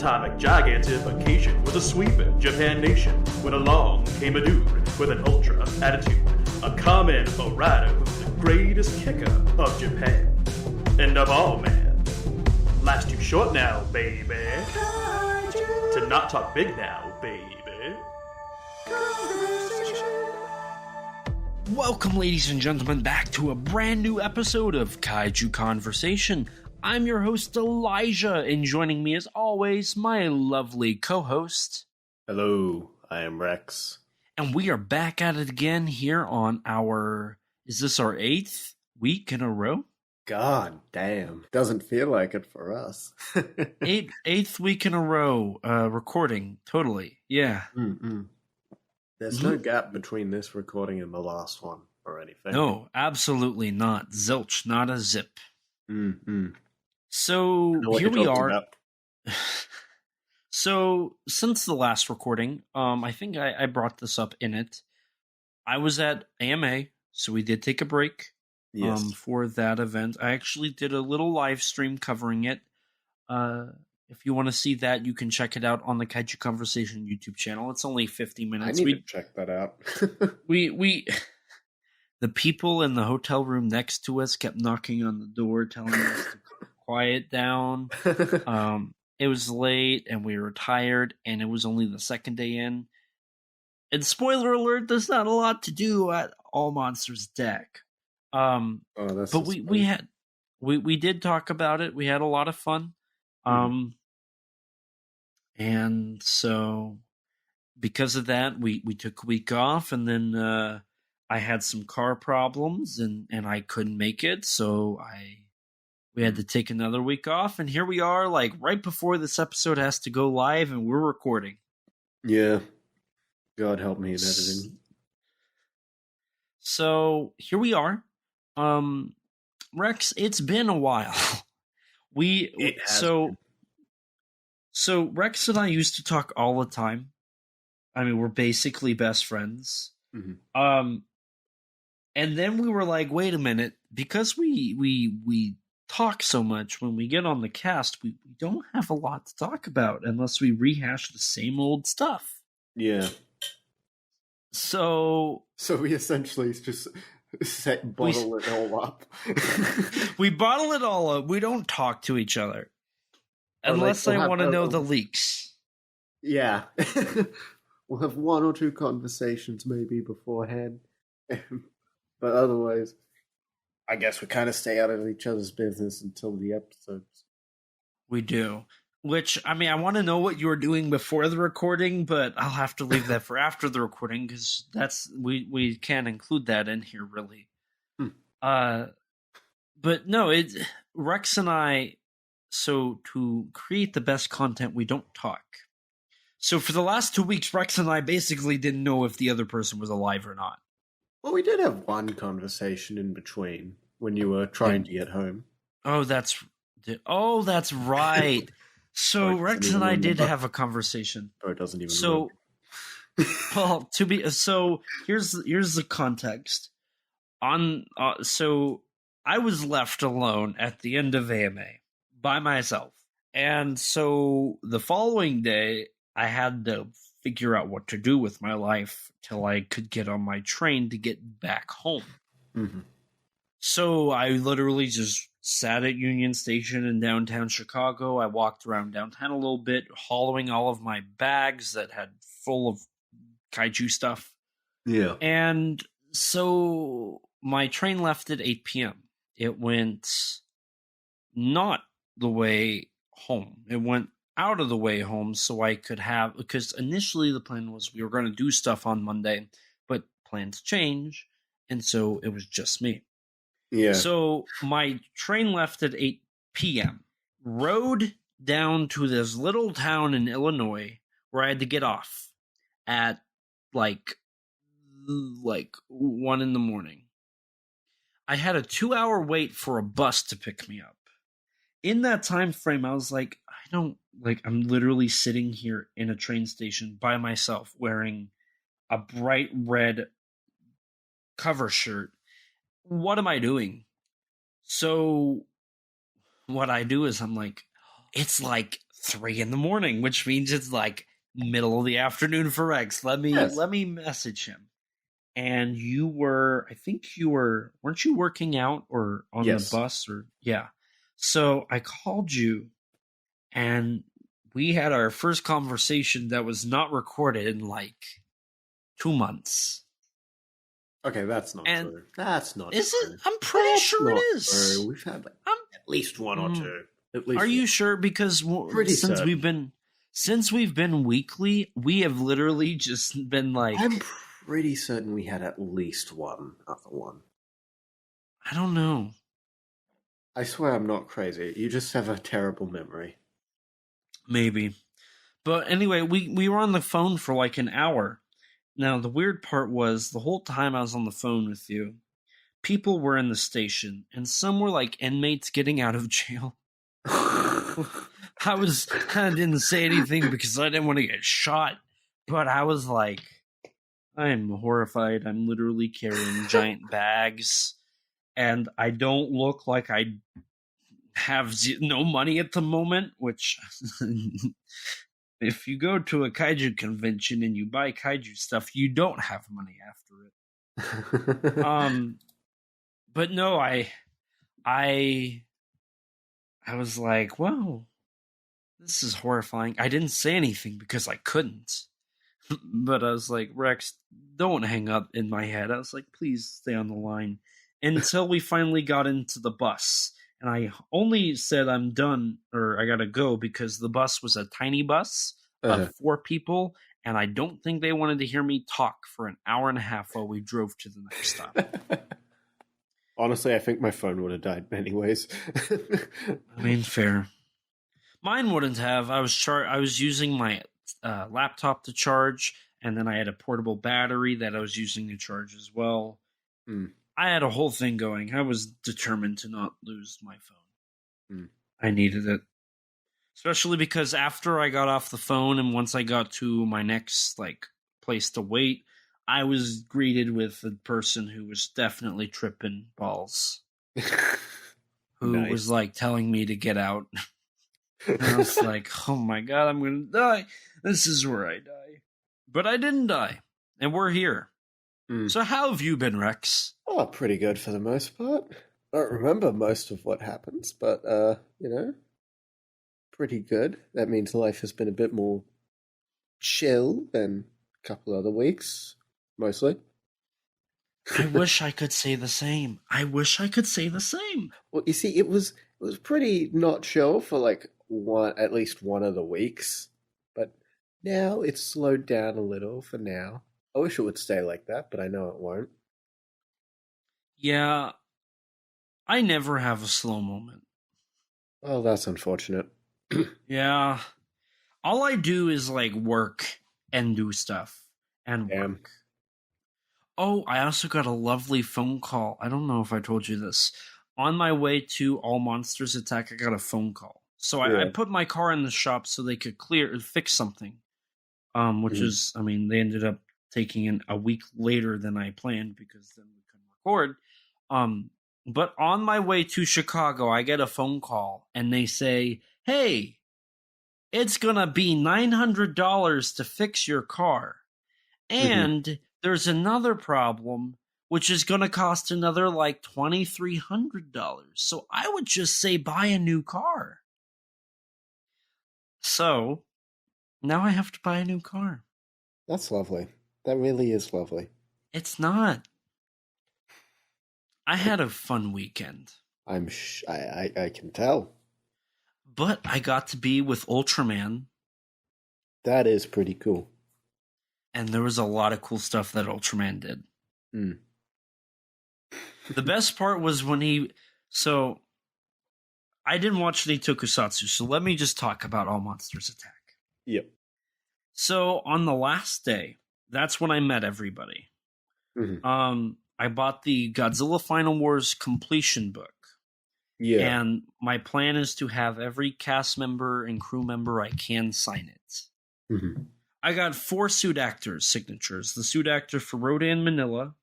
atomic gigantification was a sweeping Japan nation when along came a dude with an ultra attitude, a Kamen rider who's the greatest kicker of Japan. And of all, man, life's too short now, baby, to not talk big now, baby. Welcome, ladies and gentlemen, back to a brand new episode of Kaiju Conversation. I'm your host, Elijah, and joining me as always, my lovely co-host. Hello, I am Rex. And we are back at it again here on is this our 8th week in a row? God damn. Doesn't feel like it for us. Eighth week in a row, recording, totally, yeah. There's no gap between this recording and the last one or anything. No, absolutely not. Zilch, not a zip. So here we are. So since the last recording, I think I brought this up in it. I was at AMA, so we did take a break for that event. I actually did a little live stream covering it. If you want to see that, you can check it out on the Kaiju Conversation YouTube channel. It's only 50 minutes. I need to check that out. The people in the hotel room next to us kept knocking on the door, telling us to quiet down. It was late, and we were tired, and it was only the second day in. And spoiler alert, there's not a lot to do at All Monsters Deck. But we did talk about it. We had a lot of fun. And so because of that, we took a week off, and then I had some car problems and I couldn't make it. So we had to take another week off, and here we are, like right before this episode has to go live, and we're recording. Yeah. God help me in editing. So here we are. Rex, it's been a while. So Rex and I used to talk all the time. I mean, we're basically best friends. And then we were like, wait a minute, because we talk so much when we get on the cast, we don't have a lot to talk about unless we rehash the same old stuff. Yeah. So we essentially just bottle it all up. We bottle it all up. We don't talk to each other. Unless I want to know the leaks. Yeah. We'll have one or two conversations maybe beforehand. But otherwise, I guess we kind of stay out of each other's business until the episodes. We do. Which, I mean, I want to know what you were doing before the recording, but I'll have to leave that for after the recording, because we can't include that in here, really. But no, Rex and I... So to create the best content, we don't talk. So for the last 2 weeks, Rex and I basically didn't know if the other person was alive or not. Well, we did have one conversation in between when you were trying to get home. Oh, that's right. So Rex and I did have a conversation. Or it doesn't even. So, well, here's the context. So I was left alone at the end of AMA. By myself. And so the following day, I had to figure out what to do with my life till I could get on my train to get back home. So I literally just sat at Union Station in downtown Chicago. I walked around downtown a little bit, haulering all of my bags that had full of kaiju stuff. Yeah. And so my train left at 8 p.m. It went not the way home. It went out of the way home so I could have, because initially the plan was we were going to do stuff on Monday, but plans change, and so it was just me. Yeah. So my train left at 8 p.m., rode down to this little town in Illinois where I had to get off at like 1 in the morning. I had a 2-hour wait for a bus to pick me up. In that time frame, I was like, I'm literally sitting here in a train station by myself wearing a bright red cover shirt. What am I doing? So what I do is I'm like, it's like 3 a.m, which means it's like middle of the afternoon for Rex. Let me message him. And weren't you working out or on the bus or yeah. So I called you and we had our first conversation that was not recorded in like 2 months. Okay, that's not true. That's not is true. It? I'm pretty sure it is. True. We've had like at least one or two. At least. Are you sure? Because since we've been weekly, we have literally just been like. I'm pretty certain we had at least one other one. I don't know. I swear I'm not crazy. You just have a terrible memory. Maybe. But anyway, we were on the phone for like an hour. Now, the weird part was the whole time I was on the phone with you, people were in the station, and some were like inmates getting out of jail. I didn't say anything because I didn't want to get shot, but I was like, I am horrified. I'm literally carrying giant bags, and I don't look like I have no money at the moment, which... If you go to a kaiju convention and you buy kaiju stuff, you don't have money after it. But no, I was like, whoa, this is horrifying. I didn't say anything because I couldn't. But I was like, Rex, don't hang up in my head. I was like, please stay on the line. Until we finally got into the bus. And I only said I'm done or I gotta go because the bus was a tiny bus of 4 people, and I don't think they wanted to hear me talk for an hour and a half while we drove to the next stop. Honestly, I think my phone would have died anyways. I mean, fair. Mine wouldn't have. I was using my laptop to charge, and then I had a portable battery that I was using to charge as well. I had a whole thing going. I was determined to not lose my phone. I needed it. Especially because after I got off the phone and once I got to my next place to wait, I was greeted with a person who was definitely tripping balls. Who was telling me to get out. And I was like, oh my god, I'm going to die. This is where I die. But I didn't die. And we're here. So how have you been, Rex? Oh, pretty good for the most part. I don't remember most of what happens, but, pretty good. That means life has been a bit more chill than a couple other weeks, mostly. I wish I could say the same. Well, you see, it was pretty not chill for at least one of the weeks, but now it's slowed down a little for now. I wish it would stay like that, but I know it won't. Yeah, I never have a slow moment. Oh, that's unfortunate. Yeah. All I do is work and do stuff and work. Oh, I also got a lovely phone call. I don't know if I told you this. On my way to All Monsters Attack, I got a phone call. So I put my car in the shop so they could fix something. Which is, they ended up taking a week later than I planned because then we couldn't record. But on my way to Chicago, I get a phone call and they say, hey, it's going to be $900 to fix your car. And there's another problem, which is going to cost another $2,300. So I would just say buy a new car. So now I have to buy a new car. That's lovely. That really is lovely. It's not. I had a fun weekend. I can tell. But I got to be with Ultraman. That is pretty cool. And there was a lot of cool stuff that Ultraman did. The best part was when So, I didn't watch the Tokusatsu, so let me just talk about All Monsters Attack. Yep. So, on the last day, that's when I met everybody. I bought the Godzilla Final Wars completion book. Yeah. And my plan is to have every cast member and crew member I can sign it. I got 4 suit actors' signatures. The suit actor for Rodan Manila,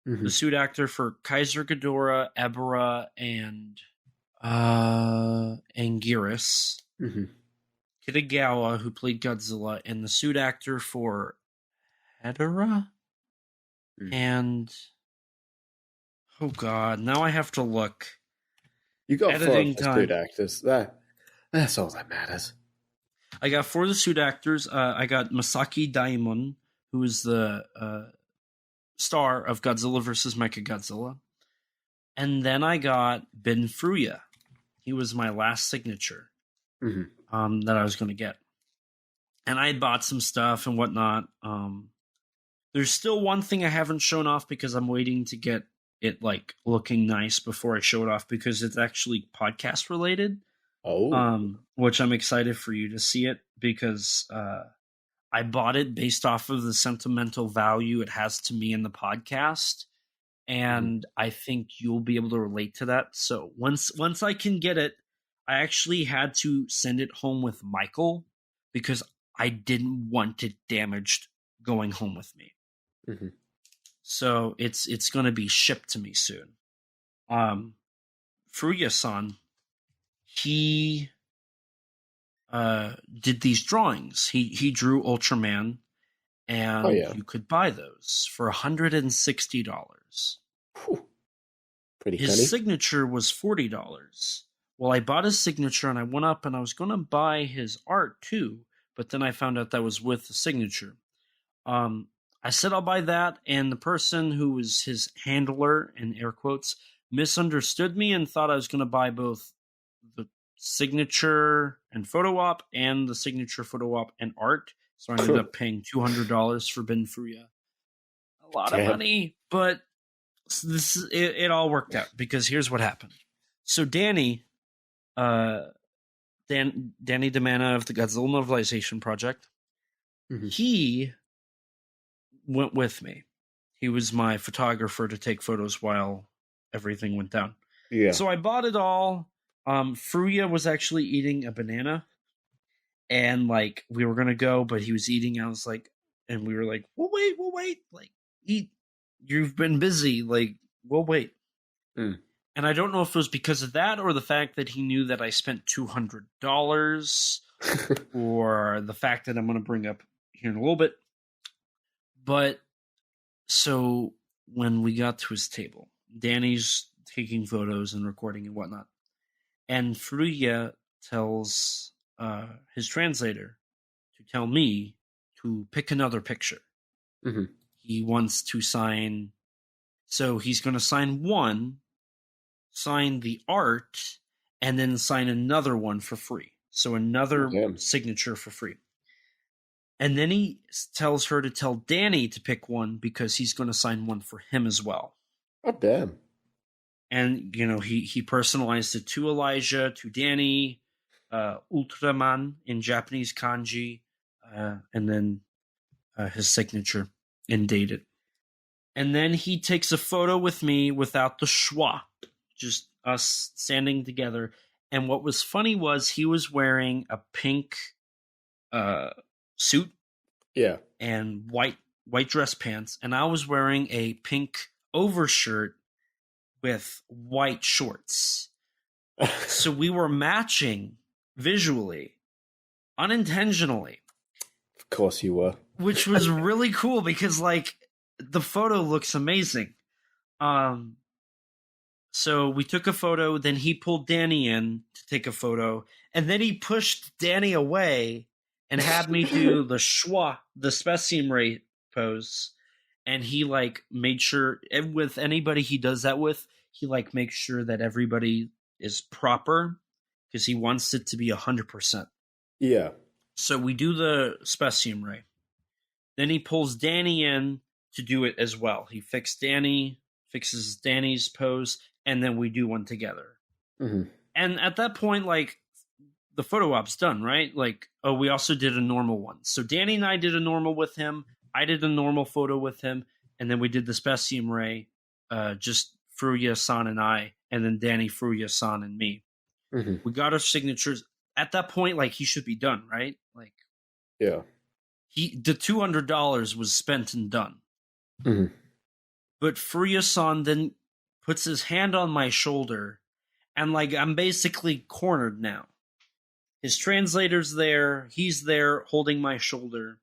the suit actor for Kaiser Ghidorah, Ebera, and Anguirus. Kitagawa, who played Godzilla, and the suit actor for Hedorah. And oh god, now I have to look. You got Editing four time. good actors. That's all that matters. I got 4 of the suit actors. I got Masaki Daimon, who is the star of Godzilla vs. Mechagodzilla. And then I got Ben Furuya. He was my last signature that I was going to get. And I had bought some stuff and whatnot. There's still one thing I haven't shown off because I'm waiting to get it like looking nice before I show it off because it's actually podcast related. Which I'm excited for you to see it because I bought it based off of the sentimental value it has to me in the podcast, and I think you'll be able to relate to that. So once I can get it, I actually had to send it home with Michael because I didn't want it damaged going home with me. So it's going to be shipped to me soon. Furuya-san, he did these drawings. He drew Ultraman, and you could buy those for $160. Pretty His funny. Signature was $40. Well, I bought his signature, and I went up, and I was going to buy his art too, but then I found out that was with the signature. I said I'll buy that, and the person who was his handler, in air quotes, misunderstood me and thought I was going to buy both the signature and photo op and the signature photo op and art. So I ended up paying $200 for Ben Furuya. A lot of money, but it all worked out because here's what happened. So Danny Damana of the Godzilla Novelization Project, he went with me. He was my photographer to take photos while everything went down. Yeah. So I bought it all. Furuya was actually eating a banana, and like we were gonna go, but he was eating. I was like, and we were like, we'll wait. Like, eat. You've been busy. Like, we'll wait. And I don't know if it was because of that or the fact that he knew that I spent $200, or the fact that I'm gonna bring up here in a little bit. But so when we got to his table, Danny's taking photos and recording and whatnot. And Furuya tells his translator to tell me to pick another picture. He wants to sign. So he's going to sign one, sign the art, and then sign another one for free. So another signature for free. And then he tells her to tell Danny to pick one because he's going to sign one for him as well. Oh, damn. And, you know, he personalized it to Elijah, to Danny, Ultraman in Japanese kanji, and then his signature and dated. And then he takes a photo with me without the schwa, just us standing together. And what was funny was he was wearing a pink suit, and white dress pants, and I was wearing a pink overshirt with white shorts. So we were matching visually, unintentionally. Of course you were. Which was really cool because, like, the photo looks amazing. So we took a photo, then he pulled Danny in to take a photo, and then he pushed Danny away and had me do the schwa, the specimen ray pose. And he, like, made sure, with anybody he does that with, he, like, makes sure that everybody is proper because he wants it to be 100%. Yeah. So we do the specimen ray. Then he pulls Danny in to do it as well. He fixes Danny's pose, and then we do one together. And at that point, like, the photo op's done, right? Like, oh, we also did a normal one. So Danny and I did a normal with him. I did a normal photo with him, and then we did the specimen ray, just Furuya-san and I, and then Danny, Furuya-san, and me. We got our signatures. At that point, like, he should be done, right? Like, yeah. The $200 was spent and done. But Furuya-san then puts his hand on my shoulder, and, like, I'm basically cornered now. his translator's there. He's there holding my shoulder.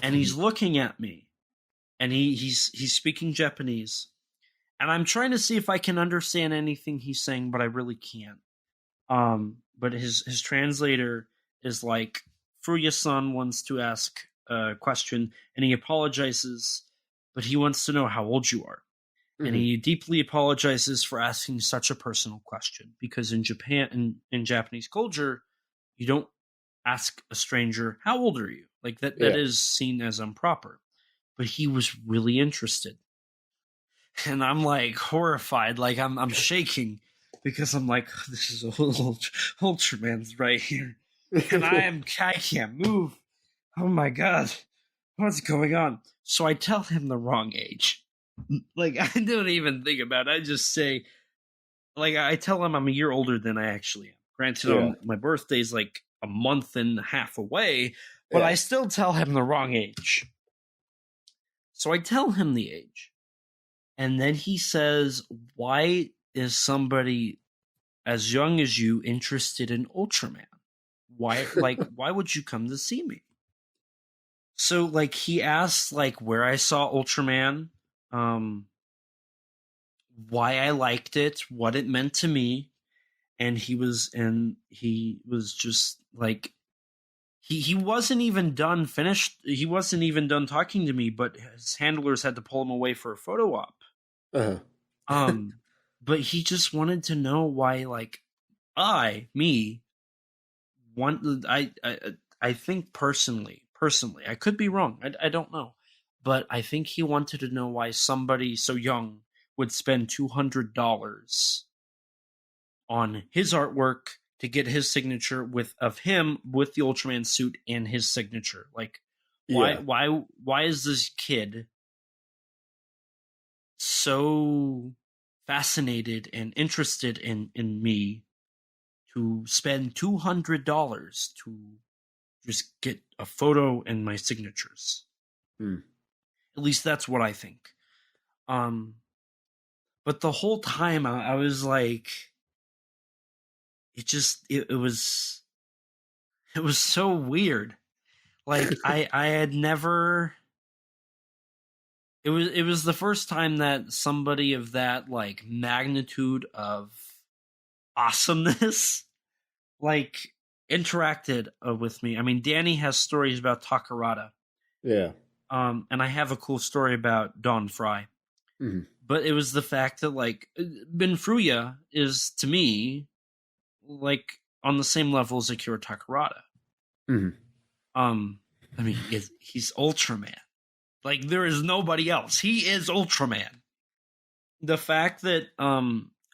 And he's looking at me. And he's speaking Japanese. And I'm trying to see if I can understand anything he's saying, but I really can't. But his translator is like, Furuya-san wants to ask a question, and he apologizes, but he wants to know how old you are. Mm-hmm. And he deeply apologizes for asking such a personal question, because in Japan, in Japanese culture, you don't ask a stranger, how old are you? Like that is seen as improper. But he was really interested. And I'm like horrified, like I'm shaking, because I'm like, this is Ultraman's right here. And I can't move. Oh my God. What's going on? So I tell him the wrong age. Like, I don't even think about it. I just say, like, I tell him I'm a year older than I actually am. Granted, my birthday's like a month and a half away, but I still tell him the wrong age. So I tell him the age. And then he says, why is somebody as young as you interested in Ultraman? Why would you come to see me? So, like, he asked, like, where I saw Ultraman, why I liked it, what it meant to me, and he was just, like, he wasn't even done talking to me, but his handlers had to pull him away for a photo op. Uh-huh. But he just wanted to know why, like, I think personally, I could be wrong. I don't know. But I think he wanted to know why somebody so young would spend $200 on his artwork to get his signature of him with the Ultraman suit and his signature. Like, why is this kid so fascinated and interested in me to spend $200 to just get a photo and my signatures? At least that's what I think. But the whole time I was like, it was so weird. Like, I had never. It was the first time that somebody of that, like, magnitude of awesomeness, like, interacted with me. I mean, Danny has stories about Takarada. Yeah. And I have a cool story about Don Fry. Mm-hmm. But it was the fact that, like, Ben Furuya is, to me, like, on the same level as Akira Takarada. Mm-hmm. I mean, he's Ultraman. Like, there is nobody else. He is Ultraman. The fact that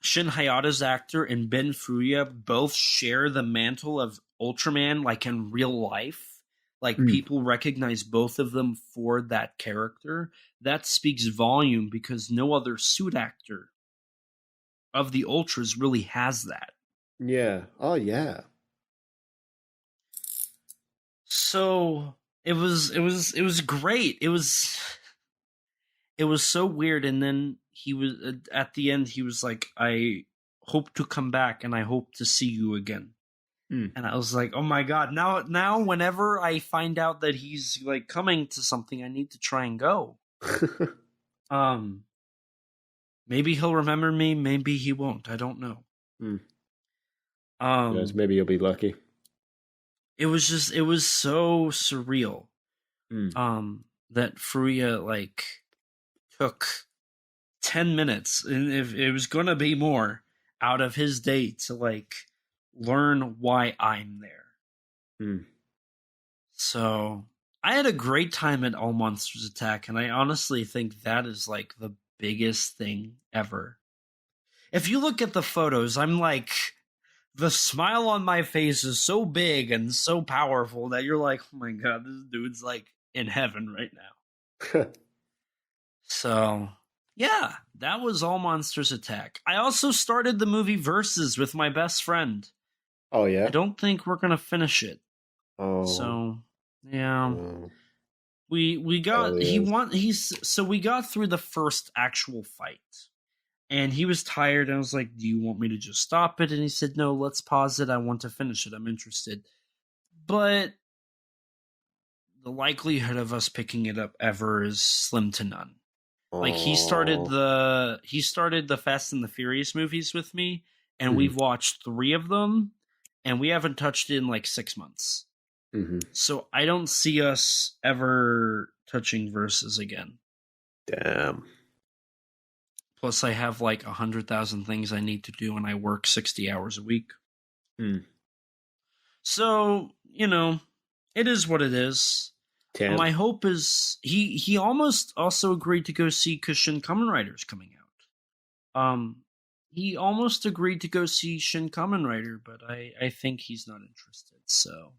Shin Hayata's actor and Ben Furuya both share the mantle of Ultraman, like, in real life, like, people recognize both of them for that character, that speaks volume, because no other suit actor of the Ultras really has that. Yeah. Oh, yeah. So it was great. It was so weird. And then he was at the end. He was like, "I hope to come back, and I hope to see you again." And I was like, "Oh my God!" Now, whenever I find out that he's, like, coming to something, I need to try and go. Maybe he'll remember me. Maybe he won't. I don't know. Yes, maybe you'll be lucky. It was so surreal. That Furuya, like, took 10 minutes, and if it was going to be more, out of his day to, like, learn why I'm there. So I had a great time at All Monsters Attack, and I honestly think that is, like, the biggest thing ever. If you look at the photos, I'm like, the smile on my face is so big and so powerful that you're like, oh my God, this dude's, like, in heaven right now. So, yeah, that was All Monsters Attack. I also started the movie Versus with my best friend. Oh, yeah? I don't think we're going to finish it. Oh. So, yeah. We got through the first actual fight. And he was tired, and I was like, do you want me to just stop it? And he said, no, let's pause it. I want to finish it. I'm interested. But the likelihood of us picking it up ever is slim to none. Like, he started the Fast and the Furious movies with me, and we've watched 3 of them, and we haven't touched it in like 6 months. Mm-hmm. So I don't see us ever touching Versus again. Damn. Plus, I have like 100,000 things I need to do, and I work 60 hours a week. So, it is what it is. Damn. My hope is he almost also agreed to go see because Shin Kamen Rider's coming out. He almost agreed to go see Shin Kamen Rider, but I think he's not interested. So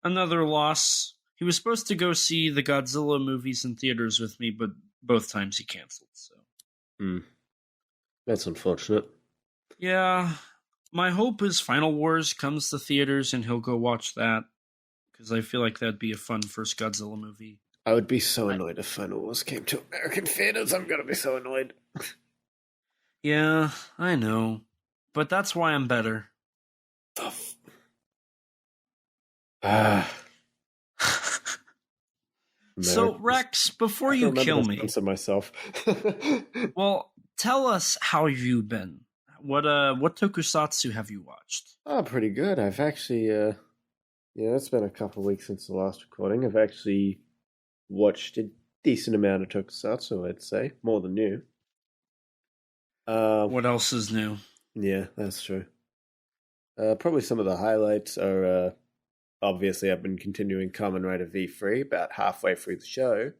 another loss. He was supposed to go see the Godzilla movies in theaters with me, but both times he canceled. So that's unfortunate. Yeah, my hope is Final Wars comes to theaters and he'll go watch that, because I feel like that'd be a fun first Godzilla movie. I would be so annoyed if Final Wars came to American theaters. I'm gonna be so annoyed. Yeah, I know, but that's why I'm better. So, Rex, before you kill me, myself. Well, tell us how you've been. What tokusatsu have you watched? Oh, pretty good. I've actually, it's been a couple of weeks since the last recording. I've actually watched a decent amount of tokusatsu, I'd say, more than you. What else is new? Yeah, that's true. Probably some of the highlights are. Obviously, I've been continuing Kamen Rider V3 about halfway through the show.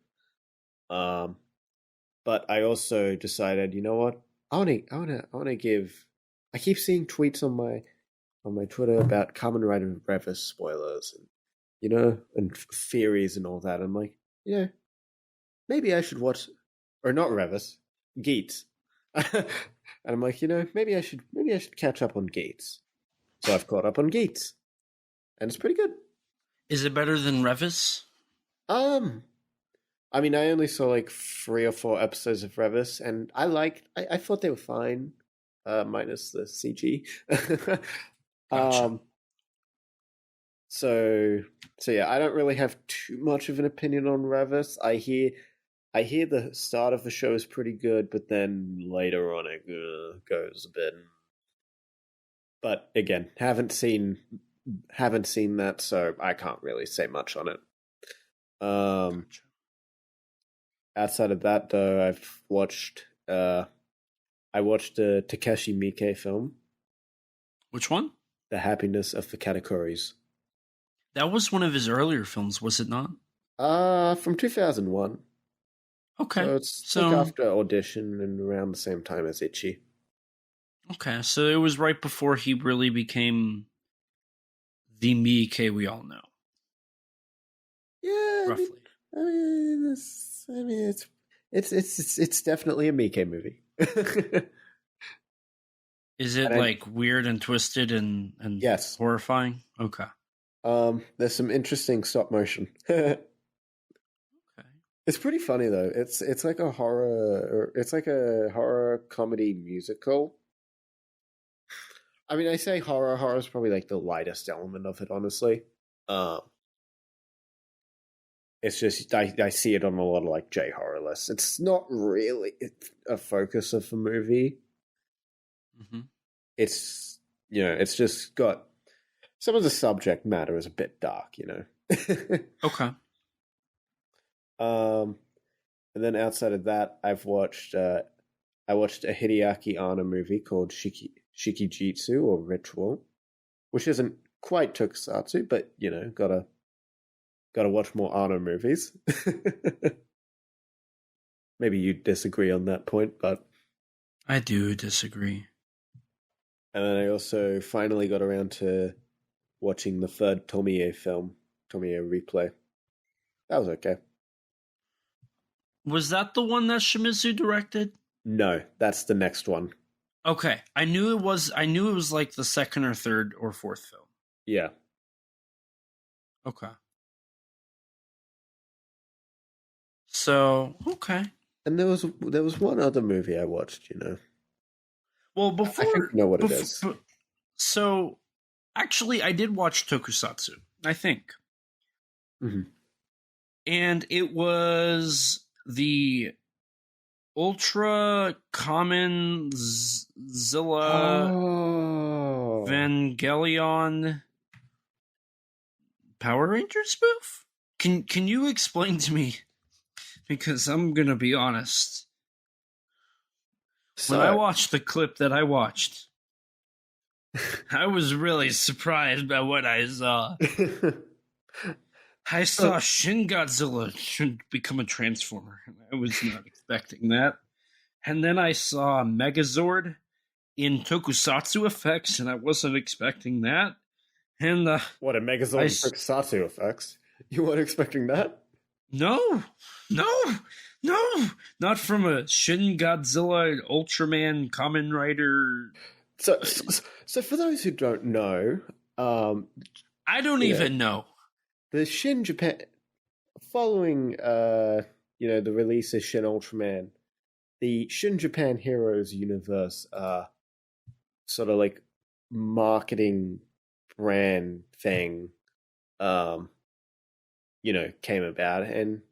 But I also decided, you know what? I want to give. I keep seeing tweets on my Twitter about Kamen Rider Revis spoilers, and theories and all that. I'm like, maybe I should watch, or not Revis, Geats. And I'm like, maybe I should catch up on Geats. So I've caught up on Geats. And it's pretty good. Is it better than Revis? I mean, I only saw like 3 or 4 episodes of Revis, and I thought they were fine, minus the CG. Gotcha. So yeah, I don't really have too much of an opinion on Revis. I hear the start of the show is pretty good, but then later on it goes a bit. But again, haven't seen that, so I can't really say much on it. Gotcha. Outside of that, though, I watched a Takeshi Miike film. Which one? The Happiness of the Katakuris. That was one of his earlier films, was it not? From 2001. Okay. So it's like after Audition and around the same time as Ichi. Okay, so it was right before he really became the Miike we all know. Yeah, roughly. It's definitely a Miike movie. Is it like weird and twisted and yes, horrifying? Okay. There's some interesting stop motion. Okay. It's pretty funny though. It's like a horror. It's like a horror comedy musical. I mean, I say horror. Horror is probably like the lightest element of it, honestly. It's just I see it on a lot of like J horror lists. It's not really a focus of the movie. Mm-hmm. It's it's just got some of the subject matter is a bit dark, Okay. And then outside of that, I watched a Hideaki Anno movie called Shikijitsu or Ritual, which isn't quite tokusatsu, but gotta watch more Anno movies. Maybe you disagree on that point, but I do disagree. And then I also finally got around to watching the third Tomie film, Tomie Replay. That was okay. Was that the one that Shimizu directed? No, that's the next one. Okay, I knew it was like the second or third or fourth film. Yeah. Okay. So, okay. And there was one other movie I watched, Well, I think you know what it is. So, actually, I did watch Tokusatsu, I think. Mm-hmm. And it was the Ultra Common Zilla Evangelion Power Rangers spoof? Can you explain to me? Because I'm gonna be honest. When I watched the clip that I watched, I was really surprised by what I saw. I saw Shin Godzilla should become a Transformer. I was not expecting that. And then I saw Megazord in Tokusatsu effects, and I wasn't expecting that. And what, a Megazord in Tokusatsu effects? You weren't expecting that? No, not from a Shin Godzilla Ultraman Kamen Rider. So for those who don't know, I don't even know. The Shin Japan, following the release of Shin Ultraman, the Shin Japan Heroes universe, sort of like marketing brand thing, came about, and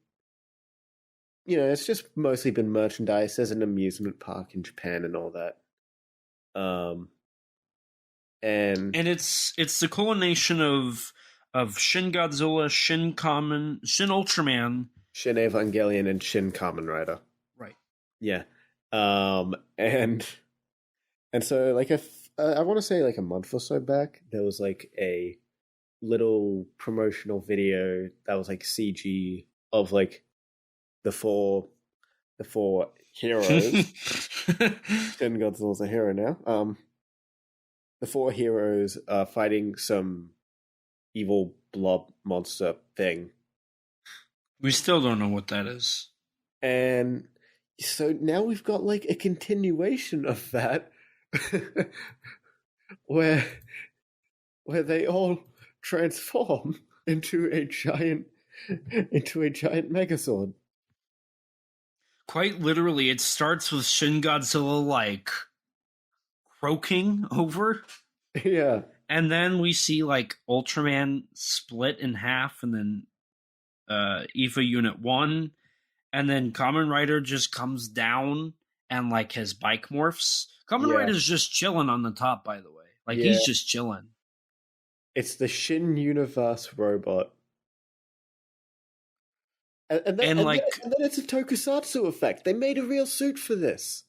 it's just mostly been merchandise as an amusement park in Japan and all that. And it's the culmination of Shin Godzilla, Shin Ultraman, Shin Evangelion, and Shin Kamen Rider. Right. Yeah. And so like I want to say like a month or so back, there was like a little promotional video that was like CG of like the four heroes. Shin Godzilla's a hero now. The four heroes are fighting some evil blob monster thing. We still don't know what that is. And so now we've got like a continuation of that where they all transform into a giant Megazord. Quite literally, it starts with Shin Godzilla like croaking over. Yeah. And then we see like Ultraman split in half, and then EVA Unit 1, and then Kamen Rider just comes down and like his bike morphs. Kamen Rider's just chilling on the top, by the way. Like he's just chilling. It's the Shin Universe robot. And then it's a Tokusatsu effect. They made a real suit for this.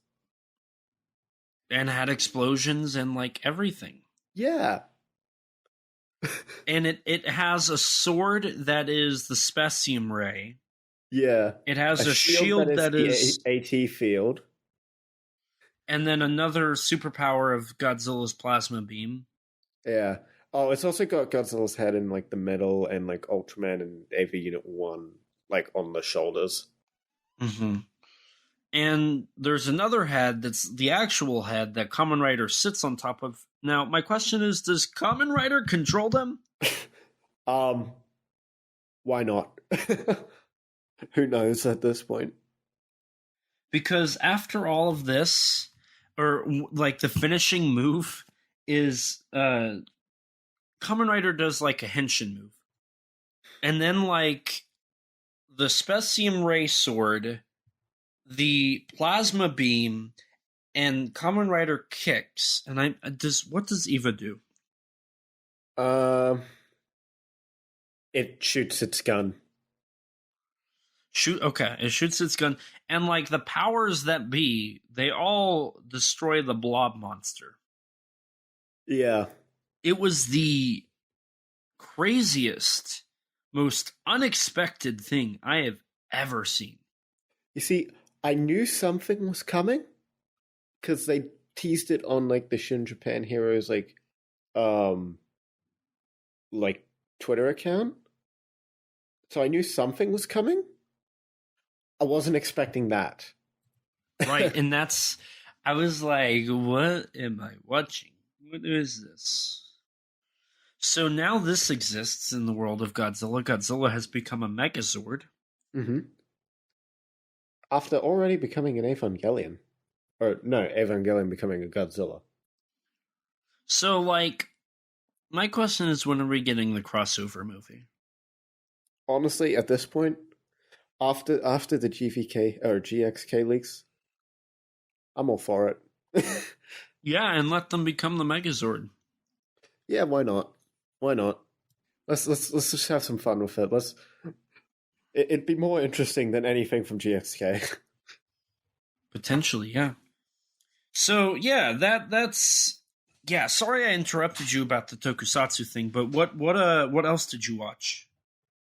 And had explosions and like everything. Yeah. And it has a sword that is the Specium Ray. Yeah. It has a shield that is the AT field. And then another superpower of Godzilla's plasma beam. Yeah. Oh, it's also got Godzilla's head in like the middle, and like Ultraman and AV Unit 1 like on the shoulders. Mm-hmm. And there's another head that's the actual head that Kamen Rider sits on top of. Now, my question is, does Kamen Rider control them? Why not? Who knows at this point? Because after all of this, or like the finishing move is Kamen Rider does like a henshin move. And then like the Specium Ray sword, the plasma beam, and Kamen Rider kicks. And what does Eva do? It shoots its gun. It shoots its gun. And like the powers that be, they all destroy the blob monster. Yeah. It was the craziest, most unexpected thing I have ever seen. You see, I knew something was coming because they teased it on like the Shin Japan Heroes like Twitter account. So I knew something was coming. I wasn't expecting that. Right, and I was like, what am I watching? What is this? So now this exists in the world of Godzilla. Godzilla has become a Megazord. Mm-hmm. After already becoming an Evangelion. Or, no, Evangelion becoming a Godzilla. So, like, my question is, when are we getting the crossover movie? Honestly, at this point, after the GVK or GXK leaks, I'm all for it. Yeah, and let them become the Megazord. Yeah, why not? Why not? Let's just have some fun with it. It'd be more interesting than anything from GXK. Potentially, yeah. So yeah, that's yeah. Sorry, I interrupted you about the Tokusatsu thing, but what else did you watch?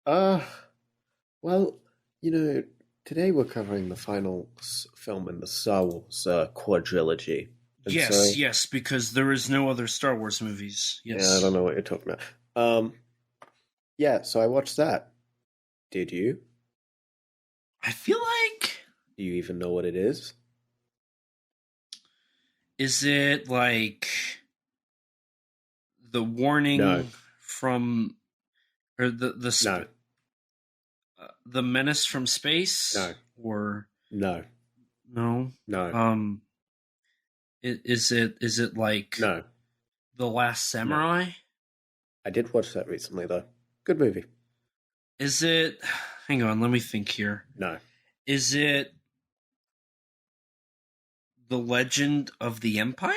Well, today we're covering the final film in the Star Wars quadrilogy. And Yes, because there is no other Star Wars movies. Yes. Yeah, I don't know what you're talking about. Yeah, so I watched that. Did you? I feel like. Do you even know what it is? Is it like the warning from, or the menace from space? No. Or no. Is it like no? The Last Samurai? No. I did watch that recently though. Good movie. Is it? Hang on, let me think here. No. Is it The Legend of the Empire?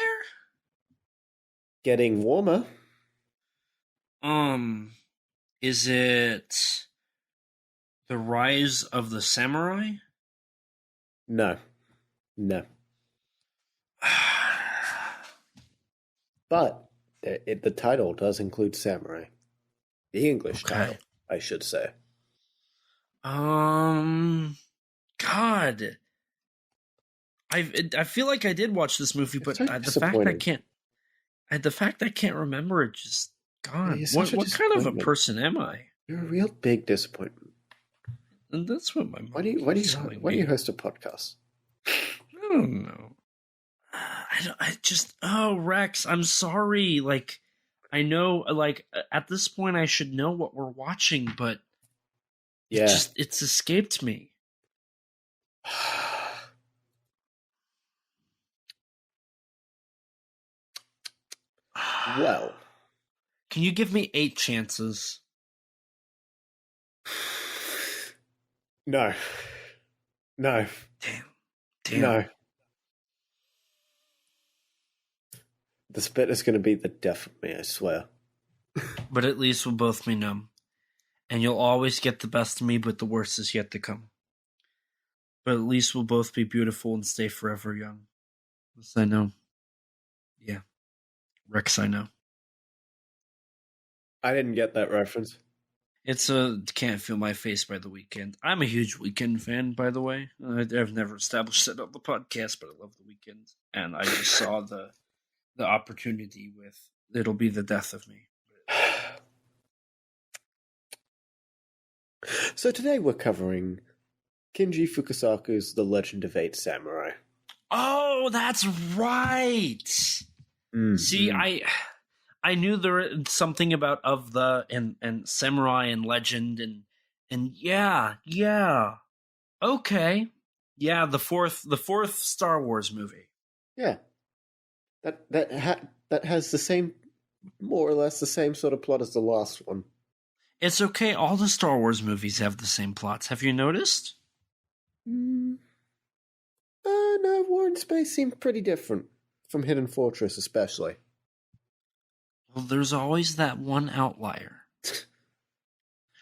Getting warmer. Is it The Rise of the Samurai? No. But the title does include samurai. The English title, I should say. God. I feel like I did watch this movie, but the fact I can't remember it just gone. Yeah, what kind of a person am I? You're a real big disappointment. And that's what my mom Why do you host a podcast? I don't know. Rex, I'm sorry. Like, I know, like, at this point I should know what we're watching, but it's escaped me. Well, can you give me 8 chances? No. Damn. No. The spit is going to be the death of me, I swear. But at least we'll both be numb. And you'll always get the best of me, but the worst is yet to come. But at least we'll both be beautiful and stay forever young. This I know. Yeah. Rex, I know. I didn't get that reference. It's a Can't Feel My Face by The Weeknd. I'm a huge Weeknd fan, by the way. I've never established that on the podcast, but I love The Weeknd. And I just saw the opportunity with It'll Be the Death of Me. So today we're covering Kinji Fukusaku's The Legend of 8 Samurai. Oh, that's right! Mm-hmm. See, I knew there was something about of the and samurai and legend and yeah. Okay. Yeah, the fourth Star Wars movie. Yeah. That has the same, more or less the same sort of plot as the last one. It's okay, all the Star Wars movies have the same plots. Have you noticed? No, War in Space seemed pretty different from Hidden Fortress especially. Well, there's always that one outlier.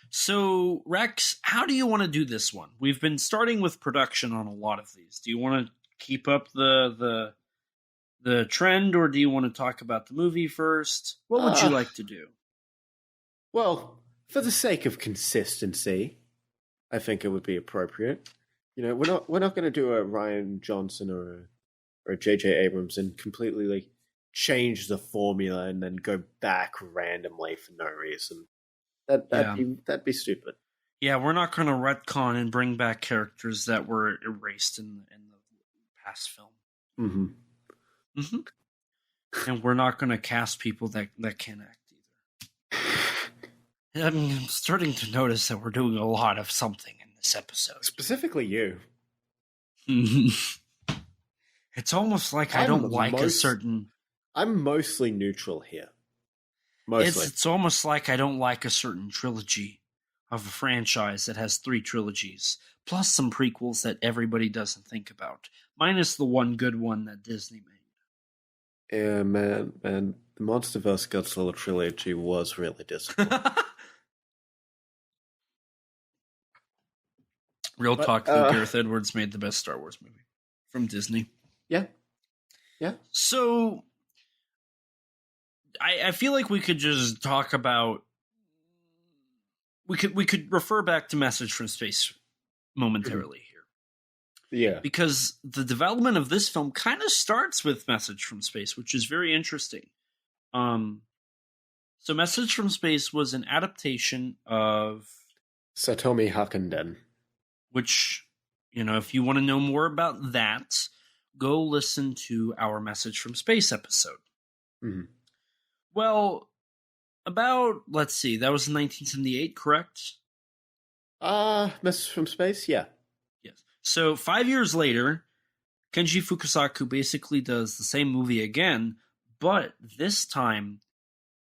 So, Rex, how do you want to do this one? We've been starting with production on a lot of these. Do you want to keep up the trend, or do you want to talk about the movie first? What would you like to do? Well, for the sake of consistency, I think it would be appropriate. We're not going to do a Rian Johnson or a J.J. Abrams and completely like change the formula and then go back randomly for no reason. That'd be stupid. Yeah, we're not going to retcon and bring back characters that were erased in the past film. Mm-hmm. Mm-hmm. And we're not going to cast people that can't act either. I mean, I'm starting to notice that we're doing a lot of something in this episode. Specifically you. It's almost like I don't like a certain... I'm mostly neutral here. Mostly. It's almost like I don't like a certain trilogy of a franchise that has 3 trilogies, plus some prequels that everybody doesn't think about, minus the one good one that Disney made. Yeah, man. The MonsterVerse Godzilla trilogy was really disappointing. Real talk, though, Gareth Edwards made the best Star Wars movie from Disney. Yeah. So, I feel like we could just talk about... We could refer back to Message from Space momentarily here. Yeah. Because the development of this film kind of starts with Message from Space, which is very interesting. So Message from Space was an adaptation of... Satomi Hakenden. Which, if you want to know more about that, go listen to our Message from Space episode. Mm-hmm. Well, let's see, that was in 1978, correct? Message from Space, yeah. Yes. So 5 years later, Kenji Fukusaku basically does the same movie again, but this time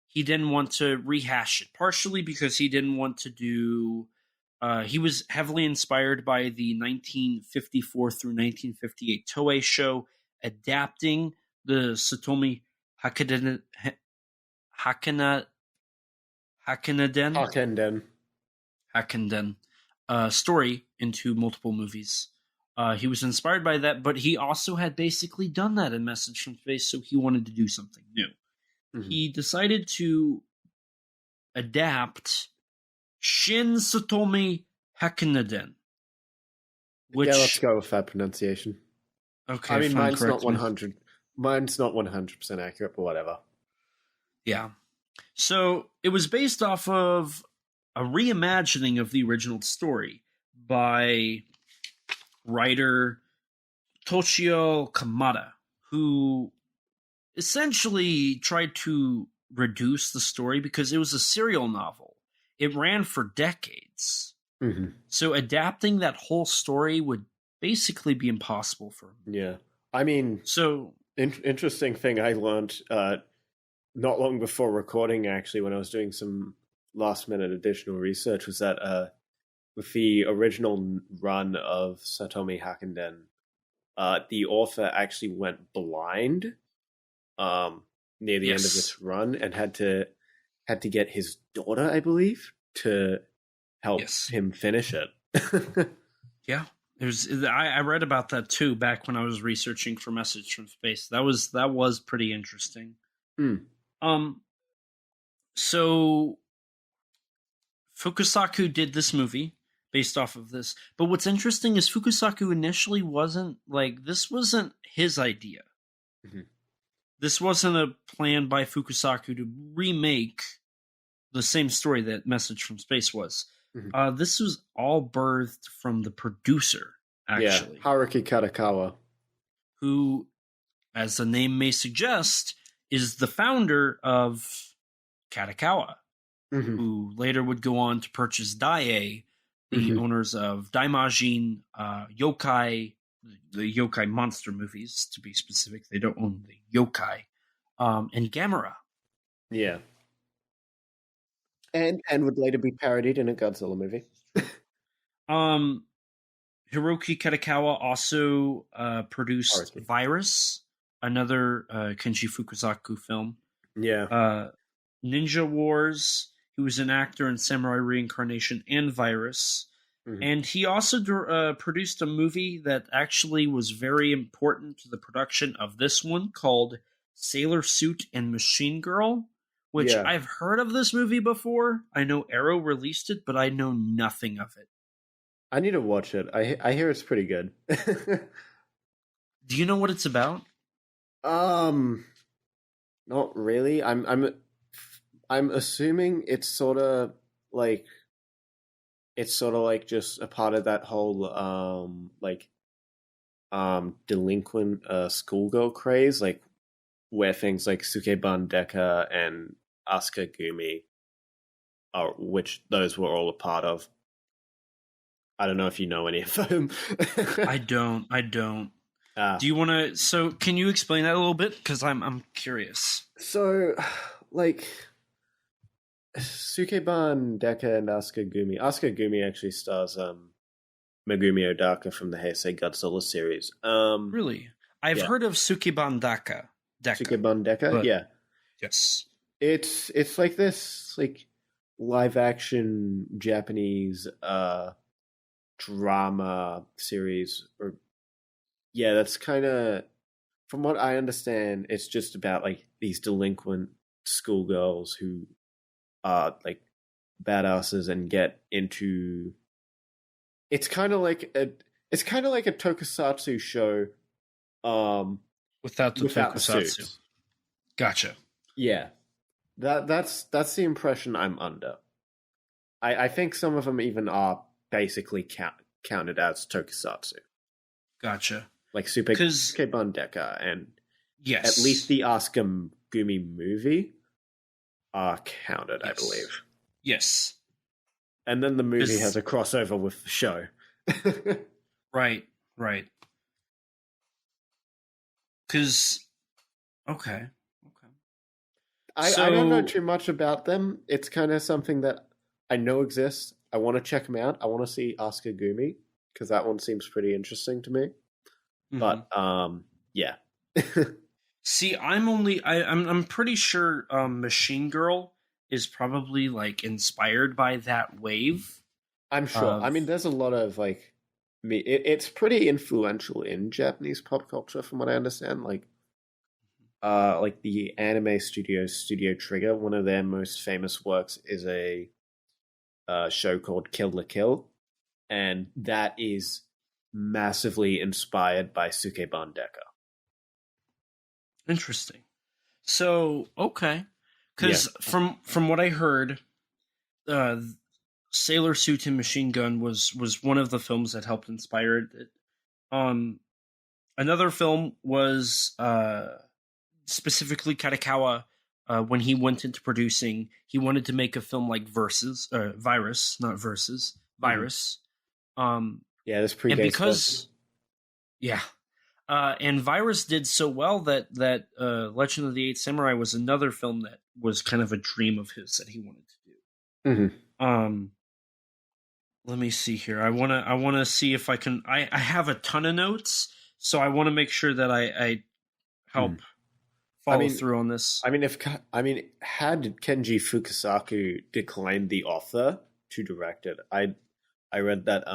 he didn't want to rehash it, partially because he didn't want to do... he was heavily inspired by the 1954 through 1958 Toei show, adapting the Satomi Hakenden story into multiple movies. He was inspired by that, but he also had basically done that in Message from Space, so he wanted to do something new. Mm-hmm. He decided to adapt Shin Satomi Hakenden. Yeah, let's go with that pronunciation. Okay, I mean, mine's not 100% accurate, but whatever. Yeah. So it was based off of a reimagining of the original story by writer Toshio Kamada, who essentially tried to reduce the story because it was a serial novel. It ran for decades. Mm-hmm. So adapting that whole story would basically be impossible for him. Yeah. I mean, so interesting thing I learned not long before recording, actually, when I was doing some last-minute additional research, was that with the original run of Satomi Hakenden, the author actually went blind near the end of its run and had to get his daughter, I believe, to help him finish it. Yeah. I read about that too back when I was researching for Message from Space. That was pretty interesting. So Fukusaku did this movie based off of this. But what's interesting is Fukusaku initially wasn't his idea. Mm-hmm. This wasn't a plan by Fukusaku to remake the same story that Message from Space was. Mm-hmm. This was all birthed from the producer, actually. Yeah, Haruki Kadakawa. Who, as the name may suggest, is the founder of Kadakawa, mm-hmm. who later would go on to purchase Daiei, the mm-hmm. owners of Daimajin, Yokai, the Yokai monster movies, to be specific. They don't own the Yokai, and Gamera. Yeah. And would later be parodied in a Godzilla movie. Hiroki Kadakawa also produced Virus, another Kenji Fukusaku film. Yeah. Ninja Wars. He was an actor in Samurai Reincarnation and Virus. Mm-hmm. And he also produced a movie that actually was very important to the production of this one called Sailor Suit and Machine Girl, which I've heard of this movie before. I know Arrow released it, but I know nothing of it. I need to watch it. I hear it's pretty good. Do you know what it's about? Not really. I'm assuming it's sort of like just a part of that whole delinquent schoolgirl craze, like where things like Sukeban Deka and Asuka Gumi which those were all a part of. I don't know if you know any of them. I don't. Do Do you want to? So, can you explain that a little bit? Because I'm curious. So, like, Sukeban Deka and Asuka Gumi. Asuka Gumi actually stars Megumi Odaka from the Heisei Godzilla series. Really, I've yeah. heard of Sukeban Deka. Sukeban Deka, but- yeah. Yes. It's like this like live action Japanese drama series, or yeah, that's kind of, from what I understand, it's just about like these delinquent schoolgirls who are like badasses and get into. It's kind of like a tokusatsu show, Without the without the tokusatsu. suits. Gotcha. Yeah, that's the impression I'm under. I think some of them even are basically counted as tokusatsu, Gotcha. like Super 'Cause- Keban Deka, and Yes. at least the Asuka Gumi movie are counted, I Yes. believe. Yes. And then the movie 'Cause- has a crossover with the show. Right. Right. Because. Okay. I don't know So- too much about them. It's kind of something that I know exists. I want to check them out. I want to see Asuka Gumi because that one seems pretty interesting to me. Mhm. But yeah. See, I'm pretty sure Machine Girl is probably like inspired by that wave. I'm sure. I Of- mean, there's a lot of like, it's pretty influential in Japanese pop culture, from what I understand. Like the anime Studio Trigger. One of their most famous works is a show called Kill la Kill, and that is massively inspired by Sukeban Deka. Interesting. So, okay. Because from what I heard, Sailor Suit and Machine Gun was one of the films that helped inspire it. Another film was specifically Katakawa. When he went into producing, he wanted to make a film like Virus, not Versus, Virus. Yeah, this predates And because, Versus. yeah, and Virus did so well that Legend of the Eight Samurai was another film that was kind of a dream of his that he wanted to do. Mhm. Let me see here. I wanna see if I can. I have a ton of notes, so I want to make sure that I help follow through on this. had Kenji Fukusaku declined the offer to direct it, I read that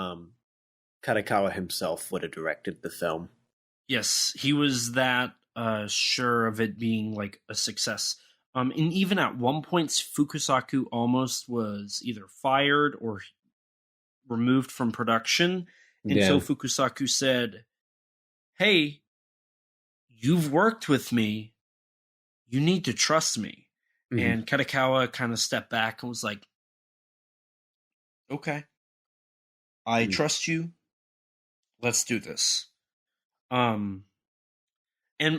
Katakawa himself would have directed the film. Yes, he was that sure of it being like a success. And even at one point, Fukusaku almost was either fired or removed from production until Fukusaku said, "Hey, you've worked with me. You need to trust me." Mhm. And Katakawa kind of stepped back and was like, "Okay, I trust you. Let's do this." And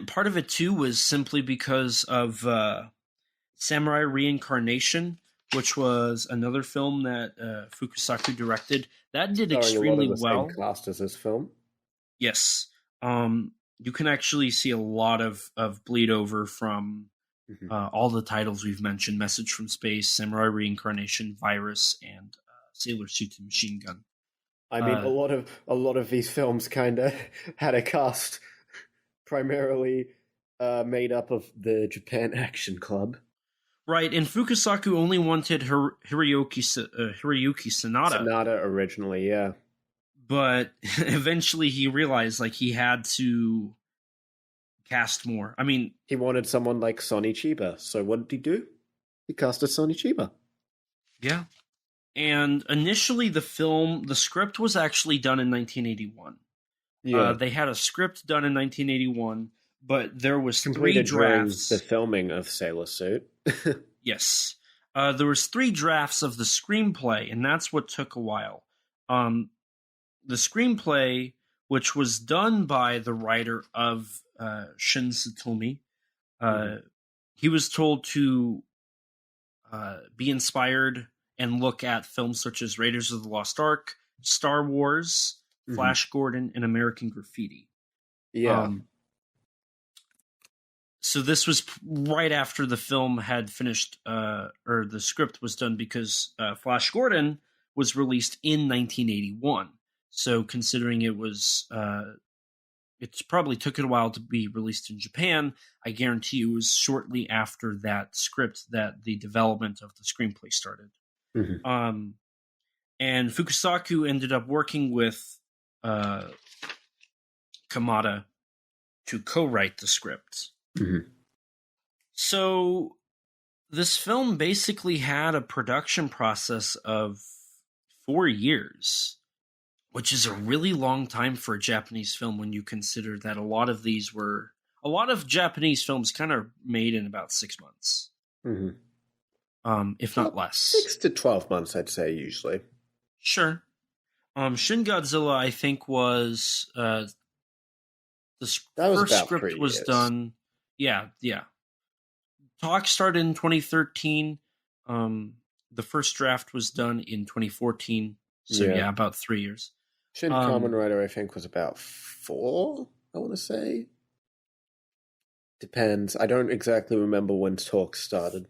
part of it too was simply because of Samurai Reincarnation, which was another film that Fukusaku directed. That did extremely well. Same cast as this film. Yes. You can actually see a lot of bleed over from all the titles we've mentioned: Message from Space, Samurai Reincarnation, Virus, and Sailor Suit and Machine Gun. I mean, a lot of these films kind of had a cast primarily made up of the Japan Action Club. Right, and Fukusaku only wanted Hiroyuki Sanada. Sanada originally, yeah. But eventually he realized like he had to cast more. I mean, He wanted someone like Sonny Chiba, so what did he do? He casted Sonny Chiba. yeah. And initially the script was actually done in 1981. Yeah, They had a script done in 1981, but there was three completed during drafts. the filming of Sailor Suit. Yes. There was 3 drafts of the screenplay, and that's what took a while. The screenplay, which was done by the writer of Shin Satomi, he was told to be inspired and look at films such as Raiders of the Lost Ark, Star Wars, Flash Gordon, and American Graffiti. Yeah. So this was right after the film had finished, or the script was done, because Flash Gordon was released in 1981. So considering it was, it probably took it a while to be released in Japan, I guarantee it was shortly after that script that the development of the screenplay started. And Fukusaku ended up working with Kamada to co-write the script. So this film basically had a production process of 4 years, which is a really long time for a Japanese film when you consider that a lot of Japanese films kind of made in about 6 months. If not less. 6 to 12 months, I'd say, usually. Sure. Shin Godzilla, I think, was the first script was done. Yeah. Talk started in 2013. The first draft was done in 2014. So about 3 years. Shin Kamen Rider, I think, was about 4, I want to say. Depends. I don't exactly remember when talk started.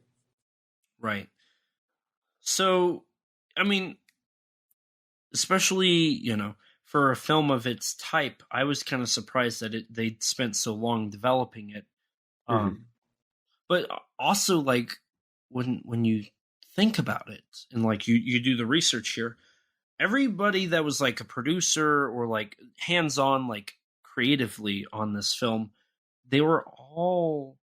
Right. So, I mean, especially, for a film of its type, I was kind of surprised that they spent so long developing it. But also, like, when you think about it, and like you do the research here, everybody that was like a producer or like hands-on, like creatively on this film, they were all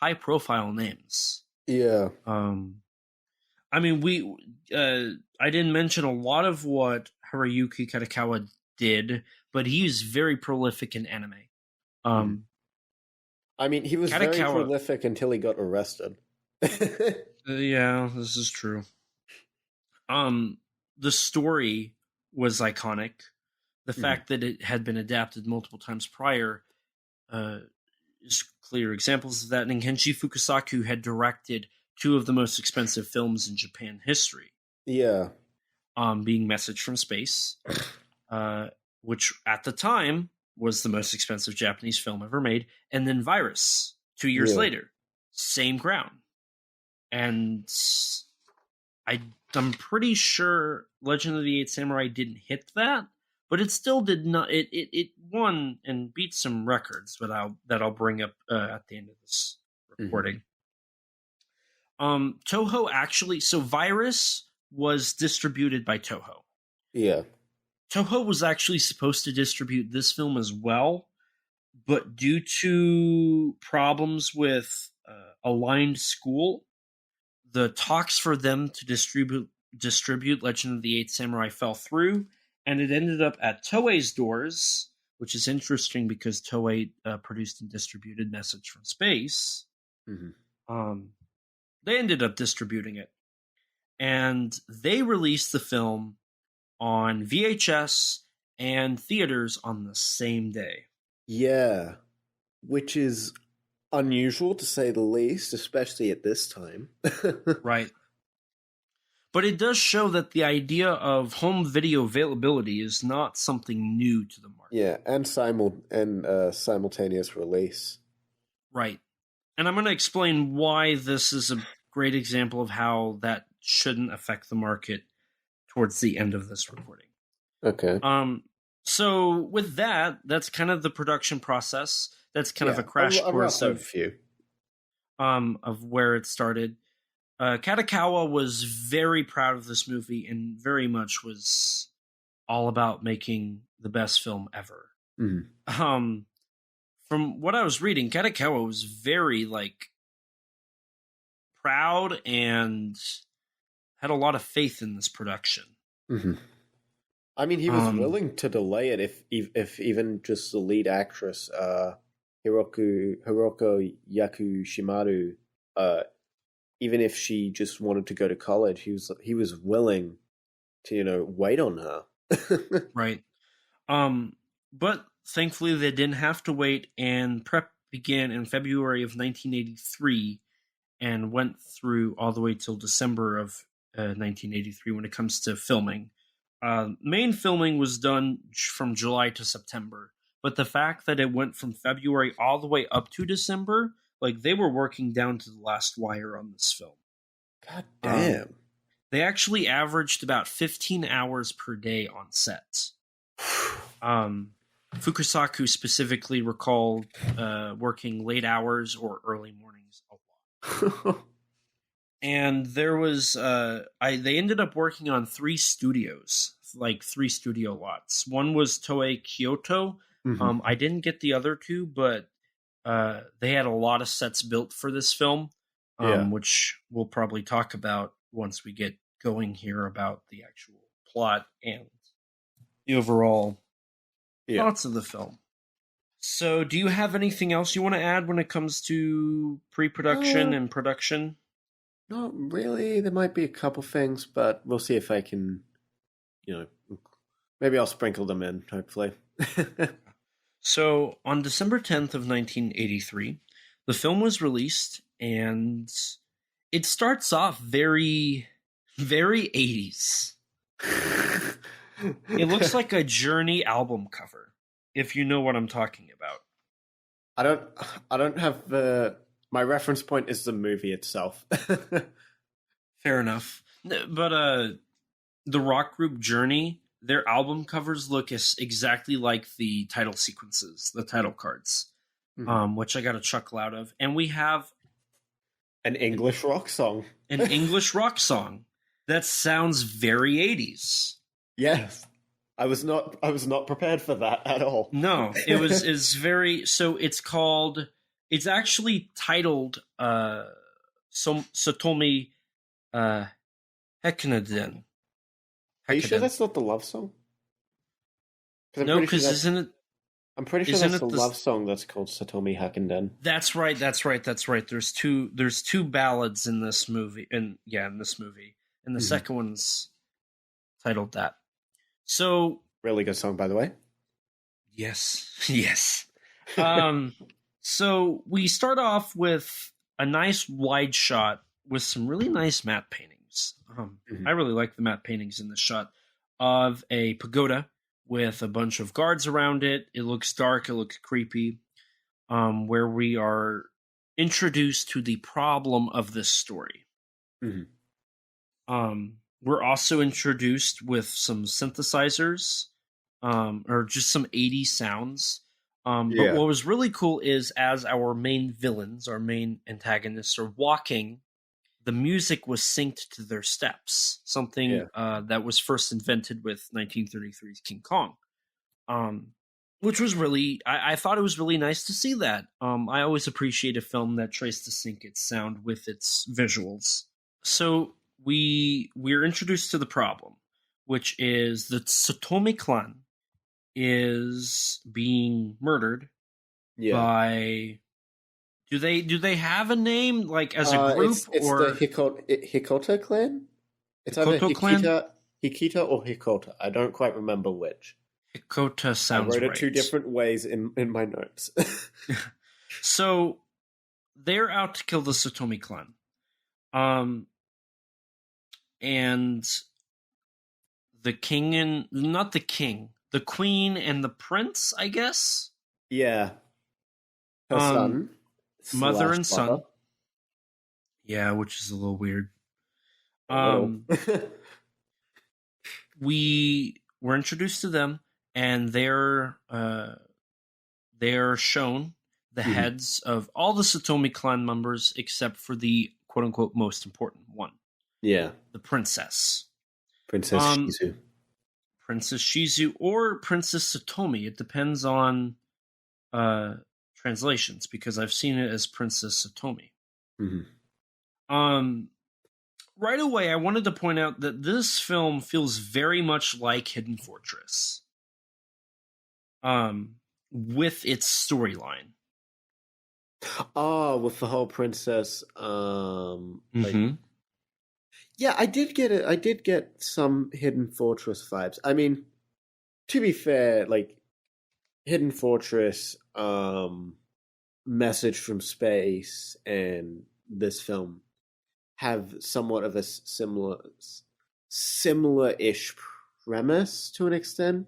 high-profile names. Yeah. I mean, I didn't mention a lot of what Hiroyuki Katakawa did, but he's very prolific in anime. I mean, he was very prolific until he got arrested. Yeah, this is true. The story was iconic. The fact that it had been adapted multiple times prior is clear examples of that. And Kenji Fukusaku had directed 2 of the most expensive films in Japan history. Yeah. Being Message from Space, which at the time was the most expensive Japanese film ever made, and then Virus 2 years later, same ground. And I'm pretty sure Legend of the Eight Samurai didn't hit that, but it still did not. It won and beat some records, but I'll bring up at the end of this recording. Toho actually, so Virus was distributed by Toho. Yeah. Toho was actually supposed to distribute this film as well, but due to problems with Aligned School, the talks for them to distribute Legend of the Eight Samurai fell through, and it ended up at Toei's doors, which is interesting because Toei produced and distributed Message from Space. They ended up distributing it, and they released the film on VHS and theaters on the same day. Yeah, which is unusual to say the least, especially at this time. Right. But it does show that the idea of home video availability is not something new to the market. Yeah, and simultaneous release. Right. And I'm going to explain why this is a great example of how that shouldn't affect the market towards the end of this recording. Okay. So with that, that's kind of the production process. That's kind of a crash course of where it started. Katakawa was very proud of this movie and very much was all about making the best film ever. From what I was reading, Katakawa was very proud and had a lot of faith in this production. I mean, he was willing to delay it if even just the lead actress, Hiroko Yakushimaru, even if she just wanted to go to college, he was willing to wait on her. Right. But thankfully they didn't have to wait, and prep began in February of 1983 and went through all the way till December of 1983 when it comes to filming. Main filming was done from July to September, but the fact that it went from February all the way up to December, like they were working down to the last wire on this film. God damn. They actually averaged about 15 hours per day on set. Fukusaku specifically recalled working late hours or early mornings a lot. And there was they ended up working on 3 studios, like 3 studio lots. One was Toei Kyoto. Mhm. I didn't get the other 2, but they had a lot of sets built for this film, which we'll probably talk about once we get going here about the actual plot and the overall thoughts of the film. So, do you have anything else you want to add when it comes to pre-production and production? Not really. There might be a couple things, but we'll see if I can, maybe I'll sprinkle them in, hopefully. So, on December 10th of 1983, the film was released, and it starts off very, very 80s. It looks like a Journey album cover, if you know what I'm talking about. I don't have my reference point is the movie itself. Fair enough. But the rock group Journey, their album covers look exactly like the title sequences, the title cards, which I got a chuckle out of. And we have an English rock song. An English rock song that sounds very 80s. Yes. I was not prepared for that at all. No, it's very, so it's actually titled Satomi Hekinaden. Are you sure that's not the love song? No, because isn't it? I'm pretty sure that's the love song that's called Satomi Hakkenden. That's right. There's two ballads in this movie, and the second one's titled that. So really good song, by the way. Yes. So we start off with a nice wide shot with some really nice matte paintings. I really like the matte paintings in this shot of a pagoda with a bunch of guards around it. It looks dark. It looks creepy. Where we are introduced to the problem of this story. We're also introduced with some synthesizers, or just some 80s sounds. But what was really cool is as our main villains, our main antagonists are walking, the music was synced to their steps, something that was first invented with 1933's King Kong, which was really, I thought it was really nice to see that. I always appreciate a film that tries to sync its sound with its visuals. So we're introduced to the problem, which is the Satomi clan is being murdered by. Do they have a name, like, as a group? It's or the Hikota clan? It's Hikoto either clan? Hikita or Hikota. I don't quite remember which. Hikota sounds right. I wrote it 2 different ways in my notes. So they're out to kill the Satomi clan. And the king and not the king, the queen and the prince, I guess. Yeah. Her son. Mother and son. Father. Yeah, which is a little weird. We were introduced to them, and they're shown the heads of all the Satomi clan members except for the quote unquote most important one. Yeah. The princess. Princess Shizu. Princess Shizu or Princess Satomi. It depends on translations, because I've seen it as Princess Satomi. Right away, I wanted to point out that this film feels very much like Hidden Fortress. With its storyline. Oh, with the whole princess. Yeah, I did get it. I did get some Hidden Fortress vibes. I mean, to be fair, like Hidden Fortress, Message from Space, and this film have somewhat of a similar-ish premise to an extent.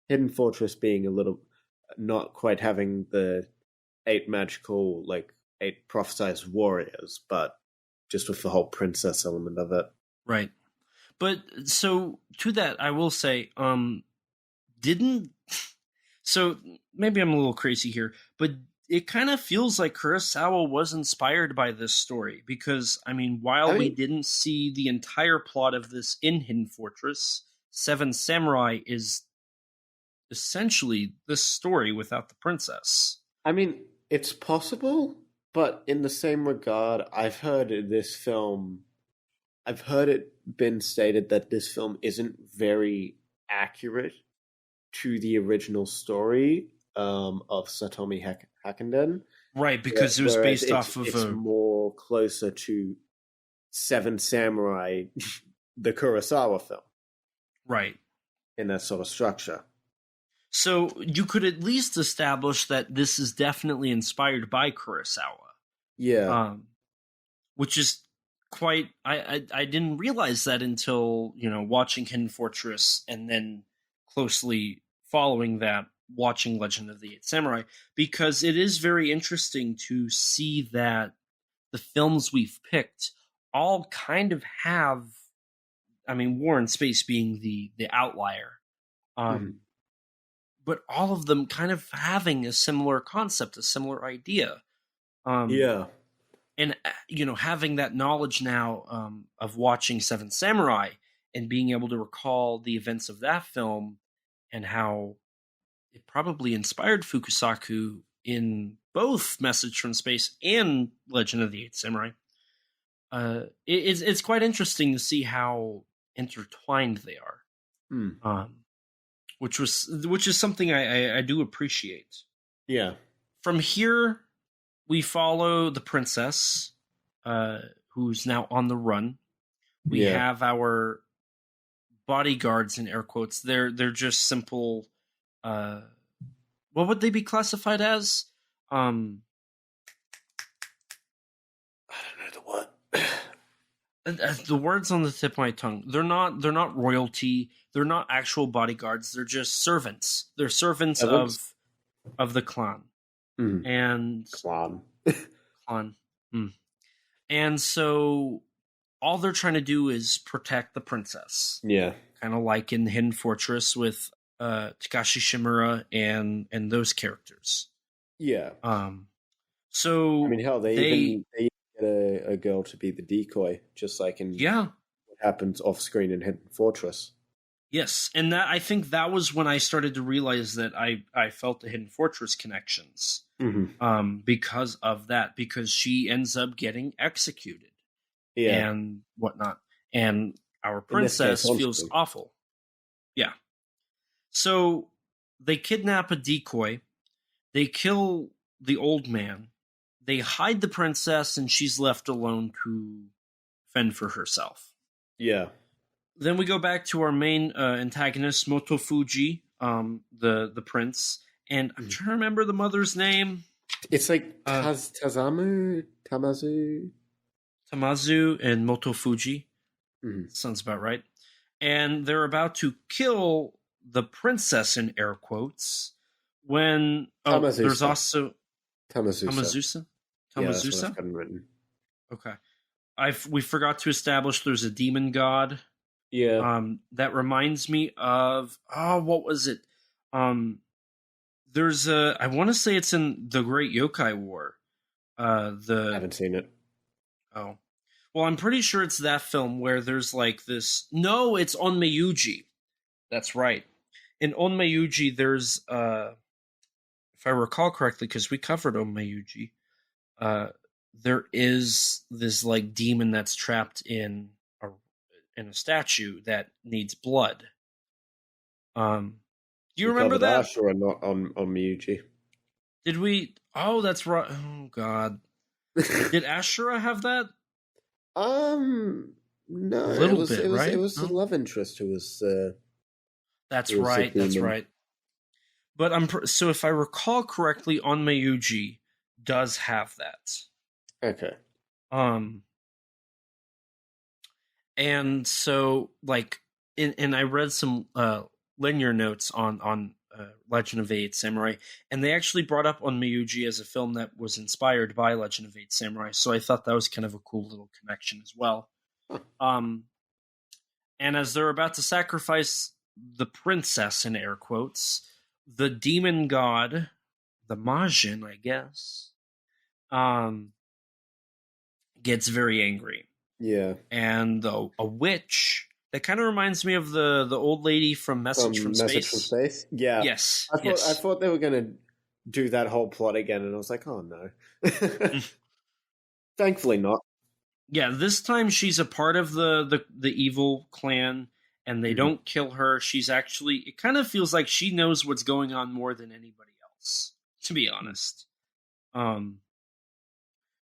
Hidden Fortress being a little not quite having the 8 magical, like 8 prophesized warriors, but just with the whole princess element of it. Right. But so to that, I will say, didn't so maybe I'm a little crazy here, but it kind of feels like Kurosawa was inspired by this story because, I mean, while we didn't see the entire plot of this in Hidden Fortress, Seven Samurai is essentially this story without the princess. I mean, it's possible, but in the same regard, I've heard it been stated that this film isn't very accurate to the original story of Satomi Hakkenden. Right, because it was based off of it's more closer to Seven Samurai, the Kurosawa film. Right. In that sort of structure. So you could at least establish that this is definitely inspired by Kurosawa. Yeah. Which is quite... I didn't realize that until, watching Hidden Fortress and then closely following that, watching Legend of the Eight Samurai, because it is very interesting to see that the films we've picked all kind of have, I mean, War in Space being the outlier, but all of them kind of having a similar concept, a similar idea. Yeah. And, having that knowledge now of watching Seven Samurai and being able to recall the events of that film and how it probably inspired Fukusaku in both Message from Space and Legend of the Eight Samurai. It's quite interesting to see how intertwined they are, which is something I do appreciate. Yeah. From here, we follow the princess, who's now on the run. We have our bodyguards in air quotes. They're just simple. What would they be classified as? I don't know the what. The words on the tip of my tongue. They're not royalty. They're not actual bodyguards. They're just servants. They're servants of the clan. And clan. And so all they're trying to do is protect the princess. Yeah. Kind of like in Hidden Fortress with Takashi Shimura and those characters. Yeah. So I mean, hell, they even get a girl to be the decoy, just like in what happens off screen in Hidden Fortress. Yes, and that I think that was when I started to realize that I felt the Hidden Fortress connections because of that, because she ends up getting executed and whatnot, and our princess feels awful. Yeah. So they kidnap a decoy, they kill the old man, they hide the princess, and she's left alone to fend for herself. Yeah. Then we go back to our main antagonist, Motofuji, the prince, and I'm trying to remember the mother's name. It's like Tamazu, and Motofuji. Sounds about right. And they're about to kill the princess in air quotes when there's also Tamazusa. Yeah, that's what I've got written. Okay, we forgot to establish there's a demon god. Yeah. That reminds me of what was it? There's I want to say it's in the Great Yokai War. I haven't seen it. Oh. Well, I'm pretty sure it's that film where there's like this. No, it's Onmeyuji. That's right. In Onmeyuji, there's if I recall correctly, because we covered Onmeyuji, there is this like demon that's trapped in a statue that needs blood. Do you remember that? Ashura, not on Miyuji. Did we? Oh, that's right. Oh God. Did Ashura have that? No. A little bit, right? It was the love interest who was. That's right. That's right. But so if I recall correctly, Onmeyuji does have that. Okay. And so, like, and I read some linear notes on Legend of Eight Samurai, and they actually brought up on Miyuji as a film that was inspired by Legend of Eight Samurai. So I thought that was kind of a cool little connection as well. And as they're about to sacrifice the princess, in air quotes, the demon god, the Majin, I guess, gets very angry. Yeah. And a witch that kind of reminds me of the old lady from Message from Space. Yeah. Yes. I thought they were going to do that whole plot again, and I was like, oh no. Thankfully not. Yeah, this time she's a part of the evil clan, and they don't kill her. She's actually, it kind of feels like she knows what's going on more than anybody else, to be honest.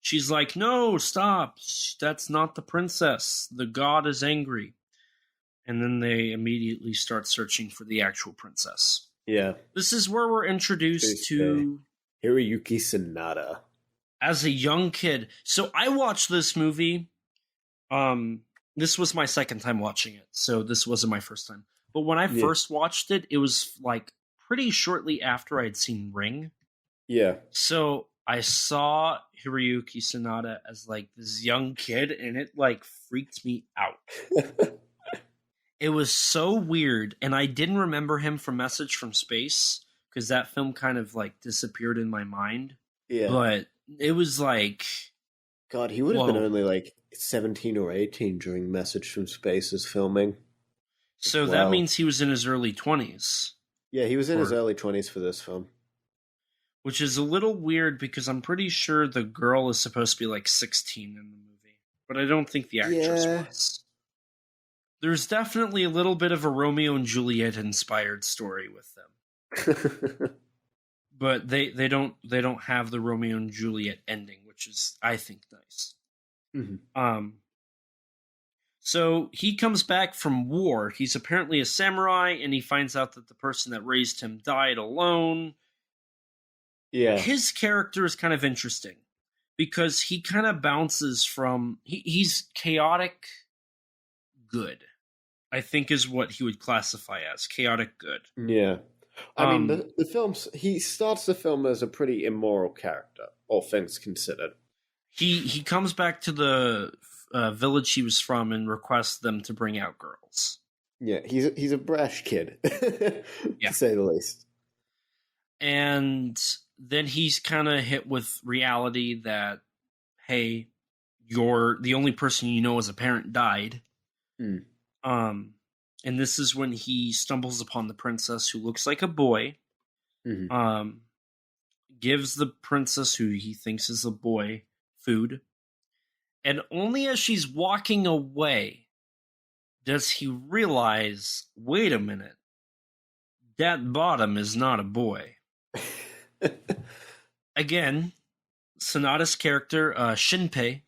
She's like, no, stop. That's not the princess. The god is angry. And then they immediately start searching for the actual princess. Yeah. This is where we're introduced to Hiroyuki Sanada. As a young kid. So I watched this movie. This was my second time watching it, so this wasn't my first time. But when I first watched it, it was like pretty shortly after I'd seen Ring. Yeah. So I saw Hiroyuki Sanada as like this young kid, and it like freaked me out. It was so weird, and I didn't remember him from Message from Space because that film kind of like disappeared in my mind. Yeah. But it was like, God, he would have been only like 17 or 18 during Message from Space's filming. So that means he was in his early 20s. Yeah, he was in his early 20s for this film. Which is a little weird because I'm pretty sure the girl is supposed to be like 16 in the movie. But I don't think the actress was. There's definitely a little bit of a Romeo and Juliet inspired story with them. But they don't have the Romeo and Juliet ending, which is, I think, nice. Mm-hmm. So he comes back from war. He's apparently a samurai, and he finds out that the person that raised him died alone. Yeah. His character is kind of interesting because he kind of bounces from he's chaotic good, I think is what he would classify as chaotic good. Yeah. I mean, the film's, he starts the film as a pretty immoral character, all things considered. He comes back to the village he was from and requests them to bring out girls. Yeah, he's a brash kid, to say the least. And then he's kind of hit with reality that, hey, you're the only person you know as a parent died. And this is when he stumbles upon the princess who looks like a boy. Gives the princess, who he thinks is a boy, food. And only as she's walking away does he realize, wait a minute, that bottom is not a boy. Again, Sanada's character, Shinpei.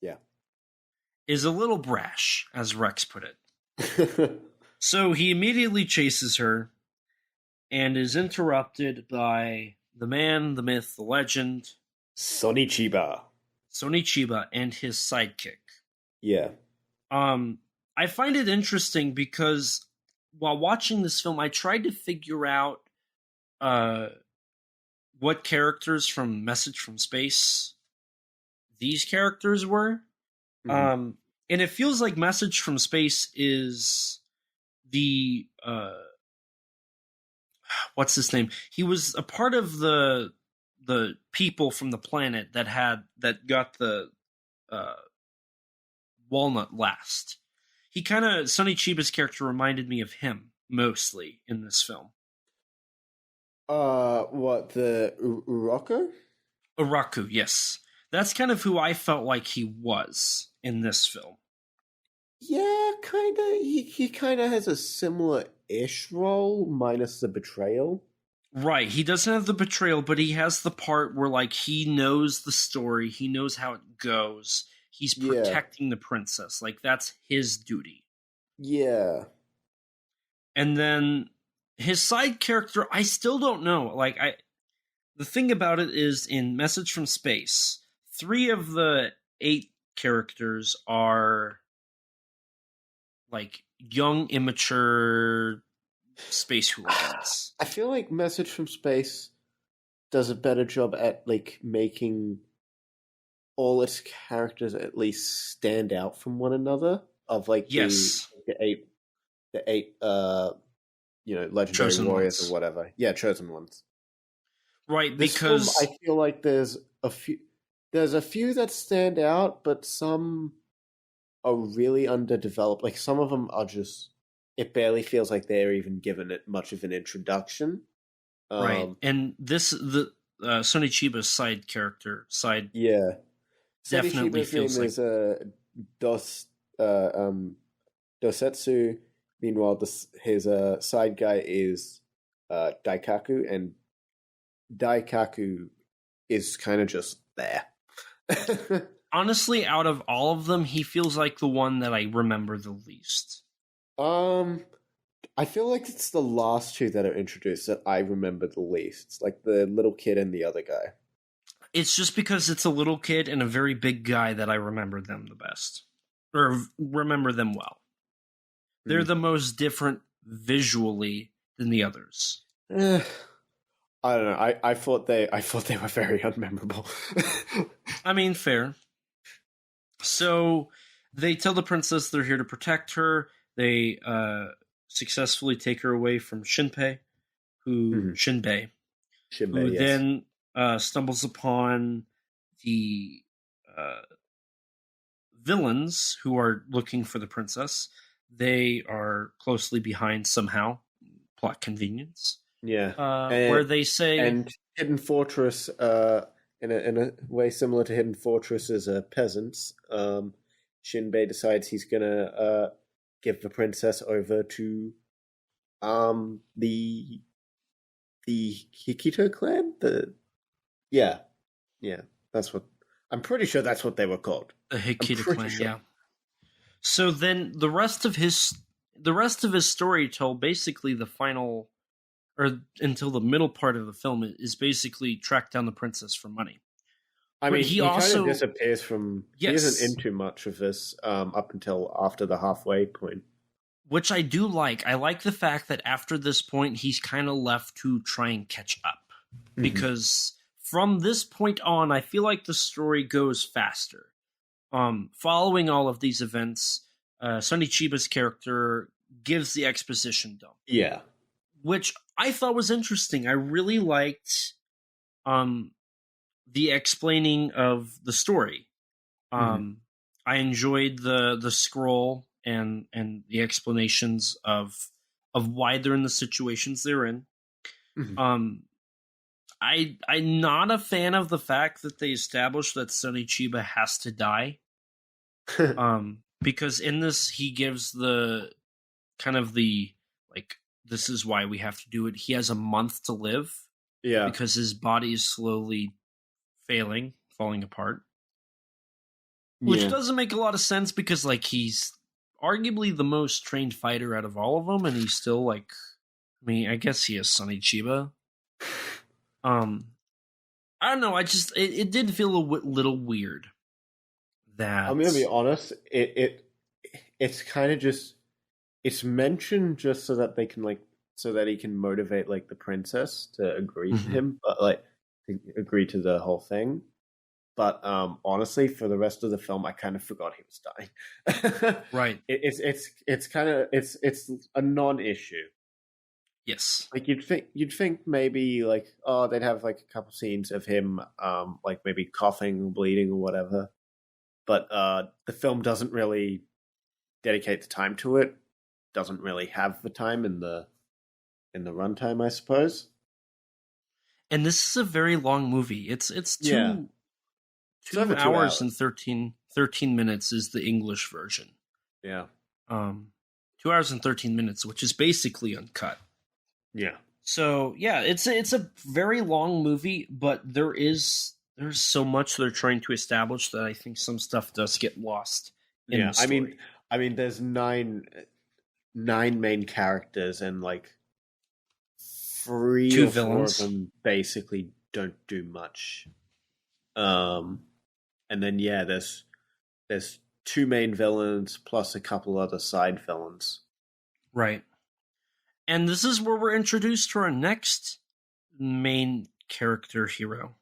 Yeah. Is a little brash, as Rex put it. So he immediately chases her and is interrupted by the man, the myth, the legend, Sonichiba and his sidekick. Yeah. I find it interesting because while watching this film, I tried to figure out what characters from Message from Space these characters were. And it feels like Message from Space is the what's his name? He was a part of the people from the planet that got the walnut last. He kind of, Sonny Chiba's character reminded me of him mostly in this film. What, the Uraku? Uraku, yes. That's kind of who I felt like he was in this film. Yeah, kind of. He kind of has a similar-ish role, minus the betrayal. Right, he doesn't have the betrayal, but he has the part where, like, he knows the story, he knows how it goes, he's protecting the princess, like, that's his duty. Yeah. And then his side character, I still don't know. Like, the thing about it is, in Message from Space, 3 of the 8 characters are like young, immature space hooligans. I feel like Message from Space does a better job at like making all its characters at least stand out from one another. Of like Yes. the eight legendary Chosen warriors ones. or whatever. Yeah, chosen ones. Right, This because film, I feel like there's a few that stand out, but some are really underdeveloped. Like some of them are just, it barely feels like they're even given it much of an introduction. right, and the Sonny Chiba's side character Yeah. definitely Chiba's feels name like is Dosetsu. Meanwhile, his side guy is Daikaku, and Daikaku is kind of just there. honestly, out of all of them, he feels like the one that I remember the least. I feel like it's the last two that are introduced that I remember the least. It's like the little kid and the other guy. It's just because it's a little kid and a very big guy that I remember them the best. Or remember them well. They're the most different visually than the others. I don't know. I thought they were very unmemorable. I mean, fair. So they tell the princess they're here to protect her. They successfully take her away from Shinbei, who yes. then stumbles upon the villains who are looking for the princess. They are closely behind somehow. Plot convenience. Yeah. Where they say... And Hidden Fortress, in a way similar to Hidden Fortress as peasants, Shinbei decides he's going to give the princess over to the Hikito clan? Yeah, that's what... I'm pretty sure that's what they were called. The Hikito clan, yeah. So then the rest of his story till basically the final, or until the middle part of the film, is basically track down the princess for money. I mean, he also kind of disappears from... Yes. He isn't into much of this up until after the halfway point. Which I do like. I like the fact that after this point, he's kind of left to try and catch up. Mm-hmm. Because from this point on, I feel like the story goes faster. Following all of these events, Sonny Chiba's character gives the exposition dump. Yeah. Which I thought was interesting. I really liked the explaining of the story. I enjoyed the scroll and the explanations of why they're in the situations they're in. I'm not a fan of the fact that they established that Sonny Chiba has to die. Because in this he gives the kind of the like, this is why we have to do it. He has a month to live. Yeah. Because his body is slowly falling apart. Which doesn't make a lot of sense because like he's arguably the most trained fighter out of all of them, and he's still like, I mean, I guess he is Sonny Chiba. I don't know. It did feel a little weird. That I'm gonna be honest. It's kind of just, it's mentioned just so that they can so that he can motivate like the princess to agree to him, but like to agree to the whole thing. But honestly, for the rest of the film, I kind of forgot he was dying. Right. It's kind of it's a non-issue. Yes. Like you'd think maybe like, oh, they'd have like a couple scenes of him like maybe coughing or bleeding or whatever. But the film doesn't really dedicate the time to it. Doesn't really have the time in the runtime, I suppose. And this is a very long movie. It's 2 hours and 13 minutes is the English version. Yeah. 2 hours and 13 minutes, which is basically uncut. Yeah. So yeah, it's a very long movie, but there's so much they're trying to establish that I think some stuff does get lost. In the story. I mean, there's nine main characters and like 3 2 or villains. 4 of them basically don't do much. And then there's two main villains plus a couple other side villains. Right. And this is where we're introduced to our next main character hero.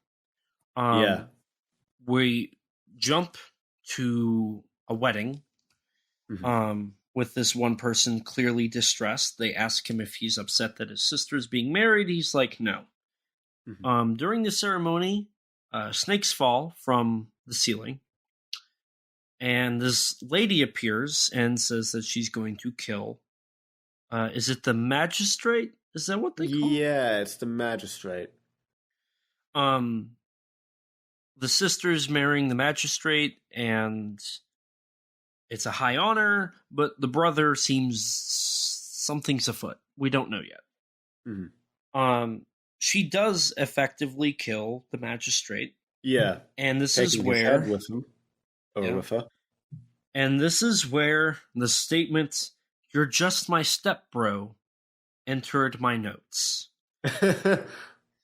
Yeah. We jump to a wedding with this one person clearly distressed. They ask him if he's upset that his sister's being married. He's like, no. During the ceremony, snakes fall from the ceiling. And this lady appears and says that she's going to kill. Is it the magistrate? Is that what they call it? Yeah, it's the magistrate. The sister's marrying the magistrate, and it's a high honor, but the brother seems something's afoot. We don't know yet. She does effectively kill the magistrate. Yeah. And this Taking is his where... head with him. Or with her. And this is where the statement, "You're just my step bro," entered my notes.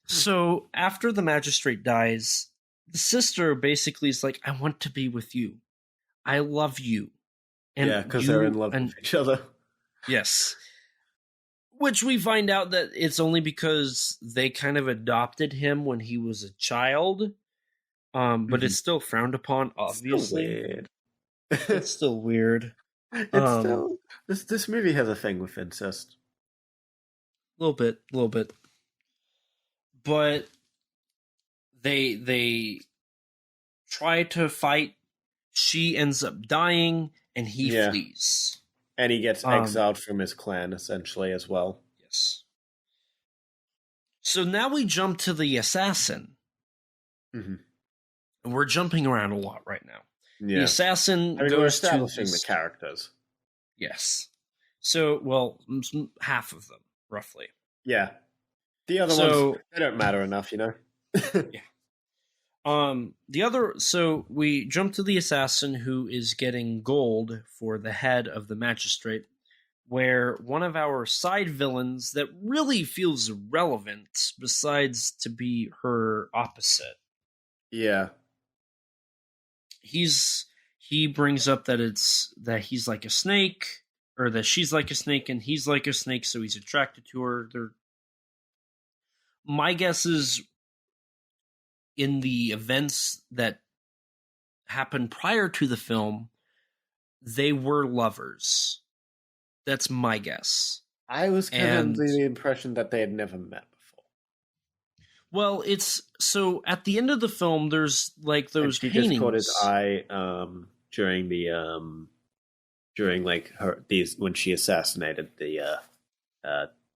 So after the magistrate dies, the sister basically is like, I want to be with you. I love you. And yeah, because they're in love with each other. Yes. Which we find out that it's only because they kind of adopted him when he was a child. But it's still frowned upon, obviously. It's still weird. It's still this movie has a thing with incest. A little bit. But they try to fight. She ends up dying, and he flees. And he gets exiled from his clan, essentially, as well. Yes. So now we jump to the assassin. And we're jumping around a lot right now. Yeah. The assassin goes we're establishing to the characters. Yes. So, well, half of them, roughly. Yeah. The other ones, they don't matter enough, Yeah. So we jump to the assassin who is getting gold for the head of the magistrate, where one of our side villains that really feels irrelevant, besides to be her opposite. Yeah. He brings up that he's like a snake, or that she's like a snake and he's like a snake, so he's attracted to her. My guess is, in the events that happened prior to the film, they were lovers. That's my guess. I was kind of under the impression that they had never met before. Well, it's so at the end of the film, there's like those and she paintings. just caught his eye during like when she assassinated the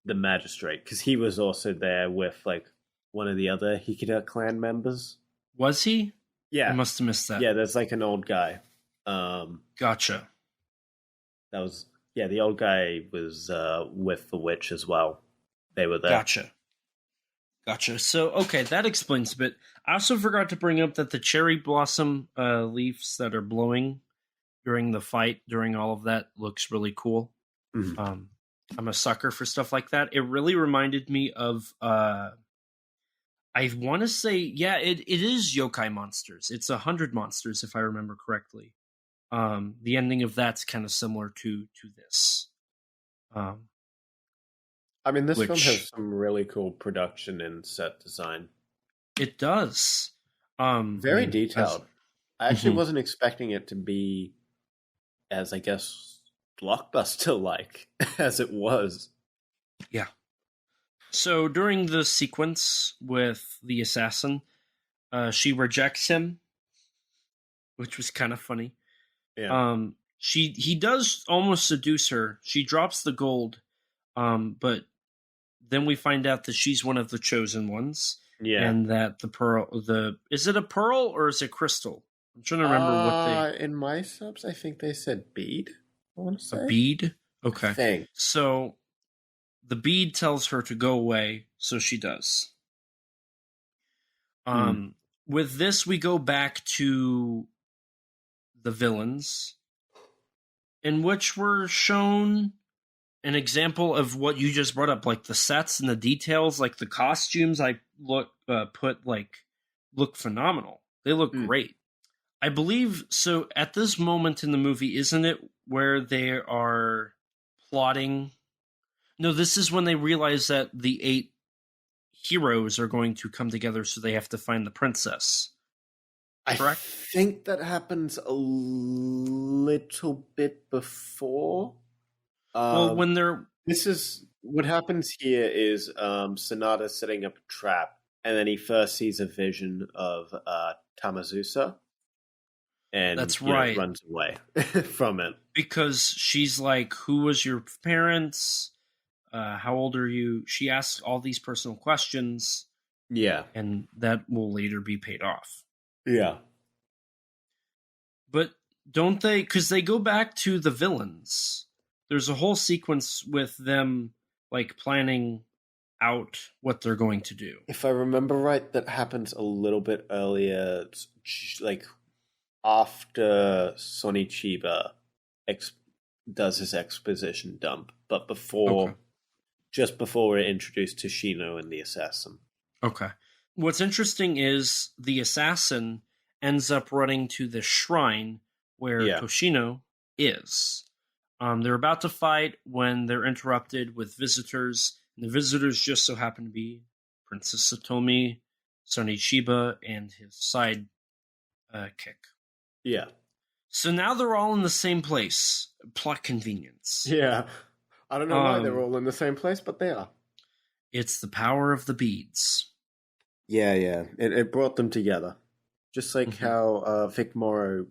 magistrate, because he was also there with like one of the other Hikida clan members. Was he? Yeah. I must have missed that. Yeah, there's like an old guy. Gotcha. That was... Yeah, the old guy was with the witch as well. They were there. Gotcha. So, okay, that explains a bit. I also forgot to bring up that the cherry blossom leaves that are blowing during the fight, during all of that, looks really cool. I'm a sucker for stuff like that. It really reminded me of... I want to say, yeah, it is Yokai Monsters. It's 100 Monsters, if I remember correctly. The ending of that's kind of similar to this. I mean, this film has some really cool production and set design. It does. Very detailed. I actually wasn't expecting it to be as, I guess, blockbuster-like as it was. Yeah. So during the sequence with the assassin, she rejects him, which was kind of funny. Yeah. He does almost seduce her. She drops the gold, but then we find out that she's one of the chosen ones. Yeah. And that the pearl, is it a pearl or is it crystal? I'm trying to remember what they... In my subs, I think they said bead, I want to say. A bead? Okay. Thanks. So the bead tells her to go away, so she does. With this, we go back to the villains, in which were shown an example of what you just brought up, like the sets and the details, like the costumes. Look phenomenal. They look great. I believe so. At this moment in the movie, isn't it where they are plotting? No, this is when they realize that the 8 heroes are going to come together, so they have to find the princess. Correct? I think that happens a little bit before. Well, when they're This is what happens here is Sonata setting up a trap, and then he first sees a vision of Tamazusa, and That's right. runs away from it. because she's like, "Who was your parents? How old are you?" She asks all these personal questions, Yeah, and that will later be paid off. yeah. But don't they? Because they go back to the villains. There's a whole sequence with them like planning out what they're going to do. If I remember right, that happens a little bit earlier, like after Sonny Chiba does his exposition dump, but before, Okay. just before we're introduced to Shino and the assassin. Okay. What's interesting is the assassin ends up running to the shrine where Yeah. Toshino is. They're about to fight when they're interrupted with visitors. And the visitors just so happen to be Princess Satomi, Sonny Chiba, and his side kick. Yeah. So now they're all in the same place. Plot convenience. Yeah. I don't know why they're all in the same place, but they are. It's the power of the beads. Yeah, yeah. It brought them together. Just like Mhm. how Vic Morrow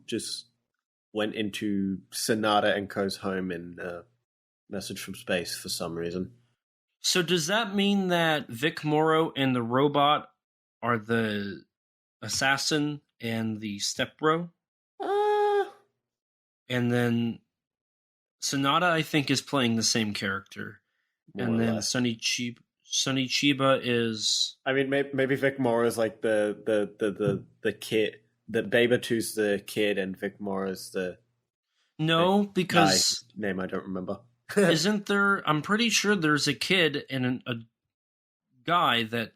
just went into Sonata and Ko's home in Message from Space for some reason. So does that mean that Vic Morrow and the robot are the assassin and the step bro? And then Sonata, I think, is playing the same character. More And or then less. Sonny Chiba is... I mean, maybe Vic Morrow's like the kid. That Babatu's the kid, and Vic Morrow's the No, because guy. Name I don't remember. isn't there... I'm pretty sure there's a kid and a guy that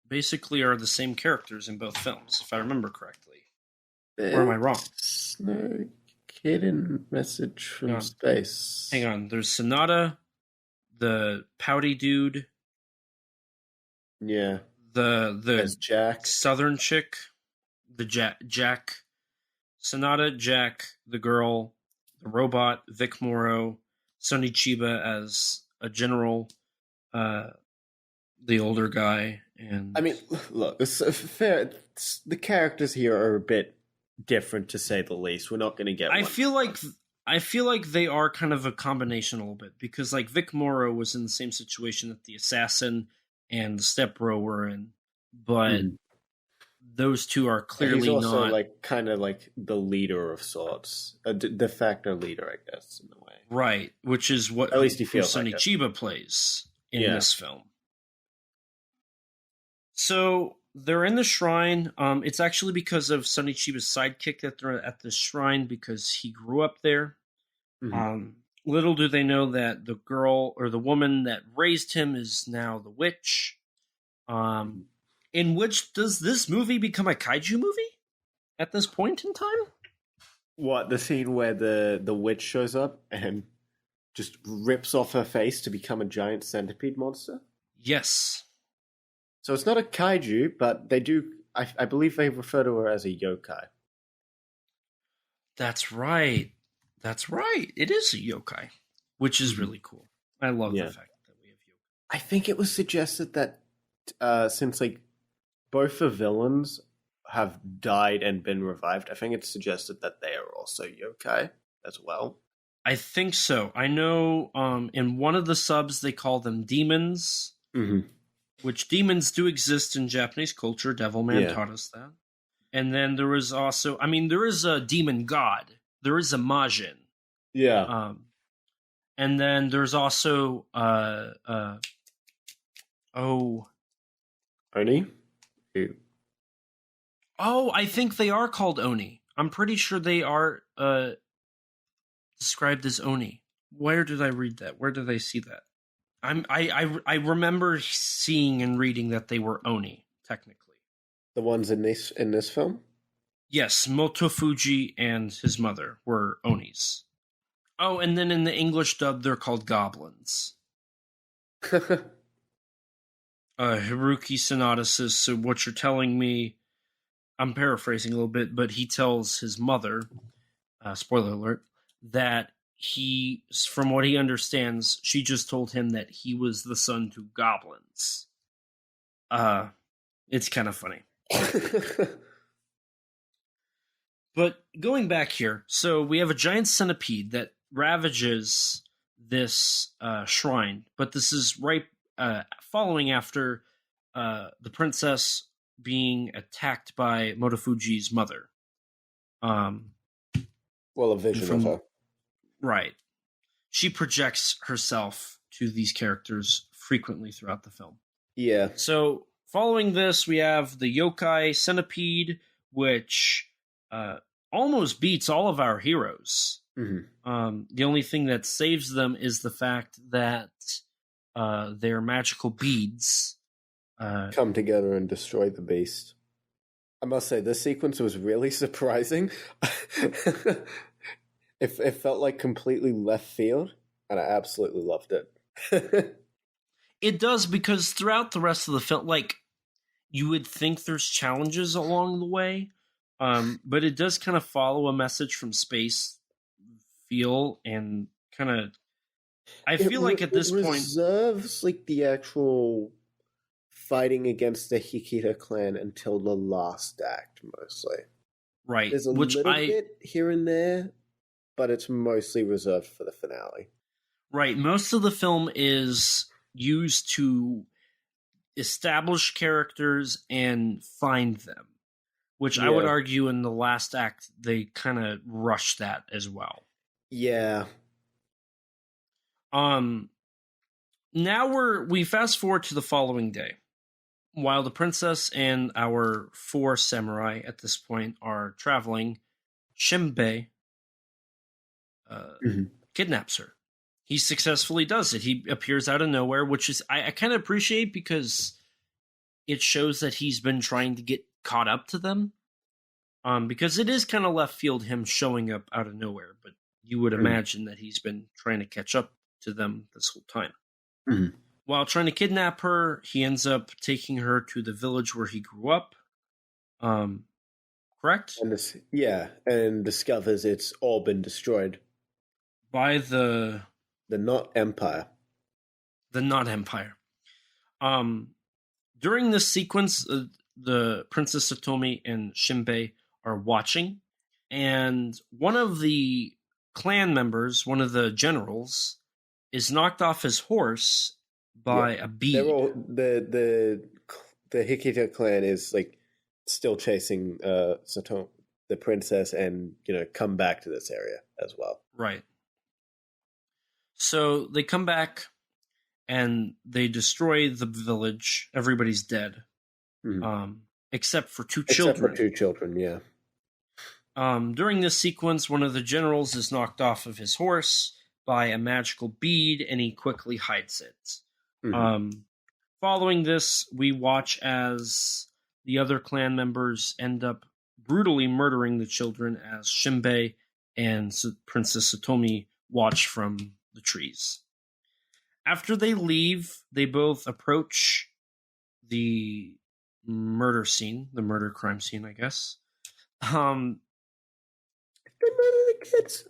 basically are the same characters in both films, if I remember correctly. Or am I wrong? No kid in Message from Space. Hang on. There's Sonata, the pouty dude, Yeah. the Jack. southern chick, the Jack, Sonata, Jack, the girl, the robot, Vic Morrow, Sonny Chiba as a general, the older guy, and I mean, look, it's fair. The characters here are a bit different, to say the least. We're not going to get. I feel like they are kind of a combination a little bit, because like Vic Morrow was in the same situation that the assassin and the step bro were in, but those two are clearly He's also not like kind of like the leader of sorts, a de facto leader, I guess, in a way. right, which is what At least he who feels Sonny like it. Chiba plays in Yeah. this film. So they're in the shrine. It's actually because of Sonny Chiba's sidekick that they're at the shrine, because he grew up there. Mhm. Little do they know that the girl or the woman that raised him is now the witch. In which does this movie become a kaiju movie at this point in time? What, the scene where the witch shows up and just rips off her face to become a giant centipede monster? Yes. So it's not a kaiju, but they do. I believe they refer to her as a yokai. That's right. That's right. It is a yokai, which is really cool. I love Yeah. the fact that we have yokai. I think it was suggested that since like both the villains have died and been revived, I think it's suggested that they are also yokai as well. I think so. I know in one of the subs they call them demons, Mm-hmm. which demons do exist in Japanese culture. Devilman Yeah. taught us that. And then there was also, there is a demon god. There is a Majin. Yeah. And then there's also Oni? Who? I think they are called Oni. I'm pretty sure they are described as Oni. Where did I read that? Where did I see that? I remember seeing and reading that they were Oni, technically. The ones in this film? Yes, Motofuji and his mother were Onis. Oh, and then in the English dub, they're called goblins. Haruki Sanada says, so what you're telling me, I'm paraphrasing a little bit, but he tells his mother, spoiler alert, that he, from what he understands, she just told him that he was the son to goblins. It's kind of funny. But going back here, so we have a giant centipede that ravages this shrine, but this is right following after the princess being attacked by Motofuji's mother. Well, a vision of her. Right. She projects herself to these characters frequently throughout the film. Yeah. So, following this, we have the yokai centipede, which almost beats all of our heroes. Mm-hmm. The only thing that saves them is the fact that their magical beads come together and destroy the beast. I must say, this sequence was really surprising. It felt like completely left field, and I absolutely loved it. It does, because throughout the rest of the film, like, you would think there's challenges along the way, but it does kind of follow a message from space feel, and kind of, I feel like at this point, reserves like the actual fighting against the Hikita clan until the last act, mostly. Right? There's a little bit here and there, but it's mostly reserved for the finale. Right. Most of the film is used to establish characters and find them, which I would argue in the last act they kind of rushed that as well. Yeah. Now we fast forward to the following day. While the princess and our 4 samurai at this point are traveling, Shinbei kidnaps her. He successfully does it. He appears out of nowhere, which is I kind of appreciate, because it shows that he's been trying to get caught up to them. Because it is kind of left field, him showing up out of nowhere, but you would imagine that he's been trying to catch up to them this whole time. Mm-hmm. While trying to kidnap her, he ends up taking her to the village where he grew up. Correct? And discovers it's all been destroyed. By the Not Empire. The Not Empire. During this sequence, the Princess Satomi and Shinbei are watching, and one of the clan members, one of the generals, is knocked off his horse by a bead. They're all, the Hikita clan is like still chasing Satomi, the princess, and come back to this area as well. Right. So they come back and they destroy the village. Everybody's dead, except for 2 children. Except for 2 children, yeah. During this sequence, one of the generals is knocked off of his horse by a magical bead, and he quickly hides it. Following this, we watch as the other clan members end up brutally murdering the children as Shinbei and Princess Satomi watch from the trees. After they leave, they both approach the murder scene, the murder crime scene, I guess. They murder the kids.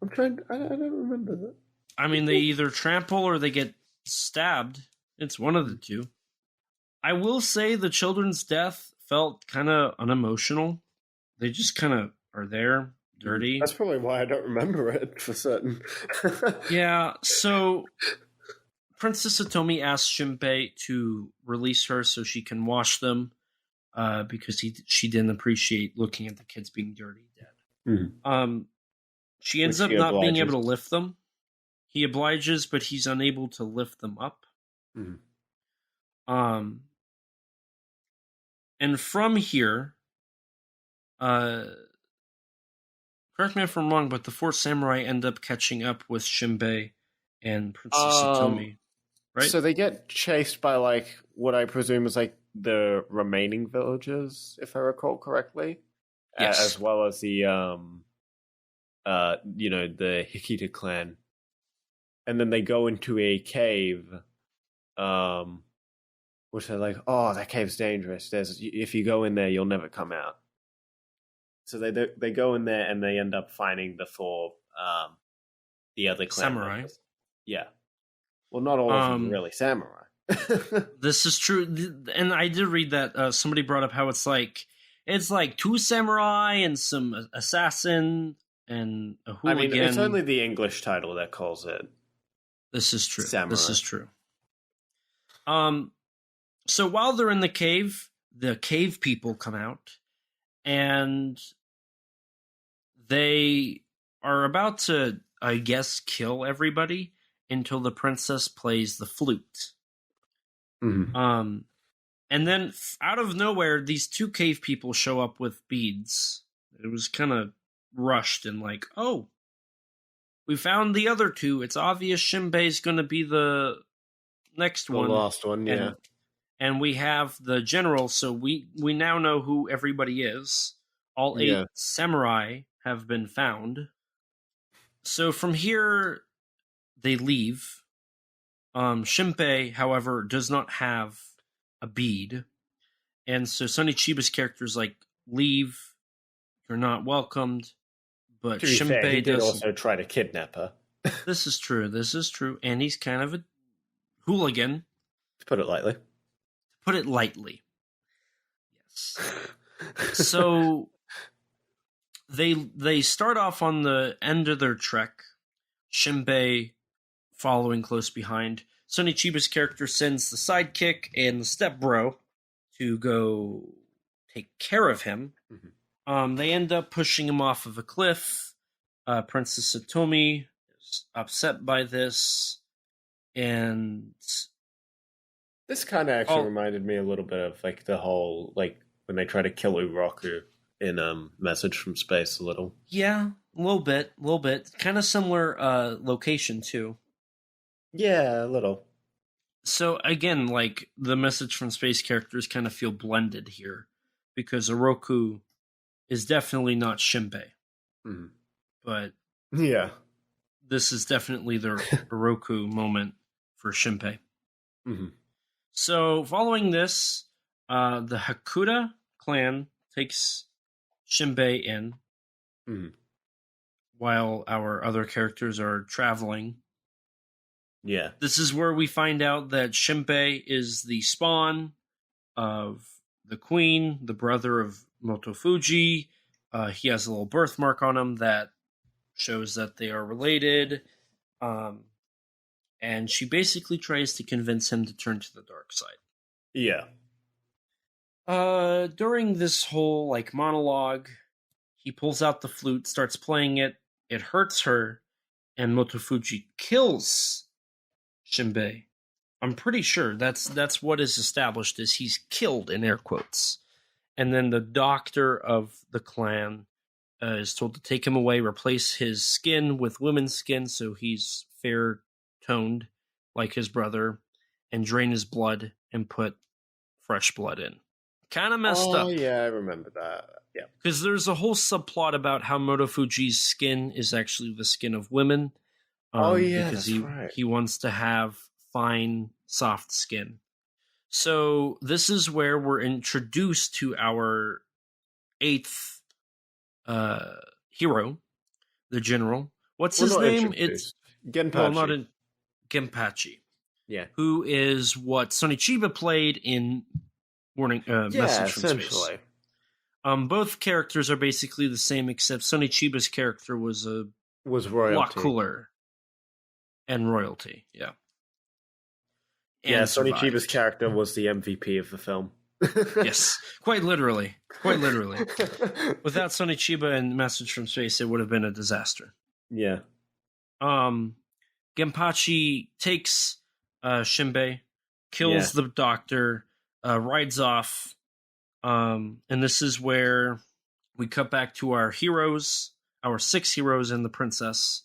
I don't remember that. I mean, they either trample or they get stabbed. It's one of the two. I will say the children's death felt kind of unemotional. They just kind of are there, dirty. That's probably why I don't remember it for certain. Yeah, so Princess Satomi asks Shinbei to release her so she can wash them, because she didn't appreciate looking at the kids being dirty, dead. She ends up not being able to lift them. He obliges, but he's unable to lift them up. And from here, correct me if I'm wrong, but the 4 samurai end up catching up with Shinbei and Princess Satomi, right? So they get chased by what I presume is the remaining villagers, if I recall correctly. Yes. as well as the the Hikita clan, and then they go into a cave, which they're like, oh, that cave's dangerous. If you go in there, you'll never come out. So they go in there and they end up finding the the other clan Samurai. members. Yeah. Well, not all of them are really samurai. This is true, and I did read that somebody brought up how it's like 2 samurai and some assassin and a hooligan. I mean, it's only the English title that calls it. This is true. Samurai. This is true. So while they're in the cave people come out, and they are about to, I guess, kill everybody until the princess plays the flute. Mm-hmm. And then out of nowhere, these 2 cave people show up with beads. It was kind of rushed and like, oh, we found the other 2. It's obvious Shinbei's going to be the next one. The last one, yeah. And we have the general, so we now know who everybody is. All 8 samurai have been found. So from here, they leave. Shinbei, however, does not have a bead. And so Sonny Chiba's character is like, leave, you're not welcomed. But To be fair, Shinbei he did doesn't. also try to kidnap her. This is true. And he's kind of a hooligan. To put it lightly. Yes. So they start off on the end of their trek. Shinbei following close behind. Sonny Chiba's character sends the sidekick and the stepbro to go take care of him. Mm-hmm. They end up pushing him off of a cliff. Princess Satomi is upset by this, and this kind of actually reminded me a little bit of like the whole like when they try to kill Uroku in Message from Space a little. Yeah, a little bit. Kind of similar location too. Yeah, a little. So again, like the Message from Space characters kind of feel blended here because Uroku is definitely not Shinbei. Mm-hmm. But yeah, this is definitely the Uroku moment for Shinbei. Mm-hmm. So following this, the Hakuda clan takes Shinbei in while our other characters are traveling. Yeah. This is where we find out that Shinbei is the spawn of the queen, the brother of Motofuji. He has a little birthmark on him that shows that they are related. And she basically tries to convince him to turn to the dark side. Yeah. During this whole like monologue, he pulls out the flute, starts playing it. It hurts her, and Motofuji kills Shinbei. I'm pretty sure that's what is established as he's killed in air quotes. And then the doctor of the clan is told to take him away, replace his skin with women's skin so he's fair toned like his brother, and drain his blood and put fresh blood in. Kind of messed up. Oh, yeah, I remember that. Yeah. Because there's a whole subplot about how Motofuji's skin is actually the skin of women. Because he wants to have fine, soft skin. So this is where we're introduced to our 8th hero, the general. What's his name? It's Genpachi. Well, not in Genpachi. Yeah. Who is what Sonny Chiba played in Message from Space. Both characters are basically the same, except Sonny Chiba's character was royalty. A lot cooler. And royalty, yeah. And Sonny Chiba's character was the MVP of the film. Yes, quite literally. Quite literally. Without Sonny Chiba and Message from Space, it would have been a disaster. Yeah. Genpachi takes Shinbei, kills the doctor, rides off, and this is where we cut back to our heroes, our 6 heroes and the princess,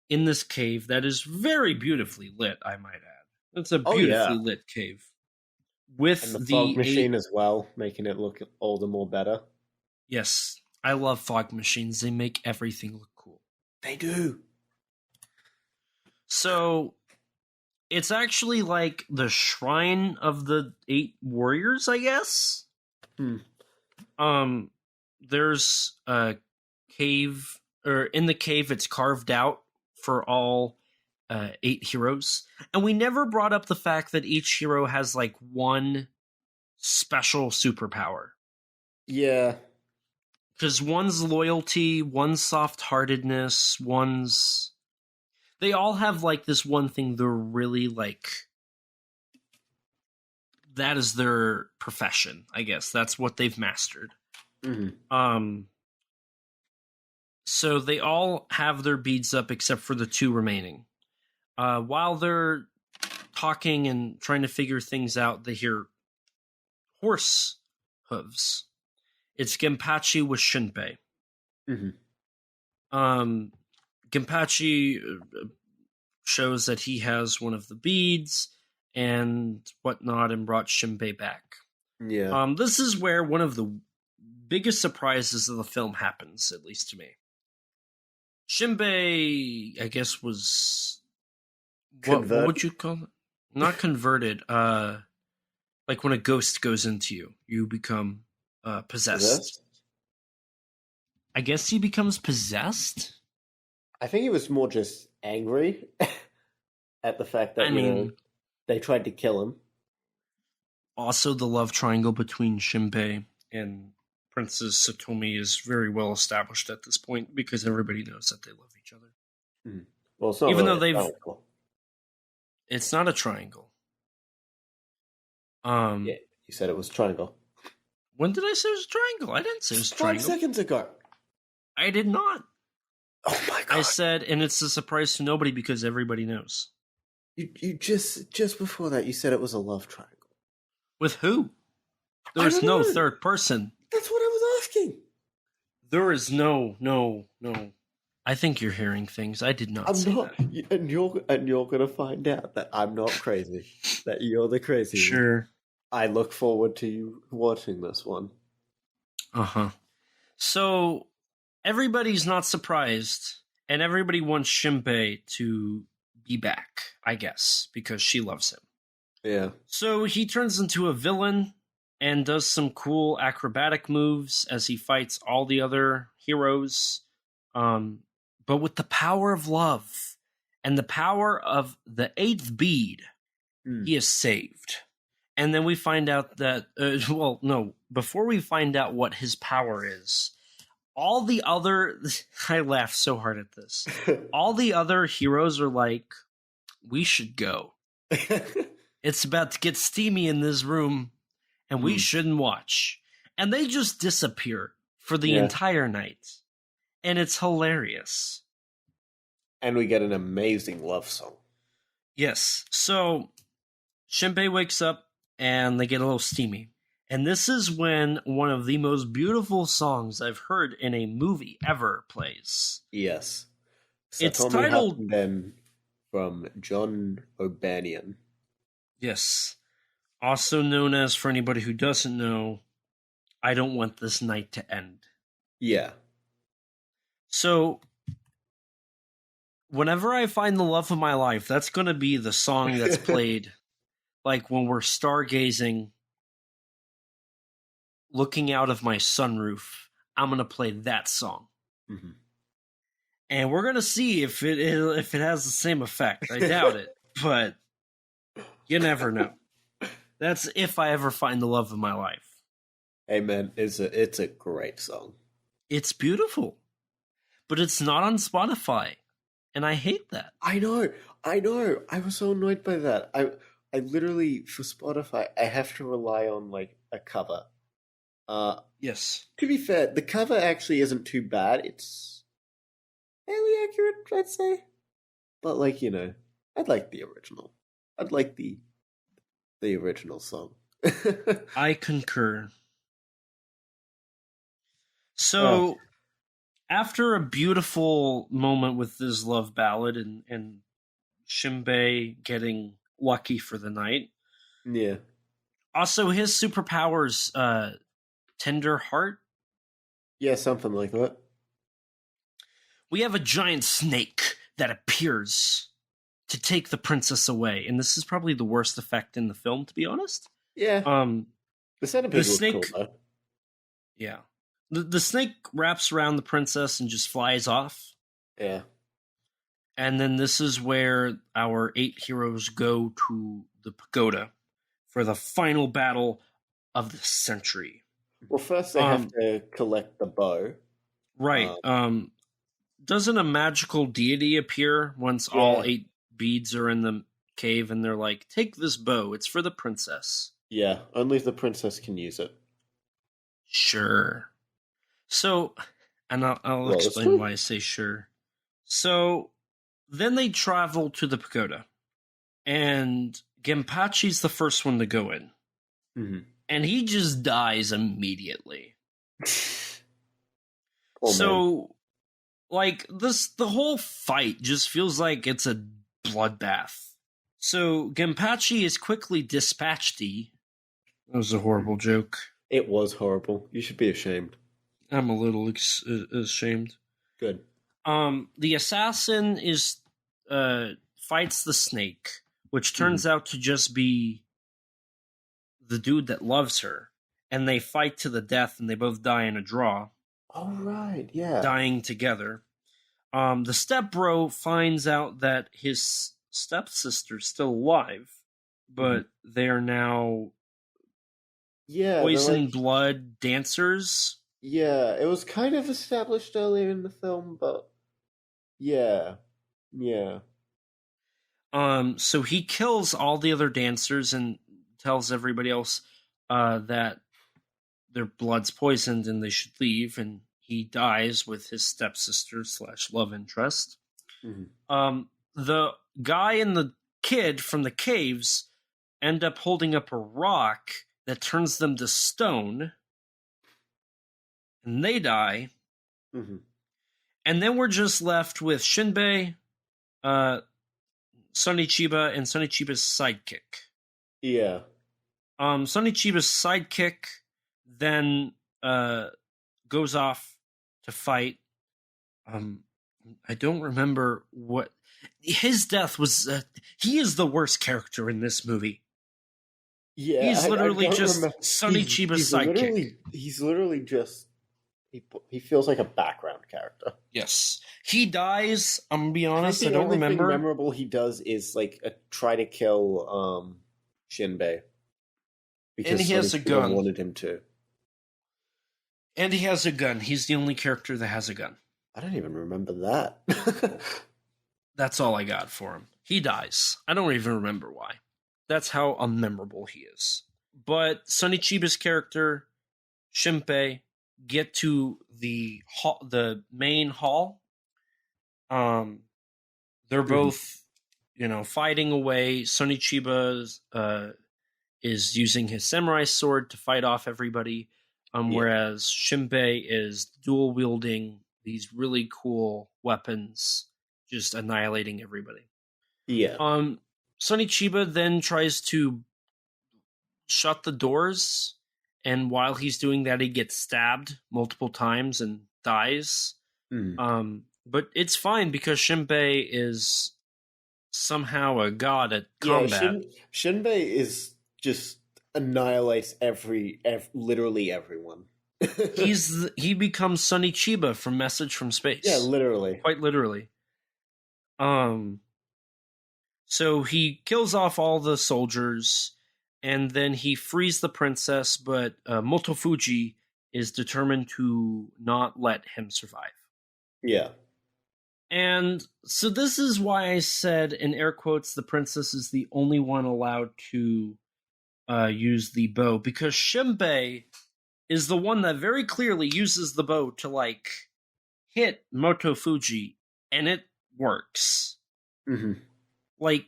in this cave that is very beautifully lit, I might add. It's a beautifully lit cave. With and the fog machine as well, making it look all the more better. Yes. I love fog machines. They make everything look cool. They do. So it's actually like the shrine of the 8 warriors, I guess. There's a cave, or in the cave it's carved out for all 8 heroes. And we never brought up the fact that each hero has like one special superpower. Yeah. Because one's loyalty, one's soft-heartedness, one's... They all have, like, this one thing they're really, like... That is their profession, I guess. That's what they've mastered. Mm-hmm. So they all have their beads up except for the 2 remaining. While they're talking and trying to figure things out, they hear horse hooves. It's Genpachi with Shinpei. Mm-hmm. Genpachi shows that he has one of the beads and whatnot and brought Shinpei back. Yeah. This is where one of the biggest surprises of the film happens, at least to me. Shinpei, I guess, was... What would you call it? Not converted. Like when a ghost goes into you, you become... possessed. I guess he becomes possessed? I think he was more just angry at the fact that they tried to kill him. Also, the love triangle between Shinpei and Princess Satomi is very well established at this point because everybody knows that they love each other. Mm. Well, it's not even really though they've... triangle. It's not a triangle. Yeah, you said it was triangle. When did I say it was a triangle? I didn't say it was a triangle. 5 seconds ago. I did not. Oh my god. I said, and it's a surprise to nobody because everybody knows. You just before that, you said it was a love triangle. With who? There's no know. third person. That's what I was asking. There is no. I think you're hearing things. I did not say that. And you're gonna find out that I'm not crazy. That you're the crazy one. Sure. I look forward to you watching this one. Uh-huh. So, everybody's not surprised, and everybody wants Shinpei to be back, I guess, because she loves him. Yeah. So, he turns into a villain and does some cool acrobatic moves as he fights all the other heroes. But with the power of love and the power of the 8th bead, he is saved. And then we find out that, before we find out what his power is, all the other, I laughed so hard at this, all the other heroes are like, we should go. It's about to get steamy in this room, and we shouldn't watch. And they just disappear for the entire night. And it's hilarious. And we get an amazing love song. Yes. So, Shinpei wakes up, and they get a little steamy. And this is when one of the most beautiful songs I've heard in a movie ever plays. Yes. It's Satomi titled... Then from John O'Banion. Yes. Also known as, for anybody who doesn't know, I Don't Want This Night to End. Yeah. So, whenever I find the love of my life, that's going to be the song that's played. Like when we're stargazing, looking out of my sunroof, I'm going to play that song. Mm-hmm. And we're going to see if it has the same effect. I doubt it, but you never know. That's if I ever find the love of my life. Hey man, it's a great song. It's beautiful, but it's not on Spotify, and I hate that. I know. I was so annoyed by that. I literally, for Spotify, I have to rely on, like, a cover. Yes. To be fair, the cover actually isn't too bad. It's fairly accurate, I'd say. But, like, I'd like the original. I'd like the original song. I concur. So, after a beautiful moment with this love ballad and Shinpei getting lucky for the night. Yeah. Also, his superpowers, Tender Heart, Yeah, something like that. We have a giant snake that appears to take the princess away, and this is probably the worst effect in the film, to be honest. Yeah. The centipede was snake- cool, though. Yeah. The snake wraps around the princess and just flies off. Yeah. And then this is where our 8 heroes go to the pagoda for the final battle of the century. Well, first they have to collect the bow. Right. Doesn't a magical deity appear once all 8 beads are in the cave and they're like, take this bow, it's for the princess? Yeah, only the princess can use it. Sure. So, and I'll explain why I say sure. So, then they travel to the pagoda, and Genpachi's the first one to go in. Mm-hmm. And he just dies immediately. Man. Like, the whole fight just feels like it's a bloodbath. So, Genpachi is quickly dispatched. That was a horrible joke. It was horrible. You should be ashamed. I'm a little ashamed. Good. The assassin fights the snake, which turns out to just be the dude that loves her, and they fight to the death, and they both die in a draw. Oh, right, yeah. Dying together. The stepbro finds out that his stepsister's still alive, but they're now poison blood dancers. Yeah, it was kind of established earlier in the film, but yeah. So he kills all the other dancers and tells everybody else that their blood's poisoned and they should leave, and he dies with his stepsister / love interest. Mm-hmm. The guy and the kid from the caves end up holding up a rock that turns them to stone, and they die. Mm-hmm. And then we're just left with Shinbei, Sonny Chiba, and Sonny Chiba's sidekick. Yeah. Sonny Chiba's sidekick then goes off to fight. I don't remember what his death was. He is the worst character in this movie. Yeah, he's literally just remember. Sonny Chiba's sidekick. He's literally just he feels like a background character. Yes, he dies. I'm gonna be honest. I don't remember. The only thing remember. memorable he does is like try to kill Shinbei because and he has a gun. Wanted him to. And he has a gun. He's the only character that has a gun. I don't even remember that. That's all I got for him. He dies. I don't even remember why. That's how unmemorable he is. But Sonny Chiba's character, Shinbei, get to the main hall. They're both, fighting away. Sonny Chiba is using his samurai sword to fight off everybody. Whereas Shinbei is dual wielding these really cool weapons, just annihilating everybody. Yeah. Sonny Chiba then tries to shut the doors, and while he's doing that, he gets stabbed multiple times and dies. But it's fine because Shinbei is somehow a god at combat. Yeah, Shinbei is just annihilates literally everyone. He becomes Sonny Chiba from Message from Space. Yeah, literally. Quite literally. So he kills off all the soldiers, and then he frees the princess, but Motofuji is determined to not let him survive. Yeah. And so this is why I said, in air quotes, the princess is the only one allowed to use the bow, because Shinbei is the one that very clearly uses the bow to hit Motofuji, and it works. Mm-hmm.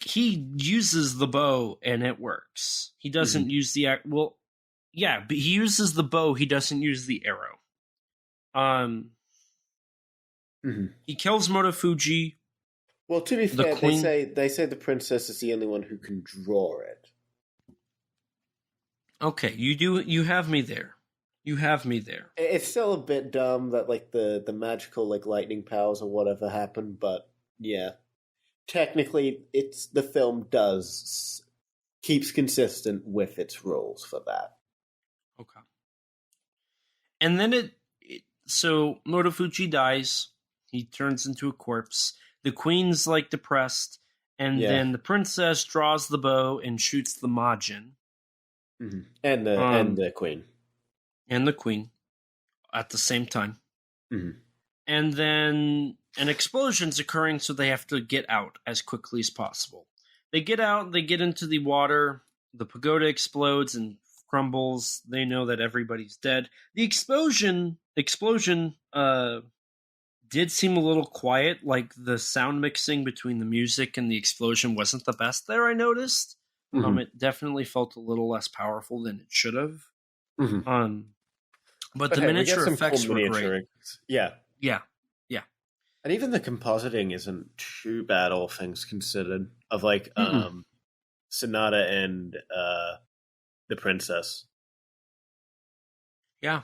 He uses the bow and it works. He doesn't use the but he uses the bow. He doesn't use the arrow. He kills Motofuji. Well, to be fair, they say the princess is the only one who can draw it. Okay, you have me there. You have me there. It's still a bit dumb that like the magical like lightning powers or whatever happened, but yeah, technically it's the film keeps consistent with its rules for that. Okay. And then so Motofuji dies. He turns into a corpse. The queen's like depressed, and then the princess draws the bow and shoots the Majin. Mm-hmm. And the queen. And the queen at the same time. Mm-hmm. And then an explosion's occurring, so they have to get out as quickly as possible. They get out, they get into the water, the pagoda explodes and crumbles. They know that everybody's dead. The explosion did seem a little quiet, like the sound mixing between the music and the explosion wasn't the best there, I noticed. Mm-hmm. It definitely felt a little less powerful than it should have. Mm-hmm. But the miniature effects were great. Yeah. Yeah. And even the compositing isn't too bad, all things considered, of like Sonata and the princess. Yeah.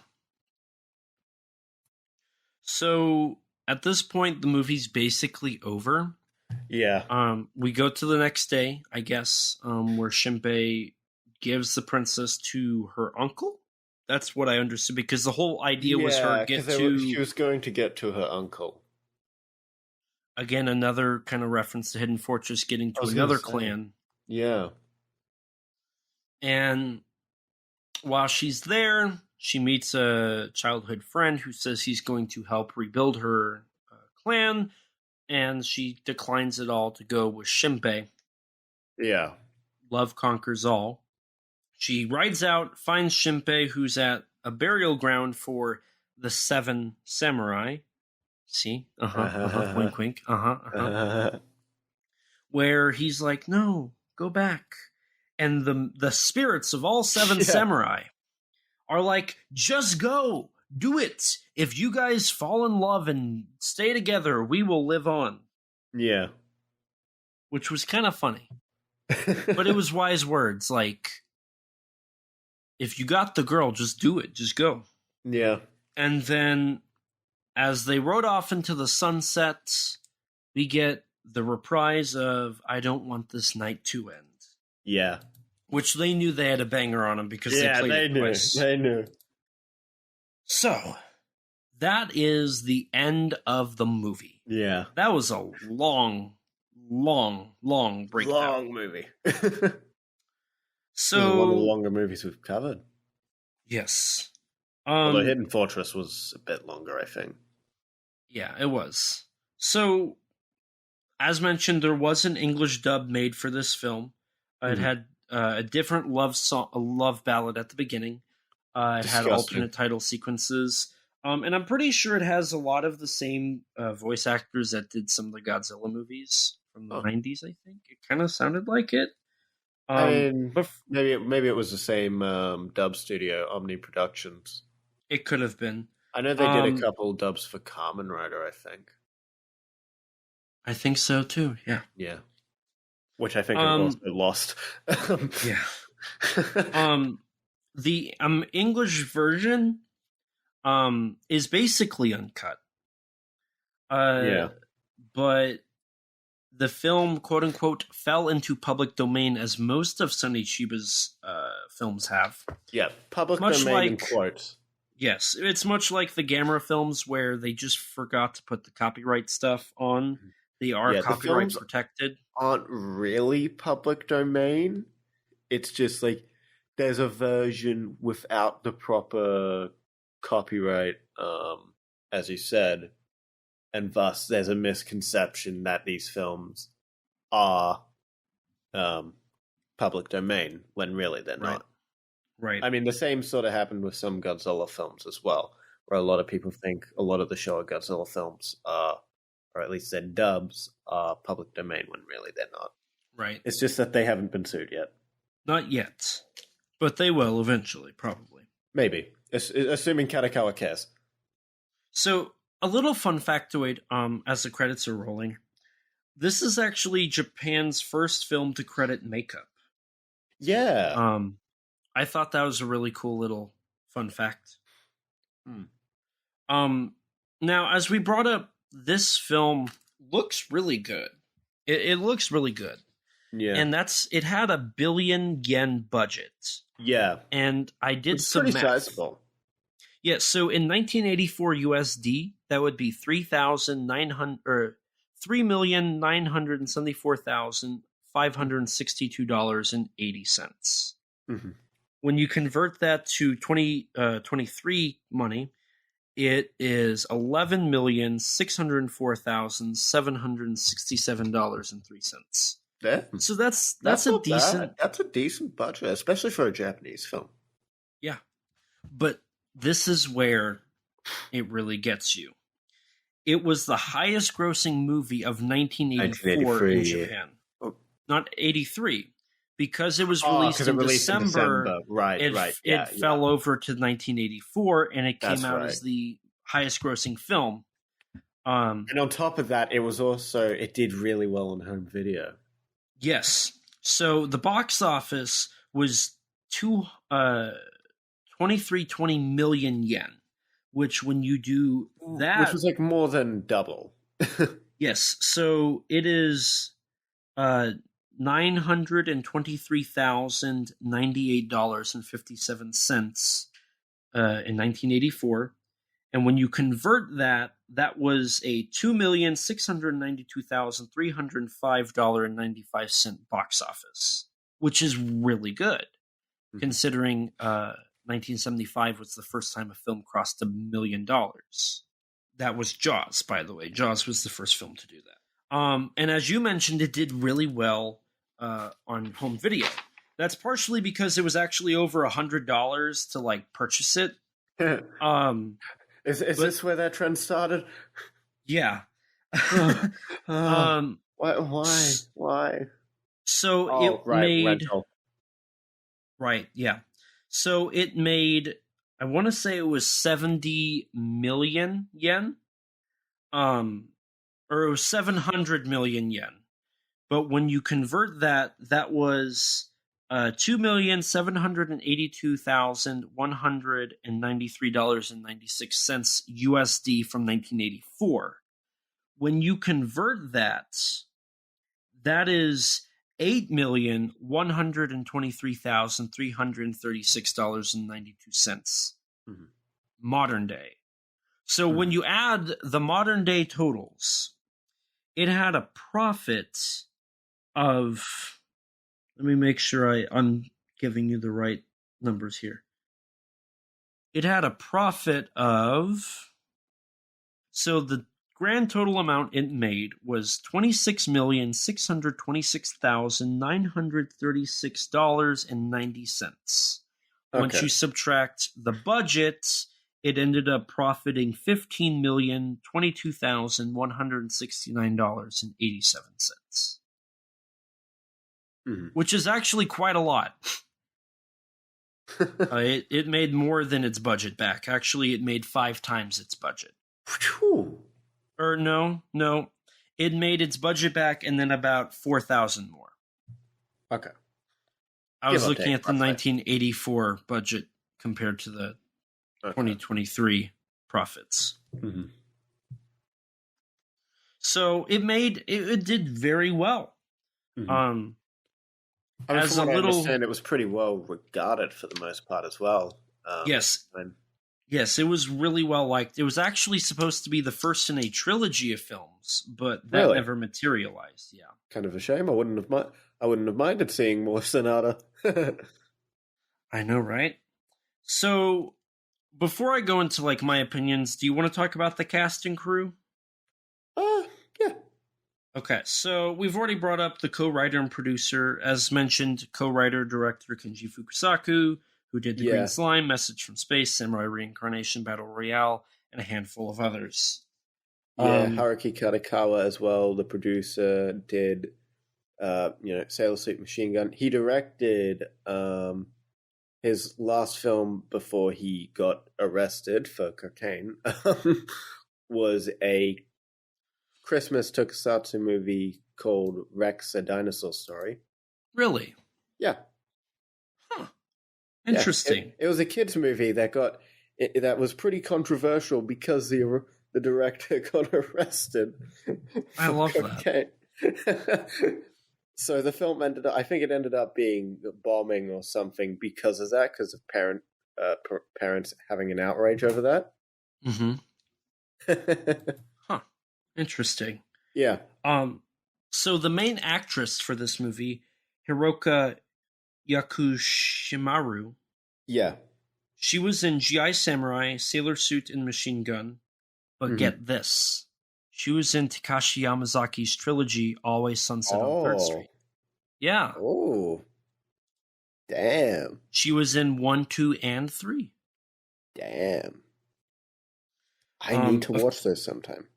So at this point, the movie's basically over. Yeah. We go to the next day, I guess, where Shinpei gives the princess to her uncle. That's what I understood, because the whole idea was her she was going to get to her uncle. Again, another kind of reference to Hidden Fortress getting to another clan. Yeah. And while she's there, she meets a childhood friend who says he's going to help rebuild her clan, and she declines it all to go with Shinpei. Yeah. Love conquers all. She rides out, finds Shinpei, who's at a burial ground for the 7 samurai. See? Wink, wink. Where he's like, no, go back. And the spirits of all 7 samurai are like, just go. Do it. If you guys fall in love and stay together, we will live on. Yeah. Which was kind of funny. But it was wise words. Like, if you got the girl, just do it. Just go. Yeah. And then as they rode off into the sunset, we get the reprise of I Don't Want This Night to End. Yeah. Which they knew they had a banger on them because they played it twice. They knew. So, that is the end of the movie. Yeah. That was a long breakdown. Long movie. So, one of the longer movies we've covered. Yes. Although Hidden Fortress was a bit longer, I think. Yeah, it was. So, as mentioned, there was an English dub made for this film. It had a different love ballad at the beginning. It had alternate title sequences. And I'm pretty sure it has a lot of the same voice actors that did some of the Godzilla movies from the 90s, I think. It kind of sounded like it. I mean, maybe it was the same dub studio, Omni Productions. It could have been. I know they did a couple dubs for Kamen Rider, I think. I think so, too, yeah. Yeah. Which I think was also lost. Yeah. The English version is basically uncut. But the film, quote unquote, fell into public domain as most of Sonny Chiba's films have. Yeah, public domain in quotes. Yes, it's much like the Gamera films where they just forgot to put the copyright stuff on. They are copyright protected. Aren't really public domain. It's just like there's a version without the proper copyright, as you said, and thus there's a misconception that these films are public domain when really they're not. Right. I mean, the same sort of happened with some Godzilla films as well, where a lot of people think a lot of the Showa Godzilla films are, or at least their dubs, are public domain when really they're not. Right. It's just that they haven't been sued yet. Not yet. But they will eventually, probably. Maybe. Assuming Katakawa cares. So, a little fun factoid as the credits are rolling. This is actually Japan's first film to credit makeup. Yeah. I thought that was a really cool little fun fact. Now, as we brought up, this film looks really good. It looks really good. Yeah. And it had $1 billion yen budget. Yeah. And I did It's some pretty math. sizable. Yeah, so in 1984 USD, that would be $3,974,562.80. Mm-hmm. When you convert that to 2023 money, it is $11,604,767.03. Yeah. So that's a not decent. bad. That's a decent budget, especially for a Japanese film. Yeah, but this is where it really gets you. It was the highest grossing movie of 1984 in Japan. Oh. Not 83. Because it was released in December. Right, it fell over to 1984, and it came out right. as the highest grossing film. And on top of that, it did really well on home video. Yes. So the box office was 2320 million yen, which when you do that, which was like more than double. Yes. So it is $923,098.57 in 1984. And when you convert that, that was a $2,692,305.95 box office, which is really good, considering 1975 was the first time a film crossed $1 million. That was Jaws, by the way. Jaws was the first film to do that. And as you mentioned, it did really well on home video. That's partially because it was actually over $100 to like purchase it. Is this where that trend started? Yeah. Why? So it made rental. Right, yeah. So it made, I want to say it was 70 million yen, or it was 700 million yen. But when you convert that, that was $2,782,193.96 USD from 1984. When you convert that, that is $8,123,336.92 modern day. So when you add the modern day totals, it had a profit of, let me make sure I'm giving you the right numbers here. It had a profit of, so the grand total amount it made was $26,626,936.90. Once you subtract the budget, it ended up profiting $15,022,169.87. Which is actually quite a lot. It made more than its budget back. Actually, it made 5 times its budget. Or no. It made its budget back and then about 4,000 more. Okay. I was looking at the 1984 budget compared to the 2023 profits. So it did very well. I understand it was pretty well regarded for the most part as well. Yes, it was really well liked. It was actually supposed to be the first in a trilogy of films, but that never materialized. Yeah, kind of a shame. I wouldn't have minded seeing more Sonata. I know, right? So, before I go into like my opinions, do you want to talk about the cast and crew? Yeah. Okay, so we've already brought up the co-writer and producer. As mentioned, co-writer, director Kinji Fukusaku, who did The Green Slime, Message from Space, Samurai Reincarnation, Battle Royale, and a handful of others. Haruki Kadakawa as well, the producer, did Sailor Suit Machine Gun. He directed his last film before he got arrested for cocaine was a Christmas Tokusatsu movie called Rex, a Dinosaur Story. Really? Yeah. Huh. Interesting. Yeah, it was a kids movie that got that was pretty controversial because the director got arrested. I love that. So the film ended up, I think it ended up being bombing or something because of that, because of parents having an outrage over that. Mm-hmm. Huh. Interesting. Yeah. So the main actress for this movie, Hiroka Yakushimaru. Yeah. She was in G.I. Samurai, Sailor Suit, and Machine Gun. But get this. She was in Takashi Yamazaki's trilogy, Always Sunset on 3rd Street. Yeah. Oh. Damn. She was in 1, 2, and 3. Damn. I need to watch those sometime.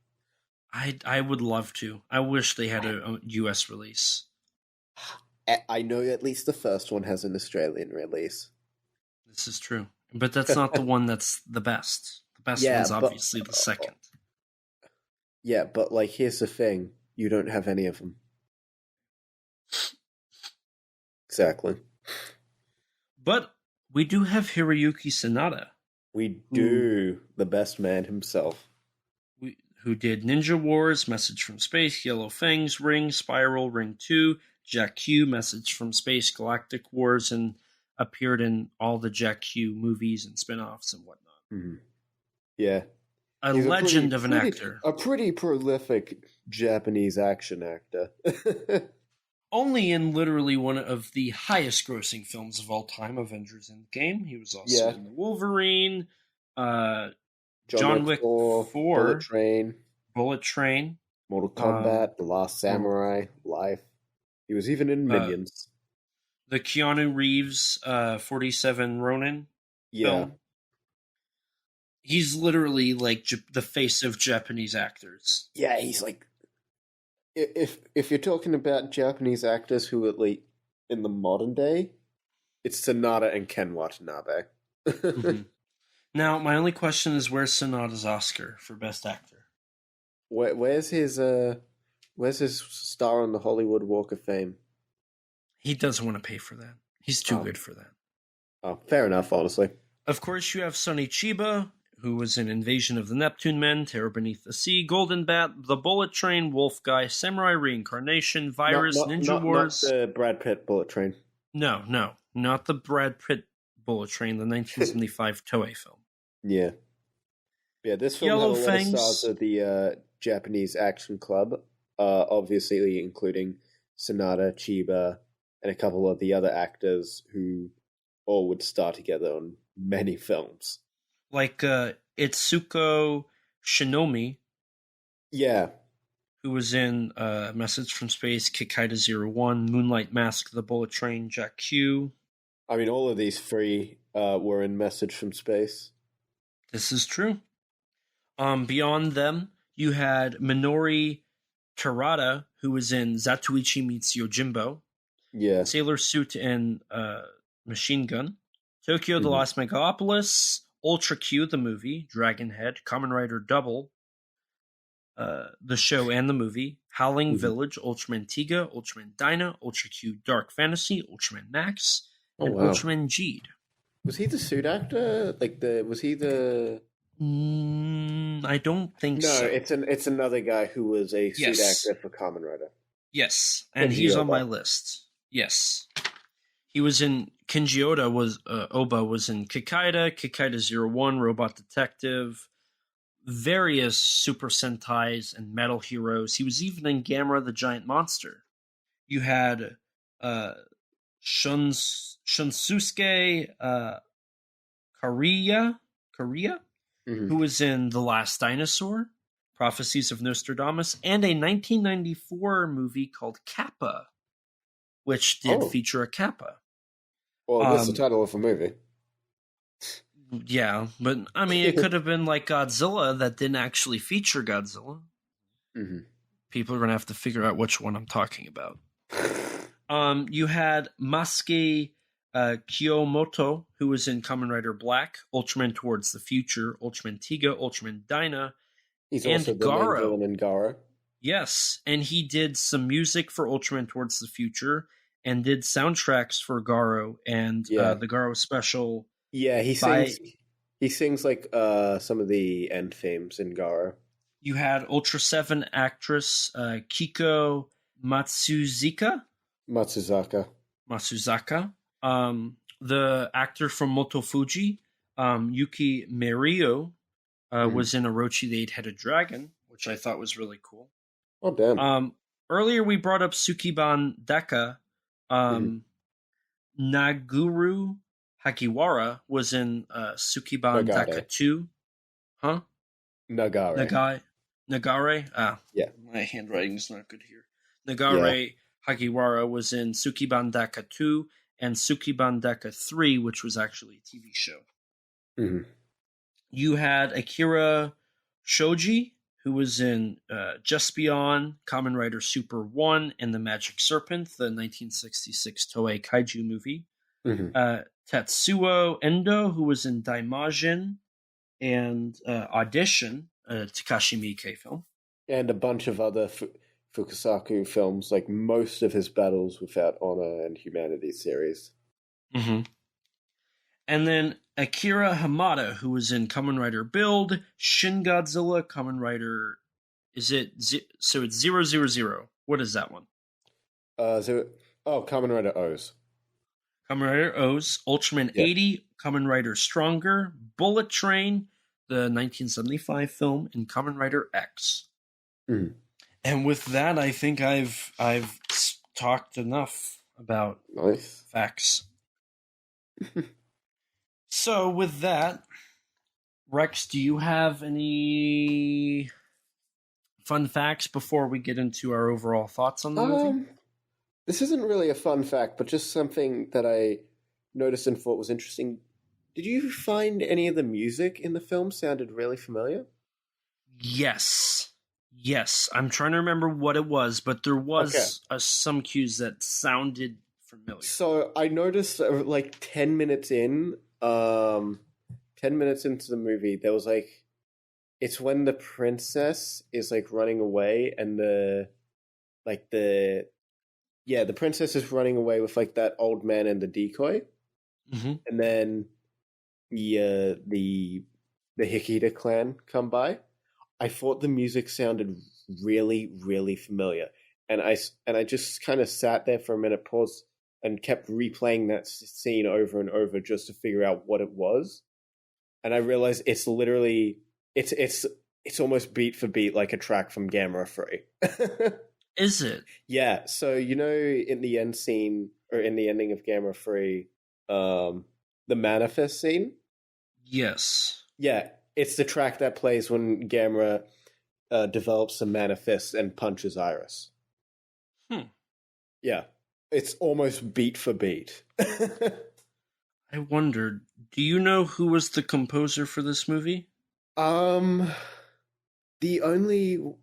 I would love to. I wish they had a US release. I know at least the first one has an Australian release. This is true. But that's not the one that's the best. The best one's obviously the second. Yeah, but like, here's the thing. You don't have any of them. Exactly. But we do have Hiroyuki Sanada. We do. The best man himself. Who did Ninja Wars, Message from Space, Yellow Fangs, Ring, Spiral, Ring 2, Jack Q, Message from Space, Galactic Wars, and appeared in all the Jack Q movies and spin-offs and whatnot. Mm-hmm. Yeah. He's legend of an actor. A pretty prolific Japanese action actor. Only in literally one of the highest grossing films of all time, Avengers Endgame. He was also in the Wolverine, John Wick 4, Bullet Train, Mortal Kombat, The Last Samurai, Life. He was even in Minions. The Keanu Reeves 47 Ronin film. He's literally like the face of Japanese actors. Yeah, he's like... If you're talking about Japanese actors who are like in the modern day, it's Sanada and Ken Watanabe. Mm-hmm. Now, my only question is, where's Sanada's Oscar for Best Actor? Where's his star on the Hollywood Walk of Fame? He doesn't want to pay for that. He's too good for that. Oh, fair enough, honestly. Of course, you have Sonny Chiba, who was in Invasion of the Neptune Men, Terror Beneath the Sea, Golden Bat, The Bullet Train, Wolf Guy, Samurai Reincarnation, Virus, Ninja Wars. Not the Brad Pitt Bullet Train. No, not the Brad Pitt Bullet Train, the 1975 Toei film. Yeah. Yeah, this film Yellow had a lot of stars of the Japanese Action Club, obviously including Sanada, Chiba, and a couple of the other actors who all would star together on many films. Like Itsuko Shinomi. Yeah. Who was in Message from Space, Kikaida 01, Moonlight Mask, The Bullet Train, Jack Q. I mean, all of these three were in Message from Space. This is true. Beyond them, you had Minori Terada, who was in Zatoichi Meets Yojimbo. Yeah. Sailor Suit and Machine Gun. Tokyo, The Lost Megalopolis. Ultra Q, the movie. Dragonhead. Kamen Rider Double. The show and the movie. Howling Village. Ultraman Tiga. Ultraman Dyna. Ultra Q Dark Fantasy. Ultraman Max. And Ultraman Jeed. Was he the suit actor? Was he the... I don't think so. No, it's another guy who was a suit actor for Kamen Rider. Yes, and he's on my list. Yes. He was in... Kinji Oba was in Kikaida 01, Robot Detective, various Super Sentais and Metal Heroes. He was even in Gamera the Giant Monster. You had Shunsuke Kariya, who was in The Last Dinosaur, Prophecies of Nostradamus, and a 1994 movie called Kappa, which did feature a Kappa. Well, that's the title of a movie. Yeah, but I mean, it could have been like Godzilla that didn't actually feature Godzilla. Mm-hmm. People are going to have to figure out which one I'm talking about. You had Masuke Kiyomoto, who was in Kamen Rider Black, Ultraman Towards the Future, Ultraman Tiga, Ultraman Dyna, He's and also the main villain in Garo. Yes, and he did some music for Ultraman Towards the Future and did soundtracks for Garo and the Garo special. Yeah, he He sings like some of the end themes in Gara. You had Ultra 7 actress Kiko Matsuzaka. The actor from Moto Fuji, Yuki Mirio, was in Orochi the Eight-Headed Dragon, which I thought was really cool. Oh, damn. Earlier we brought up Sukiban Deka. Naguru Hakiwara was in Sukiban Deka 2. Huh? Nagare. Nagare? Yeah. My handwriting's not good here. Nagare Hakiwara was in Sukiban Deka 2 and Sukiban Deka 3, which was actually a TV show. Mm-hmm. You had Akira Shoji, who was in Just Beyond, Kamen Rider Super 1, and The Magic Serpent, the 1966 Toei Kaiju movie. Tetsuo Endo, who was in Daimajin and Audition, a Takashi Miike film. And a bunch of other Fukusaku films, like most of his Battles Without Honor and Humanity series. And then Akira Hamada, who was in Kamen Rider Build, Shin Godzilla, Kamen Rider... So it's 000. What is that one? Kamen Rider O's. Kamen Rider O's, Ultraman 80, Kamen Rider Stronger, Bullet Train, the 1975 film, and Kamen Rider X. And with that, I think I've talked enough about facts. So with that, Rex, do you have any fun facts before we get into our overall thoughts on the movie? This isn't really a fun fact, but just something that I noticed and thought was interesting. Did you find any of the music in the film sounded really familiar? Yes. I'm trying to remember what it was, but there was some cues that sounded familiar. So I noticed like 10 minutes into the movie, there was like, it's when the princess is like running away and the princess is running away with like that old man and the decoy. And then the Hikita clan come by. I thought the music sounded really, really familiar. And I just kind of sat there for a minute, paused, and kept replaying that scene over and over just to figure out what it was. And I realized it's literally it's almost beat for beat like a track from Gamera 3. Is it? Yeah. So in the end scene or in the ending of Gamera 3, the manifest scene. Yes. Yeah, it's the track that plays when Gamera develops a manifest and punches Iris. Yeah. It's almost beat for beat. I wondered, do you know who was the composer for this movie? The only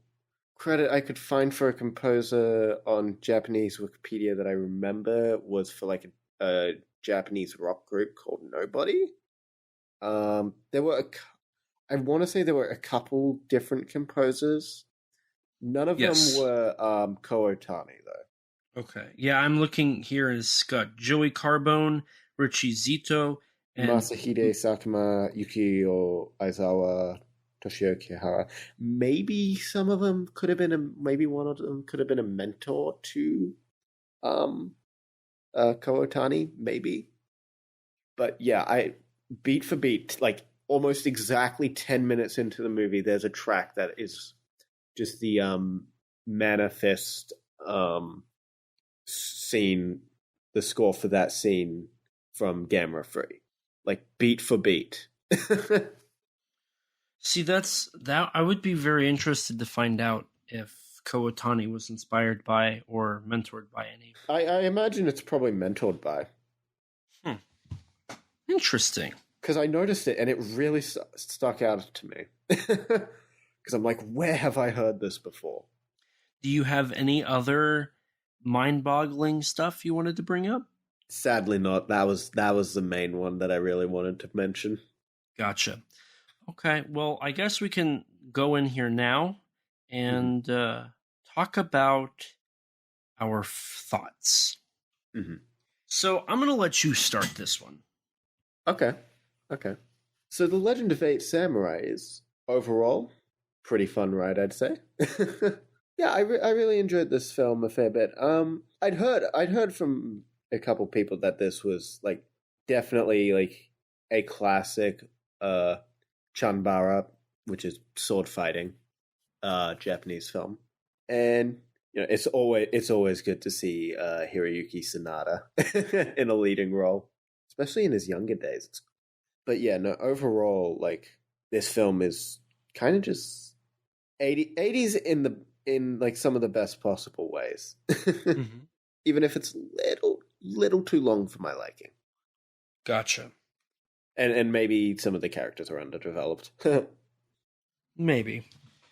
credit I could find for a composer on Japanese Wikipedia that I remember was for like a Japanese rock group called Nobody. There were I want to say there were a couple different composers. None of them were Ko Otani, though. Okay. Yeah, I'm looking here. It's got Joey Carbone, Richie Zito, and Masahide Sakuma, Yukio Aizawa, Toshio Kihara. Maybe some of them could have been maybe one of them could have been a mentor to Ko Otani, maybe. But yeah, beat for beat, like almost exactly 10 minutes into the movie, there's a track that is just the manifest scene, the score for that scene from Gamera 3. Like beat for beat. See, that I would be very interested to find out if Ko Otani was inspired by or mentored by any. I imagine it's probably mentored by. Interesting. Because I noticed it and it really stuck out to me. Because I'm like, where have I heard this before? Do you have any other mind-boggling stuff you wanted to bring up? Sadly not. That was the main one that I really wanted to mention. Gotcha. Okay, well, I guess we can go in here now and talk about our thoughts. So I'm going to let you start this one. Okay. So the Legend of Eight Samurai is overall pretty fun ride, I'd say. Yeah, I really enjoyed this film a fair bit. I'd heard from a couple people that this was like definitely like a classic chanbara, which is sword fighting, Japanese film, and it's always good to see Hiroyuki Sanada in a leading role, especially in his younger days. But yeah, no, overall, like this film is kind of just 80s in like some of the best possible ways, even if it's little too long for my liking. Gotcha. And maybe some of the characters are underdeveloped. Maybe.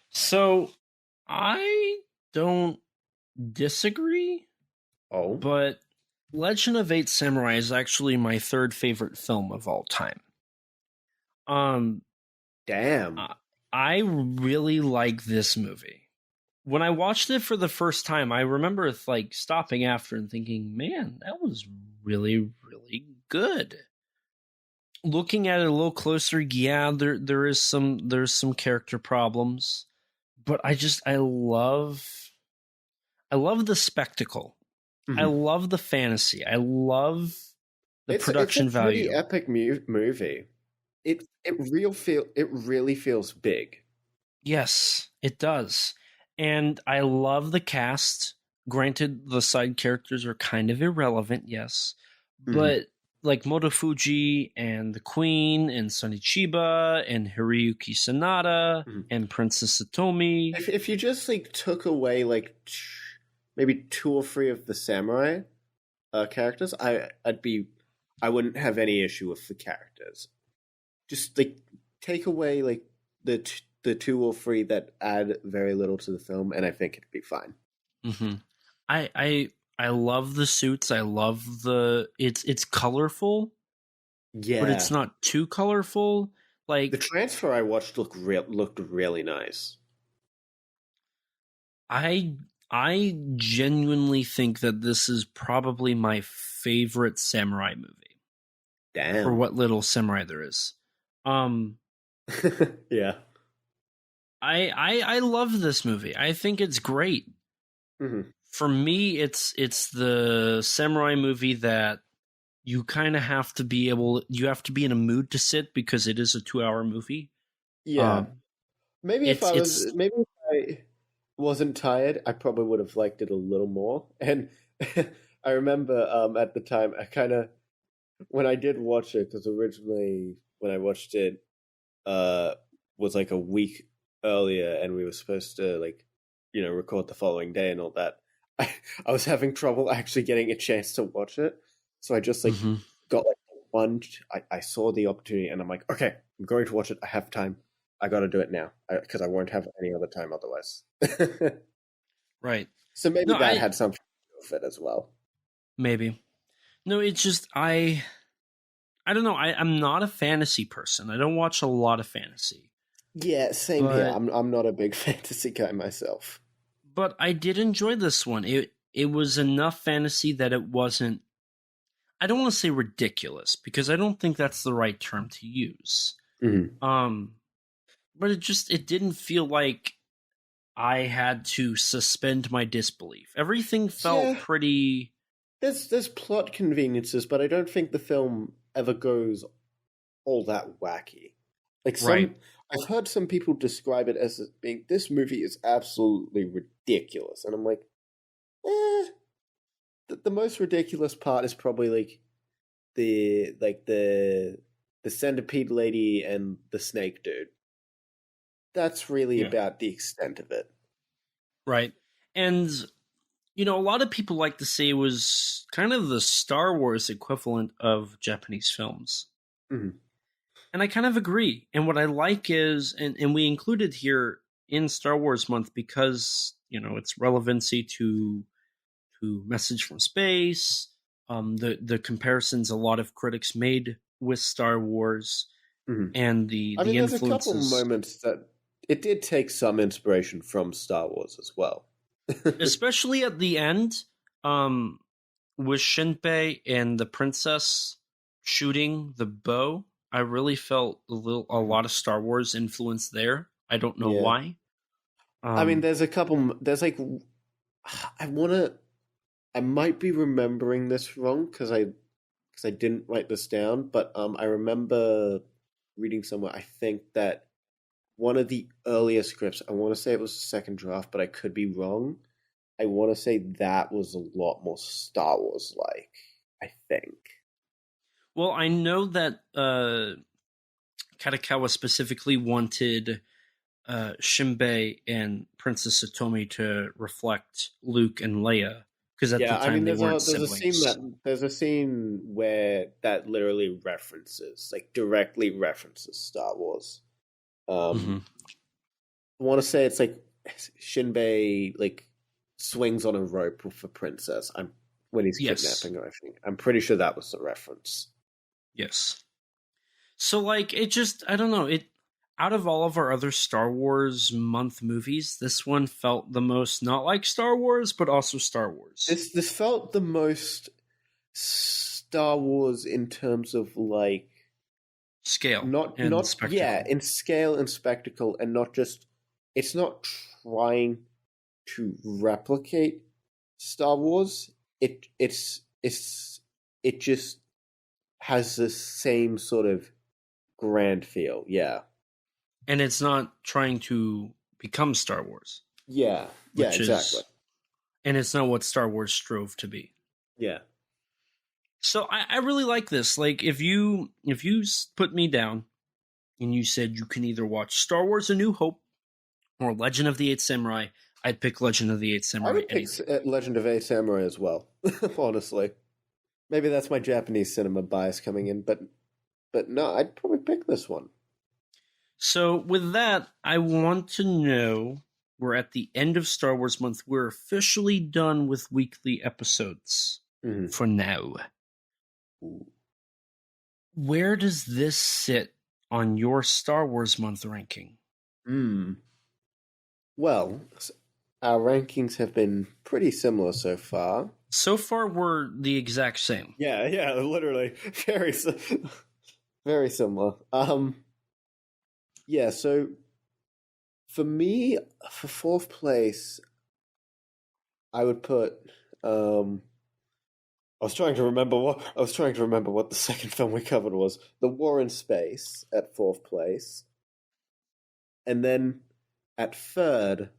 So I don't disagree. Oh, But Legend of Eight Samurai is actually my third favorite film of all time. damn. I really like this movie. When I watched it for the first time, I remember like stopping after and thinking, "Man, that was really, really good." Looking at it a little closer, yeah, there's some character problems, but I love the spectacle. I love the fantasy. I love the production it's a value. pretty epic movie. It really feels big. Yes, it does. And I love the cast. Granted, the side characters are kind of irrelevant, yes. But like Motofuji and the Queen and Sonny Chiba and Hiroyuki Sanada and Princess Satomi. If you just like took away like maybe 2 or 3 of the samurai characters, I wouldn't have any issue with the characters. Just like take away like the 2 or 3 that add very little to the film, and I think it'd be fine. I love the suits. I love it's colorful. Yeah, but it's not too colorful. Like the transfer I watched looked really nice. I genuinely think that this is probably my favorite samurai movie. Damn. For what little samurai there is. Yeah. I love this movie. I think it's great. For me, it's the samurai movie that you kind of have to be in a mood to sit because it is a 2-hour movie. Yeah. Maybe if I wasn't tired, I probably would have liked it a little more. And I remember at the time, when I did watch it, because originally when I watched it was like a week earlier, and we were supposed to record the following day and all that. I was having trouble actually getting a chance to watch it, so I just got like one. I saw the opportunity, and I'm like, okay, I'm going to watch it. I have time. I got to do it now because I won't have any other time otherwise. Right. So maybe that had something to do with it as well. Maybe. No, it's just I don't know. I'm not a fantasy person. I don't watch a lot of fantasy. Yeah, same here. I'm not a big fantasy guy myself. But I did enjoy this one. It was enough fantasy that it wasn't, I don't want to say ridiculous, because I don't think that's the right term to use. But it didn't feel like I had to suspend my disbelief. Everything felt pretty... There's plot conveniences, but I don't think the film ever goes all that wacky. I've heard some people describe it as being, this movie is absolutely ridiculous, and I'm like, the most ridiculous part is probably like the centipede lady and the snake dude. That's really about the extent of it. Right. And a lot of people like to say it was kind of the Star Wars equivalent of Japanese films. And I kind of agree. And what I like is, and we included here in Star Wars Month because, its relevancy to Message from Space, the comparisons a lot of critics made with Star Wars, and the influences. There's a couple moments that it did take some inspiration from Star Wars as well. Especially at the end, with Shinpei and the princess shooting the bow I really felt a lot of Star Wars influence there. I don't know Yeah. why. I mean, there's a couple. There's like, I might be remembering this wrong because I didn't write this down, but I remember reading somewhere. I think that one of the earlier scripts, I want to say it was the second draft, but I could be wrong. I want to say that was a lot more Star Wars like. I think. Well, I know that Katakawa specifically wanted Shinbei and Princess Satomi to reflect Luke and Leia, because at the time they weren't siblings. There's a scene where that literally directly references Star Wars. I want to say it's like Shinbei like swings on a rope with a princess. When he's kidnapping her, I think. I'm pretty sure that was the reference. Yes. So, like, it just, I don't know, out of all of our other Star Wars month movies, this one felt the most not like Star Wars, but also Star Wars. This felt the most Star Wars in terms of, like... Scale not spectacle. Yeah, in scale and spectacle, and not just... It's not trying to replicate Star Wars. It just has the same sort of grand feel, yeah. And it's not trying to become Star Wars. Yeah, exactly. And it's not what Star Wars strove to be. Yeah. So I really like this. Like, if you put me down and you said you can either watch Star Wars: A New Hope or Legend of the Eight Samurai, I'd pick Legend of the Eight Samurai. I would pick Legend of Eight Samurai as well, honestly. Maybe that's my Japanese cinema bias coming in, but no, I'd probably pick this one. So with that, I want to know, we're at the end of Star Wars month. We're officially done with weekly episodes for now. Where does this sit on your Star Wars month ranking? Well, our rankings have been pretty similar so far. So far, we're the exact same. Yeah, literally. Very similar. Yeah, so for me, for fourth place, I would put I was trying to remember what the second film we covered was. The War in Space at fourth place. And then at third,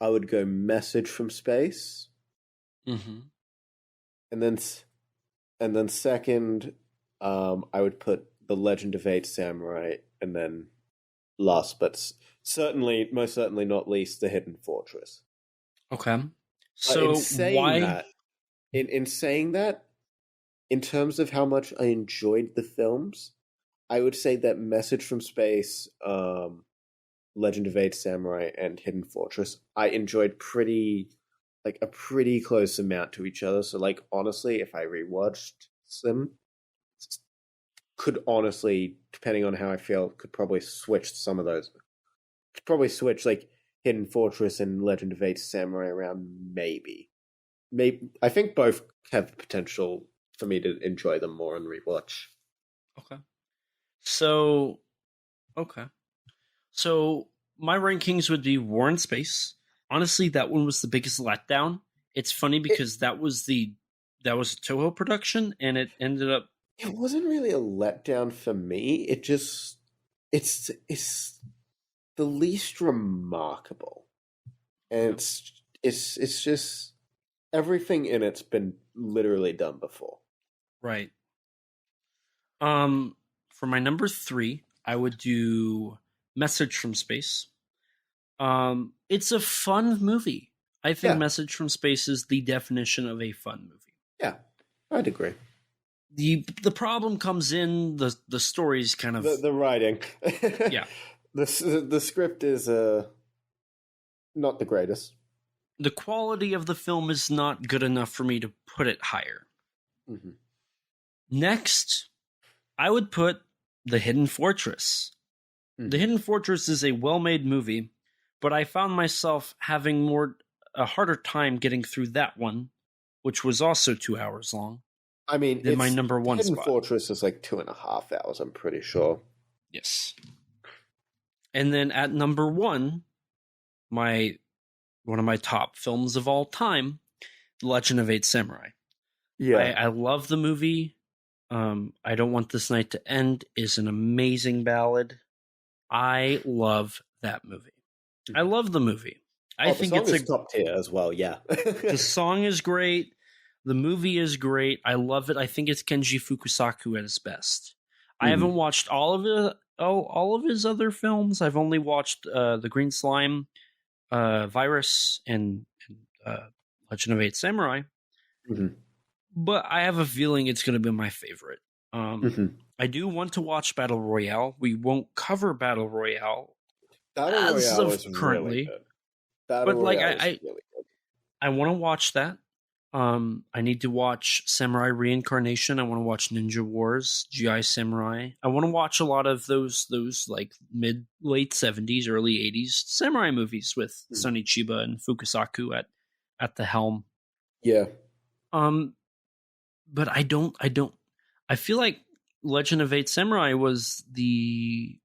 I would go Message from Space. Mm-hmm. And then second, I would put The Legend of Eight Samurai, and then last, but most certainly not least, The Hidden Fortress. Okay. So why? In saying that, in terms of how much I enjoyed the films, I would say that Message from Space, Legend of Eight Samurai, and Hidden Fortress, I enjoyed a pretty close amount to each other. So, like, honestly, if I rewatched them, could honestly, depending on how I feel, could probably switch some of those. Could probably switch, like, Hidden Fortress and Legend of Eight Samurai around, maybe. I think both have the potential for me to enjoy them more and rewatch. Okay. So my rankings would be War in Space. Honestly, that one was the biggest letdown. It's funny because that was a Toho production, and it ended up. It wasn't really a letdown for me. It's the least remarkable, and it's just. Everything in it's been literally done before. Right. For my number 3, I would do Message from Space. It's a fun movie. I think Message from Space is the definition of a fun movie. Yeah, I'd agree. The problem comes in the story's kind of the writing. Yeah. The script is not the greatest. The quality of the film is not good enough for me to put it higher. Mm-hmm. Next, I would put The Hidden Fortress. Mm-hmm. The Hidden Fortress is a well-made movie, but I found myself having a harder time getting through that one, which was also 2 hours long. I mean, than my number one Hidden spot. Fortress is like 2.5 hours, I'm pretty sure. Yes. And then at number one of my top films of all time, The Legend of Eight Samurai. Yeah. I love the movie. I Don't Want This Night to End is an amazing ballad. I love that movie. I love the movie. I think it's a top tier as well. Yeah. the song is great. The movie is great. I love it. I think it's Kenji Fukusaku at his best. I haven't watched all of his other films. I've only watched The Green Slime, Virus, and Legend of Eight Samurai. But I have a feeling it's going to be my favorite. I do want to watch Battle Royale. We won't cover Battle Royale Battle as Royale of is currently. really good. Battle But like Royale is really good. I want to watch that. I need to watch Samurai Reincarnation. I want to watch Ninja Wars, GI Samurai. I want to watch a lot of those like late 70s, early 80s samurai movies with Sonny Chiba and Fukusaku at the helm. Yeah. But I feel like Legend of Eight Samurai was the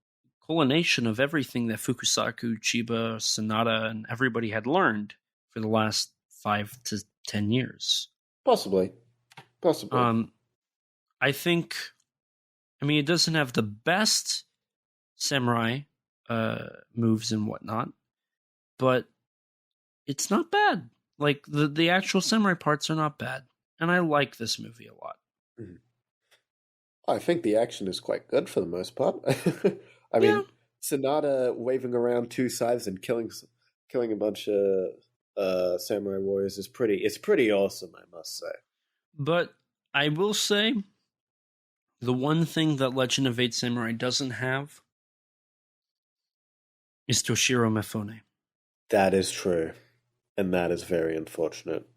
culmination of everything that Fukusaku, Chiba, Sonata, and everybody had learned for the last 5 to 10 years. Possibly. I think, it doesn't have the best samurai moves and whatnot, but it's not bad. Like, the actual samurai parts are not bad. And I like this movie a lot. I think the action is quite good for the most part. I mean, Sonata waving around two scythes and killing a bunch of samurai warriors is pretty awesome, I must say. But I will say, the one thing that Legend of Eight Samurai doesn't have is Toshiro Mifune. That is true. And that is very unfortunate.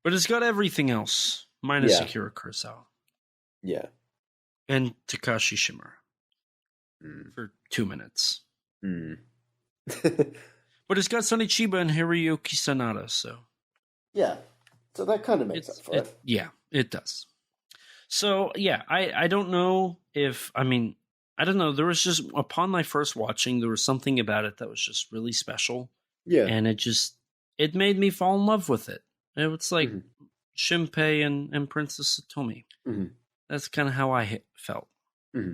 But it's got everything else, minus Akira Kurosawa. Yeah. And Takashi Shimura. For 2 minutes. But it's got Sonny Chiba and Hiroyuki Sanada, so... Yeah. So that kind of makes up for it. Yeah, it does. So, yeah, I don't know if... I don't know. There was just... Upon my first watching, there was something about it that was just really special. Yeah. And it made me fall in love with it. It was like Shinpei and Princess Satomi. That's kind of how I felt.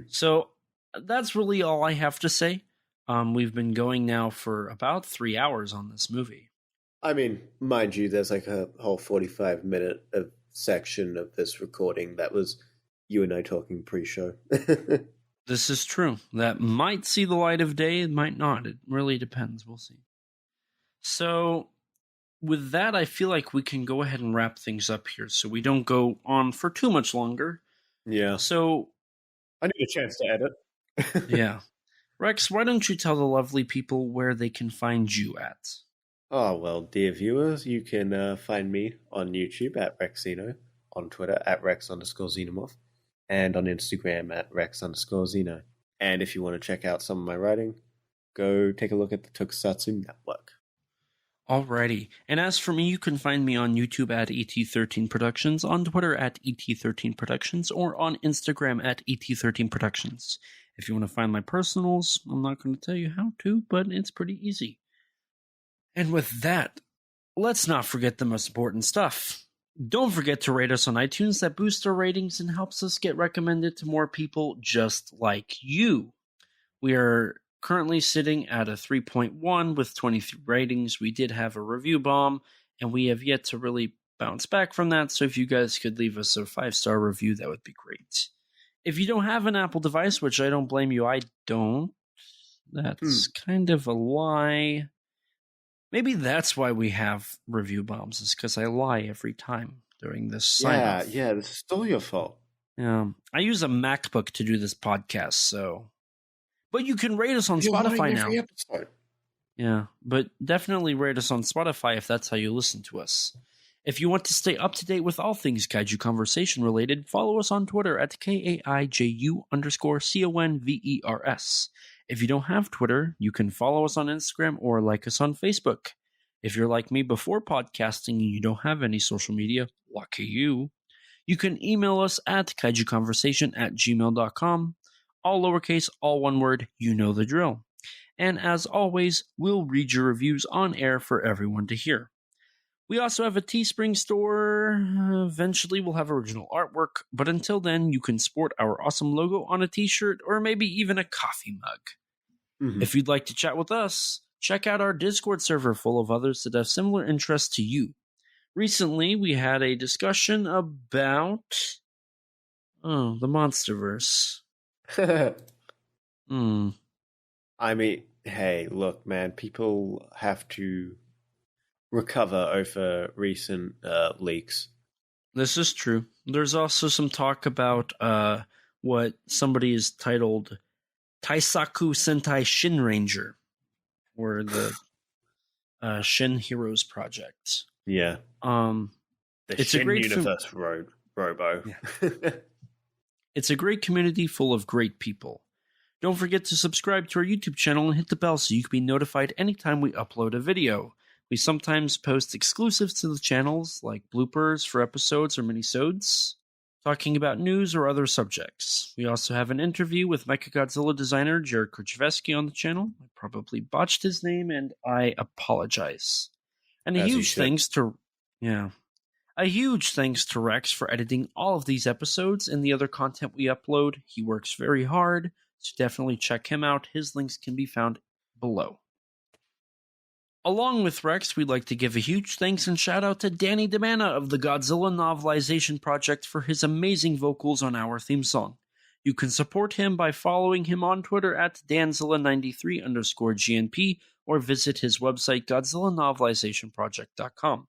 So that's really all I have to say. We've been going now for about 3 hours on this movie. I mean, mind you, there's like a whole 45-minute section of this recording that was you and I talking pre-show. This is true. That might see the light of day, it might not. It really depends. We'll see. So... with that, I feel like we can go ahead and wrap things up here so we don't go on for too much longer. Yeah. So... I need a chance to edit. Yeah. Rex, why don't you tell the lovely people where they can find you at? Oh, well, dear viewers, you can find me on YouTube at Rexino, on Twitter at Rex_Xenomorph, and on Instagram at Rex_Xeno. And if you want to check out some of my writing, go take a look at the Tokusatsu Network. Alrighty. And as for me, you can find me on YouTube at ET13 Productions, on Twitter at ET13 Productions, or on Instagram at ET13 Productions. If you want to find my personals, I'm not going to tell you how to, but it's pretty easy. And with that, let's not forget the most important stuff. Don't forget to rate us on iTunes. That boosts our ratings and helps us get recommended to more people just like you. We are currently sitting at a 3.1 with 23 ratings. We did have a review bomb, and we have yet to really bounce back from that, so if you guys could leave us a 5-star review, that would be great. If you don't have an Apple device, which I don't blame you, I don't. That's kind of a lie. Maybe that's why we have review bombs, is because I lie every time during this sign-off. Yeah, this is all your fault. Yeah, I use a MacBook to do this podcast, so... But you can rate us on Spotify now. Episode. Yeah, but definitely rate us on Spotify if that's how you listen to us. If you want to stay up to date with all things Kaiju Conversation related, follow us on Twitter at KAIJU_CONVERS. If you don't have Twitter, you can follow us on Instagram or like us on Facebook. If you're like me before podcasting and you don't have any social media, lucky you. You can email us at kaijuconversation@gmail.com. All lowercase, all one word, you know the drill. And as always, we'll read your reviews on air for everyone to hear. We also have a Teespring store. Eventually, we'll have original artwork, but until then, you can sport our awesome logo on a t-shirt or maybe even a coffee mug. Mhm. If you'd like to chat with us, check out our Discord server full of others that have similar interests to you. Recently, we had a discussion about the Monsterverse. I mean, hey, look, man, people have to recover over recent leaks. This is true. There's also some talk about what somebody is titled Taisaku Sentai Shin Ranger, or the Shin Heroes Project. Yeah. The it's a great universe robo. Yeah. It's a great community full of great people. Don't forget to subscribe to our YouTube channel and hit the bell so you can be notified anytime we upload a video. We sometimes post exclusives to the channels, like bloopers for episodes or minisodes, talking about news or other subjects. We also have an interview with Mechagodzilla designer Jared Korchevsky on the channel. I probably botched his name, and I apologize. And a huge thanks to Rex for editing all of these episodes and the other content we upload. He works very hard, so definitely check him out. His links can be found below. Along with Rex, we'd like to give a huge thanks and shout out to Danny DeManna of the Godzilla Novelization Project for his amazing vocals on our theme song. You can support him by following him on Twitter at Danzilla93_GNP or visit his website GodzillaNovelizationProject.com.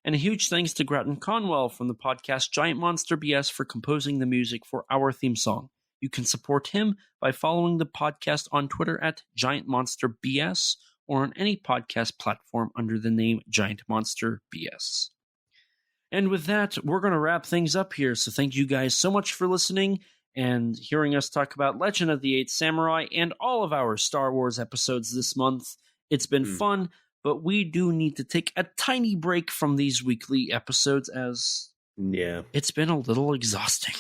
And a huge thanks to Gratton Conwell from the podcast Giant Monster BS for composing the music for our theme song. You can support him by following the podcast on Twitter at Giant Monster BS or on any podcast platform under the name Giant Monster BS. And with that, we're going to wrap things up here. So thank you guys so much for listening and hearing us talk about Legend of the Eight Samurai and all of our Star Wars episodes this month. It's been fun, but we do need to take a tiny break from these weekly episodes as it's been a little exhausting.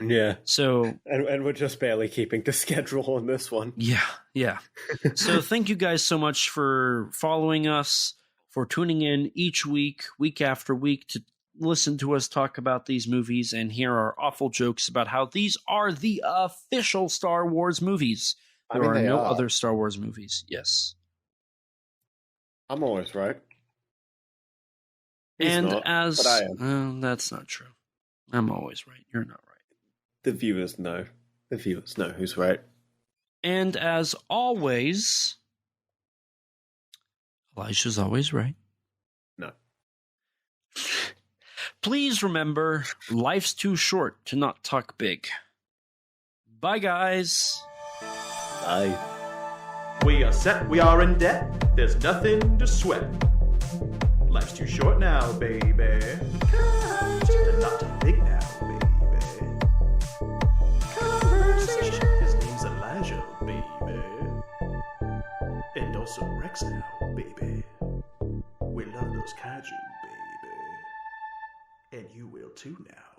Yeah. So and we're just barely keeping the schedule on this one. Yeah. So thank you guys so much for following us, for tuning in each week after week, to listen to us talk about these movies and hear our awful jokes about how these are the official Star Wars movies. There are no other Star Wars movies. Yes. I'm always right. He's not, but I am. That's not true. I'm always right. You're not right. The viewers know. The viewers know who's right. And as always, Elijah's always right. No. Please remember, life's too short to not talk big. Bye, guys. Bye. We are set, we are in debt, there's nothing to sweat. Life's too short now, baby. And not too big now, baby. Conversation. His name's Elijah, baby. And also Rex now, baby. We love those kaiju, baby. And you will too now.